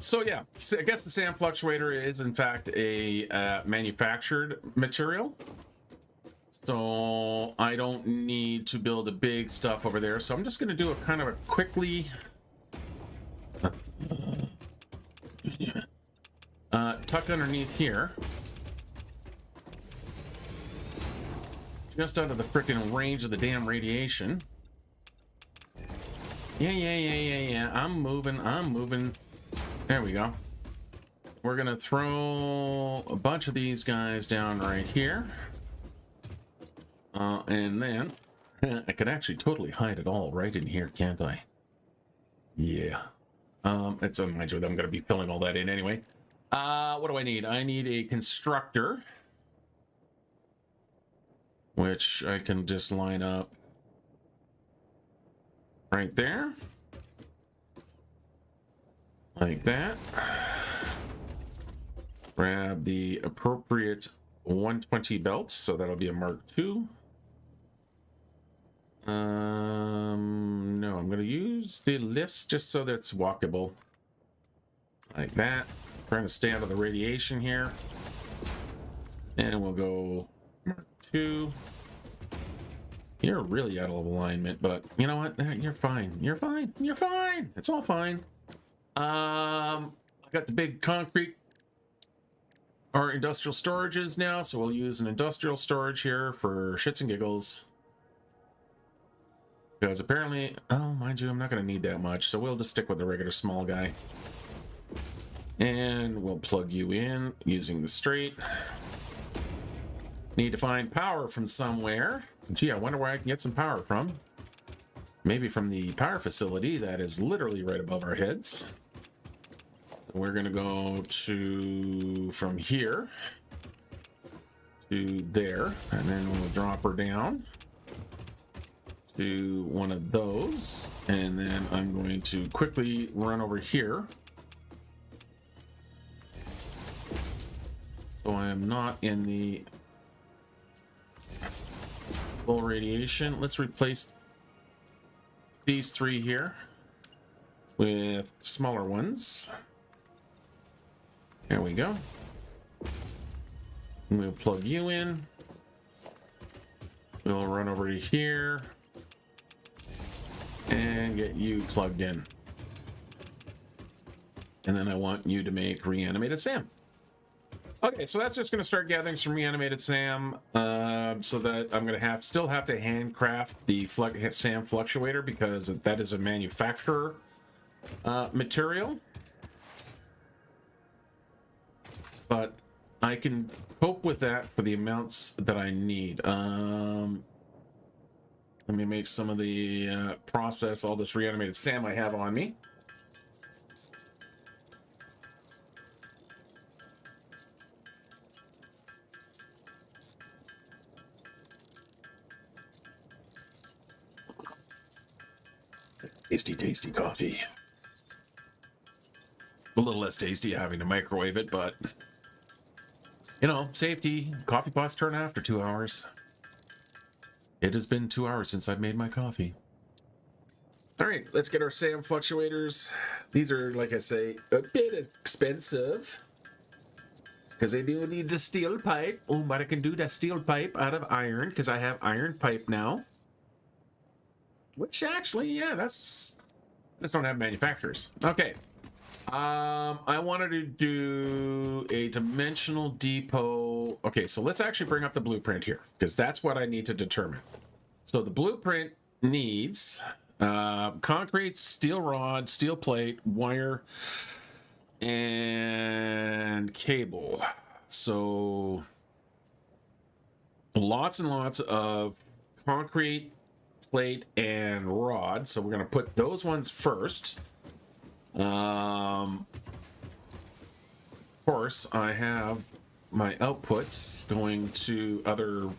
So yeah, I guess the sand fluctuator is in fact a manufactured material. So I don't need to build a big stuff over there. So I'm just going to do a kind of a quickly tuck underneath here. Just out of the frickin' range of the damn radiation. Yeah. I'm moving. There we go. We're gonna throw a bunch of these guys down right here. And then I could actually totally hide it all right in here, can't I? Yeah. It's mind you, I'm gonna be filling all that in anyway. What do I need? I need a constructor, which I can just line up right there, like that. Grab the appropriate 120 belts, so that'll be a Mark II. No, I'm gonna use the lifts just so that it's walkable, like that. Trying to stay out of the radiation here, and we'll go Mark II. You're really out of alignment, but you know what? You're fine. You're fine. You're fine. It's all fine. I got the big concrete or industrial storages now, so we'll use an industrial storage here for shits and giggles. Because apparently, oh, mind you, I'm not going to need that much, so we'll just stick with the regular small guy. And we'll plug you in using the straight. Need to find power from somewhere. Gee, I wonder where I can get some power from. Maybe from the power facility that is literally right above our heads. So we're going to go to from here to there, and then we'll drop her down to one of those, and then I'm going to quickly run over here. So I am not in the full radiation. Let's replace these three here with smaller ones. There we go. We'll plug you in. We'll run over to here and get you plugged in. And then I want you to make reanimated SAM. Okay, so that's just going to start gathering some reanimated SAM, so that I'm going to still have to handcraft the SAM fluctuator, because that is a manufacturer material. But I can cope with that for the amounts that I need. Let me make some of the process all this reanimated SAM I have on me. Tasty coffee. A little less tasty having to microwave it, but you know, safety. Coffee pots turn after 2 hours. It has been 2 hours since I've made my coffee. All right, let's get our SAM fluctuators. These are, like I say, a bit expensive because they do need the steel pipe. Oh, but I can do that steel pipe out of iron because I have iron pipe now. Which actually, yeah, just don't have manufacturers. Okay. I wanted to do a dimensional depot. Okay, so let's actually bring up the blueprint here, because that's what I need to determine. So the blueprint needs concrete, steel rod, steel plate, wire, and cable. So lots and lots of concrete, plate, and rod. So we're going to put those ones first. Of course, I have my outputs going to other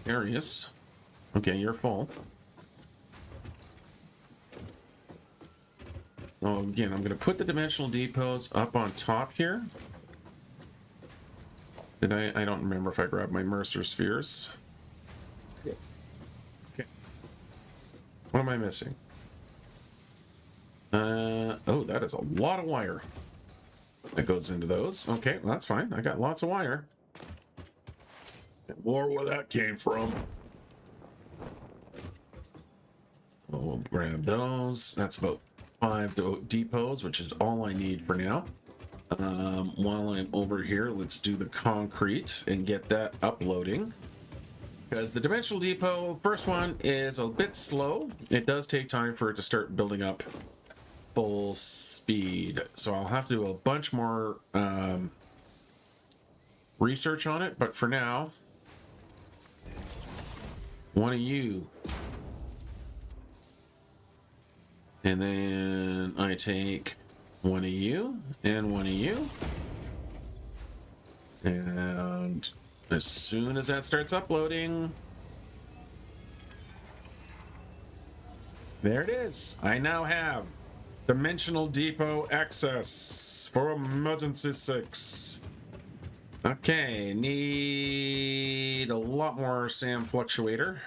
areas. Okay, you're full. So again, I'm going to put the dimensional depots up on top here. Did I don't remember if I grabbed my Mercer spheres. Okay. What am I missing? Oh, that is a lot of wire that goes into those. Okay, well, that's fine. I got lots of wire. More where that came from. So we'll grab those. That's about 5 depots, which is all I need for now. While I'm over here, let's do the concrete and get that uploading. Because the dimensional depot, first one, is a bit slow. It does take time for it to start building up full speed. So I'll have to do a bunch more research on it. But for now, one of you. And then I take one of you and one of you. And as soon as that starts uploading, there it is. I now have Dimensional Depot access for emergency 6. Okay, need a lot more SAM fluctuator.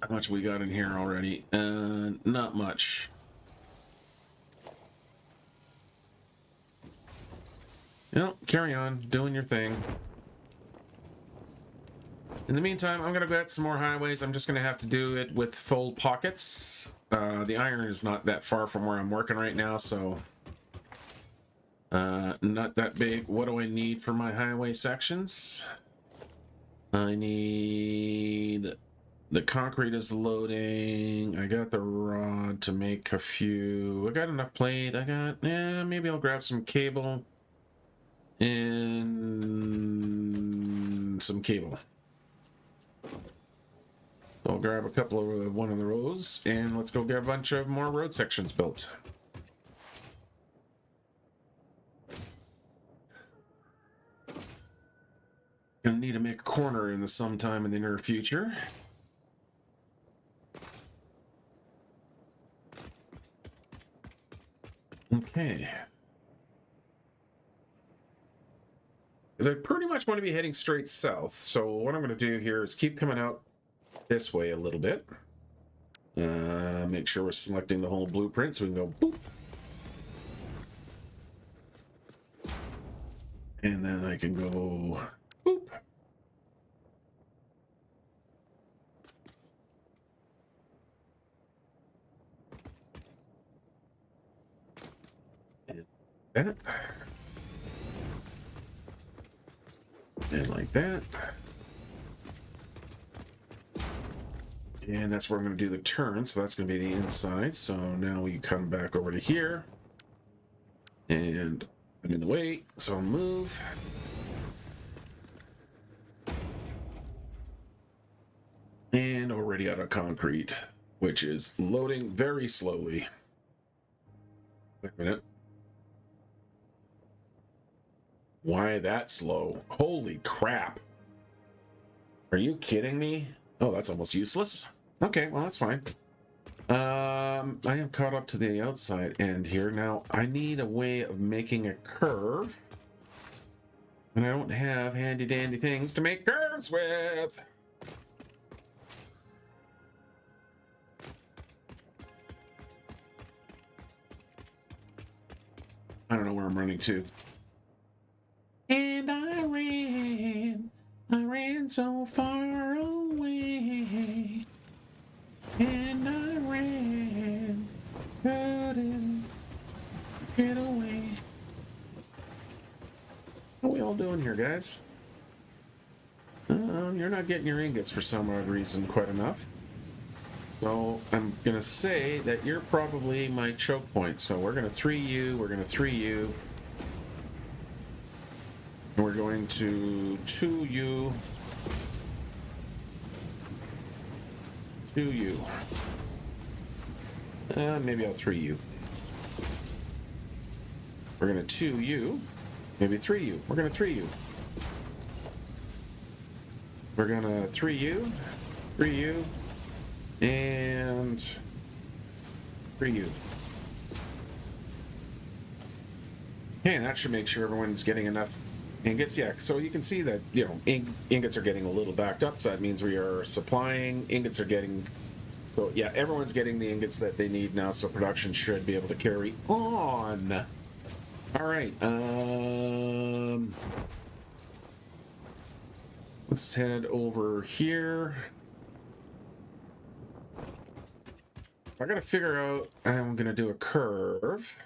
How much we got in here already? Not much. No, carry on doing your thing. In the meantime, I'm gonna get some more highways. I'm just gonna have to do it with full pockets. The iron is not that far from where I'm working right now, so not that big. What do I need for my highway sections? I need the concrete is loading. I got the rod to make a few. I got enough plate. I got, yeah, maybe I'll grab some cable and some cable. I'll grab a couple of one of the rows and let's go get a bunch of more road sections built. Gonna need to make a corner in the sometime in the near future. Okay. Because I pretty much want to be heading straight south. So what I'm going to do here is keep coming out this way a little bit. Make sure we're selecting the whole blueprint so we can go boop. And then I can go boop. And that. And like that. And that's where I'm going to do the turn. So that's going to be the inside. So now we come back over to here. And I'm in the way. So I'll move. And already out of concrete, which is loading very slowly. Wait a minute. Why that slow? Holy crap. Are you kidding me? Oh, that's almost useless. Okay, well, that's fine. I am caught up to the outside end here. Now, I need a way of making a curve. And I don't have handy-dandy things to make curves with. I don't know where I'm running to. And I ran so far away. And I ran, couldn't get away. What are we all doing here, guys? You're not getting your ingots for some odd reason quite enough. So I'm gonna say that you're probably my choke point. So we're gonna 3 you, we're gonna 3 you. And we're going to 2 you. 2 you. Maybe I'll 3 you. We're gonna 2 you. Maybe 3 you. We're gonna 3 you. We're gonna 3 you. 3 you. And 3 you. Okay, that should make sure everyone's getting enough Ingots, yeah. So you can see that, you know, ingots are getting a little backed up, so that means we are supplying. Ingots are getting... So, yeah, everyone's getting the ingots that they need now, so production should be able to carry on. All right. Let's head over here. I gotta figure out... I'm gonna do a curve.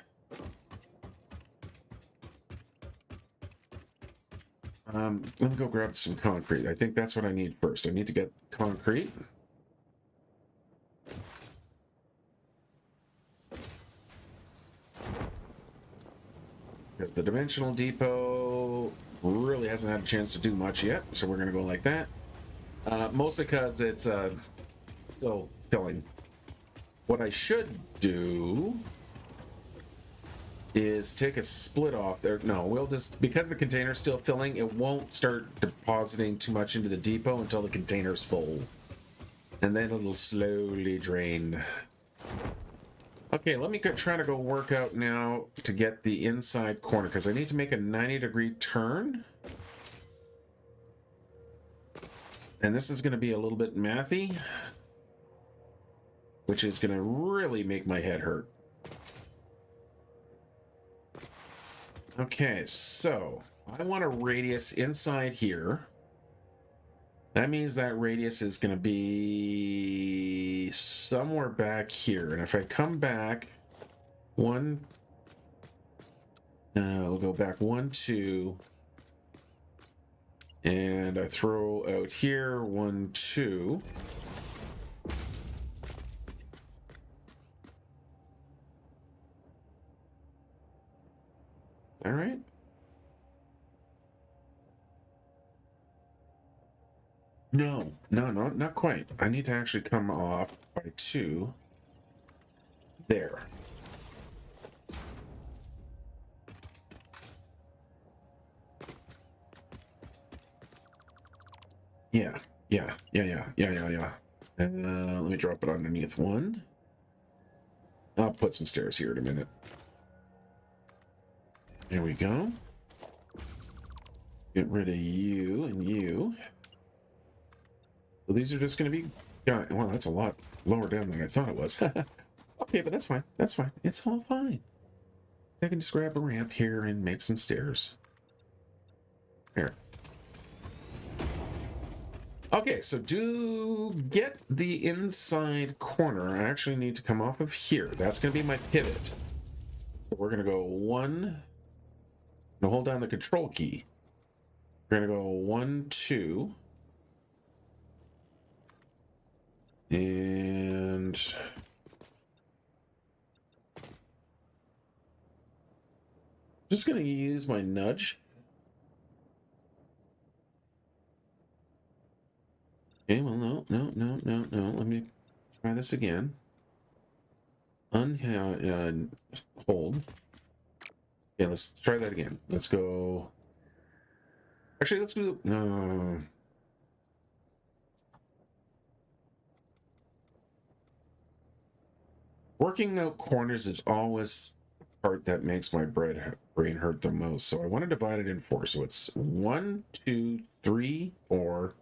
Let me go grab some concrete. I think that's what I need first. I need to get concrete. Because the dimensional depot really hasn't had a chance to do much yet, so we're going to go like that. Mostly because it's still filling. What I should do is take a split off there. No, we'll just, because the container's still filling, it won't start depositing too much into the depot until the container's full. And then it'll slowly drain. Okay, let me try to go work out now to get the inside corner, because I need to make a 90-degree turn. And this is going to be a little bit mathy, which is going to really make my head hurt. Okay, so I want a radius inside here. That means that radius is going to be somewhere back here. And if I come back we'll go back 1, 2. And I throw out here 1, 2. All right. No, not quite. I need to actually come off by 2. There. Yeah. Let me drop it underneath 1. I'll put some stairs here in a minute. There we go. Get rid of you and you. So these are just going to be... Yeah, well, that's a lot lower down than I thought it was. Okay, but that's fine. That's fine. It's all fine. I can just grab a ramp here and make some stairs. Here. Okay, so to get the inside corner, I actually need to come off of here. That's going to be my pivot. So we're going to go 1... Now hold down the control key. We're going to go 1, 2... And just going to use my nudge. Okay, well, no. Let me try this again. Hold. Okay, let's try that again. Let's go. Actually, let's do... No. Working out corners is always the part that makes my brain hurt the most. So I want to divide it in 4. So it's 1, 2, 3, 4,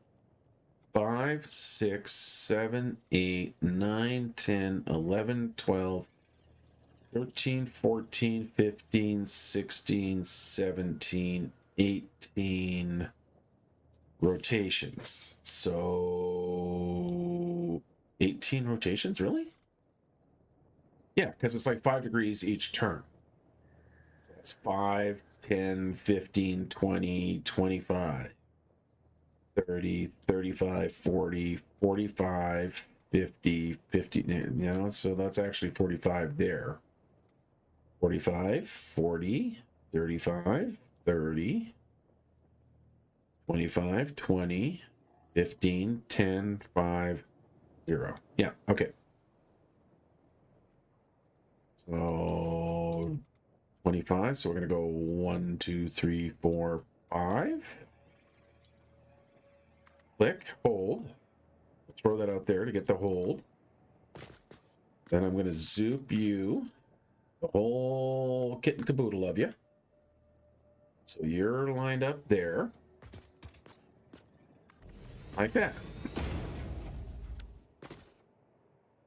5, 6, 7, 8, 9, 10, 11, 12, 13, 14, 15, 16, 17, 18 rotations. So 18 rotations, really? Yeah, because it's like 5 degrees each turn. So that's 5, 10, 15, 20, 25, 30, 35, 40, 45, 50, 50, you know, so that's actually 45 there. 45, 40, 35, 30, 25, 20, 15, 10, 5, 0. Yeah, okay. So 25, so we're going to go 1, 2, 3, 4, 5. Click, hold. Throw that out there to get the hold. Then I'm going to zoop you, the whole kit and caboodle of you. So you're lined up there. Like that.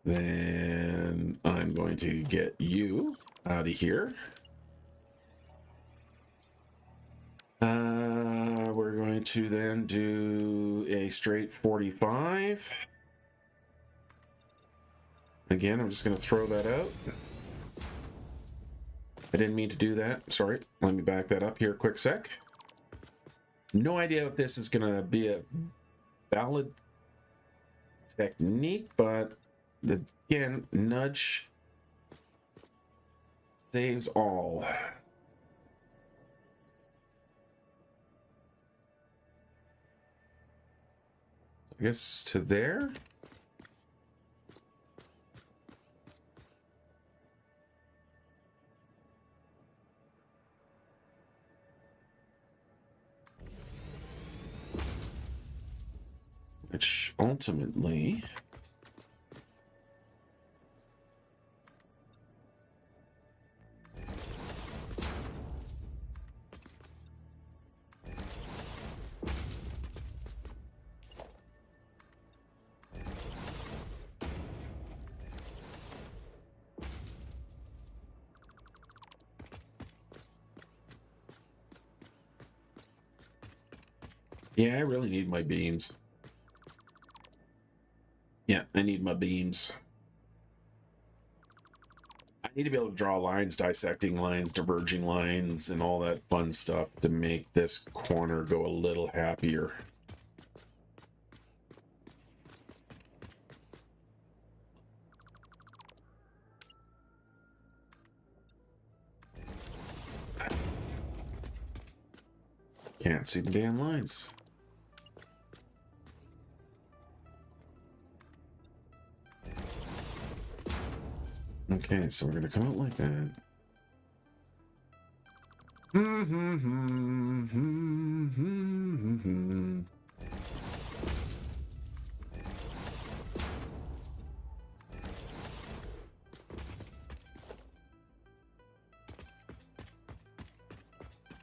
Then I'm going to get you out of here. We're going to then do a straight 45. Again, I'm just going to throw that out. I didn't mean to do that. Sorry. Let me back that up here a quick sec. No idea if this is going to be a valid technique, but again, nudge saves all. I guess to there. Which ultimately yeah, I really need my beams. Yeah, I need my beams. I need to be able to draw lines, dissecting lines, diverging lines, and all that fun stuff to make this corner go a little happier. Can't see the damn lines. Okay, so we're gonna come out like that.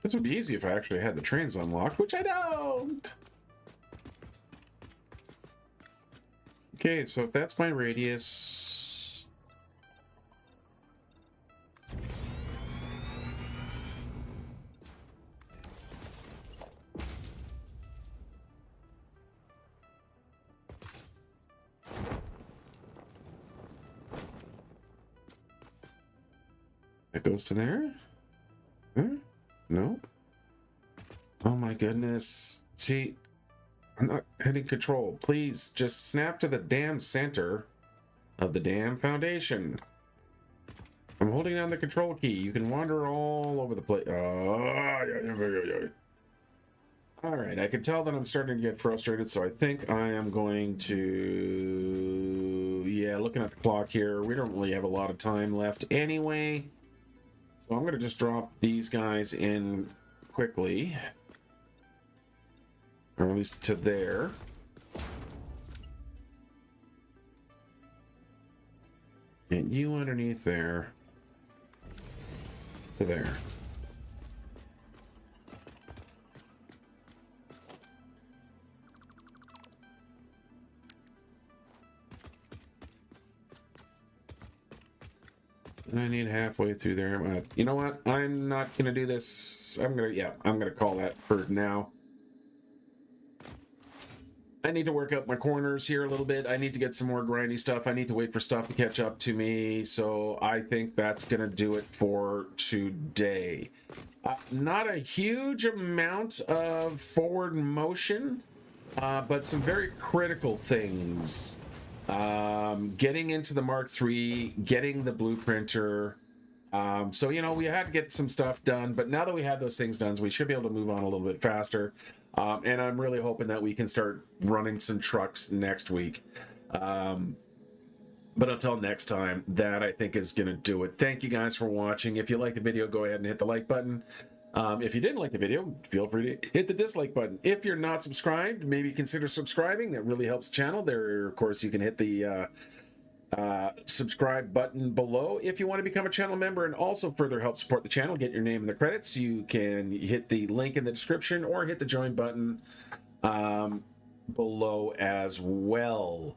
This would be easy if I actually had the trains unlocked, which I don't. Okay, so if that's my radius. That goes to there? Huh? No? Oh my goodness. See, I'm not hitting control. Please just snap to the damn center of the damn foundation. I'm holding down the control key. You can wander all over the place. All right, I can tell that I'm starting to get frustrated, so I think I am going to... Yeah, looking at the clock here, we don't really have a lot of time left anyway. So I'm going to just drop these guys in quickly. Or at least to there. Get you underneath there. To there. And I need halfway through there. You know what? I'm not going to do this. I'm going to call that for now. I need to work up my corners here a little bit. I need to get some more grindy stuff. I need to wait for stuff to catch up to me. So I think that's going to do it for today. Not a huge amount of forward motion, but some very critical things. Getting into the Mark III, getting the blueprinter. So, you know, we had to get some stuff done, but now that we have those things done, we should be able to move on a little bit faster. And I'm really hoping that we can start running some trucks next week. But until next time, that I think is going to do it. Thank you guys for watching. If you like the video, go ahead and hit the like button. If you didn't like the video, feel free to hit the dislike button. If you're not subscribed, maybe consider subscribing. That really helps the channel. There, of course, you can hit the subscribe button below if you want to become a channel member and also further help support the channel, get your name in the credits. You can hit the link in the description or hit the join button below as well.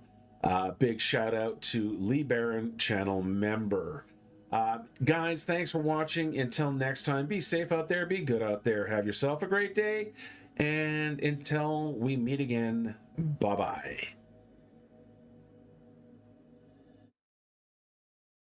Big shout out to Lee Barron, channel member. Guys, thanks for watching. Until next time, be safe out there, be good out there, have yourself a great day, and until we meet again, bye-bye.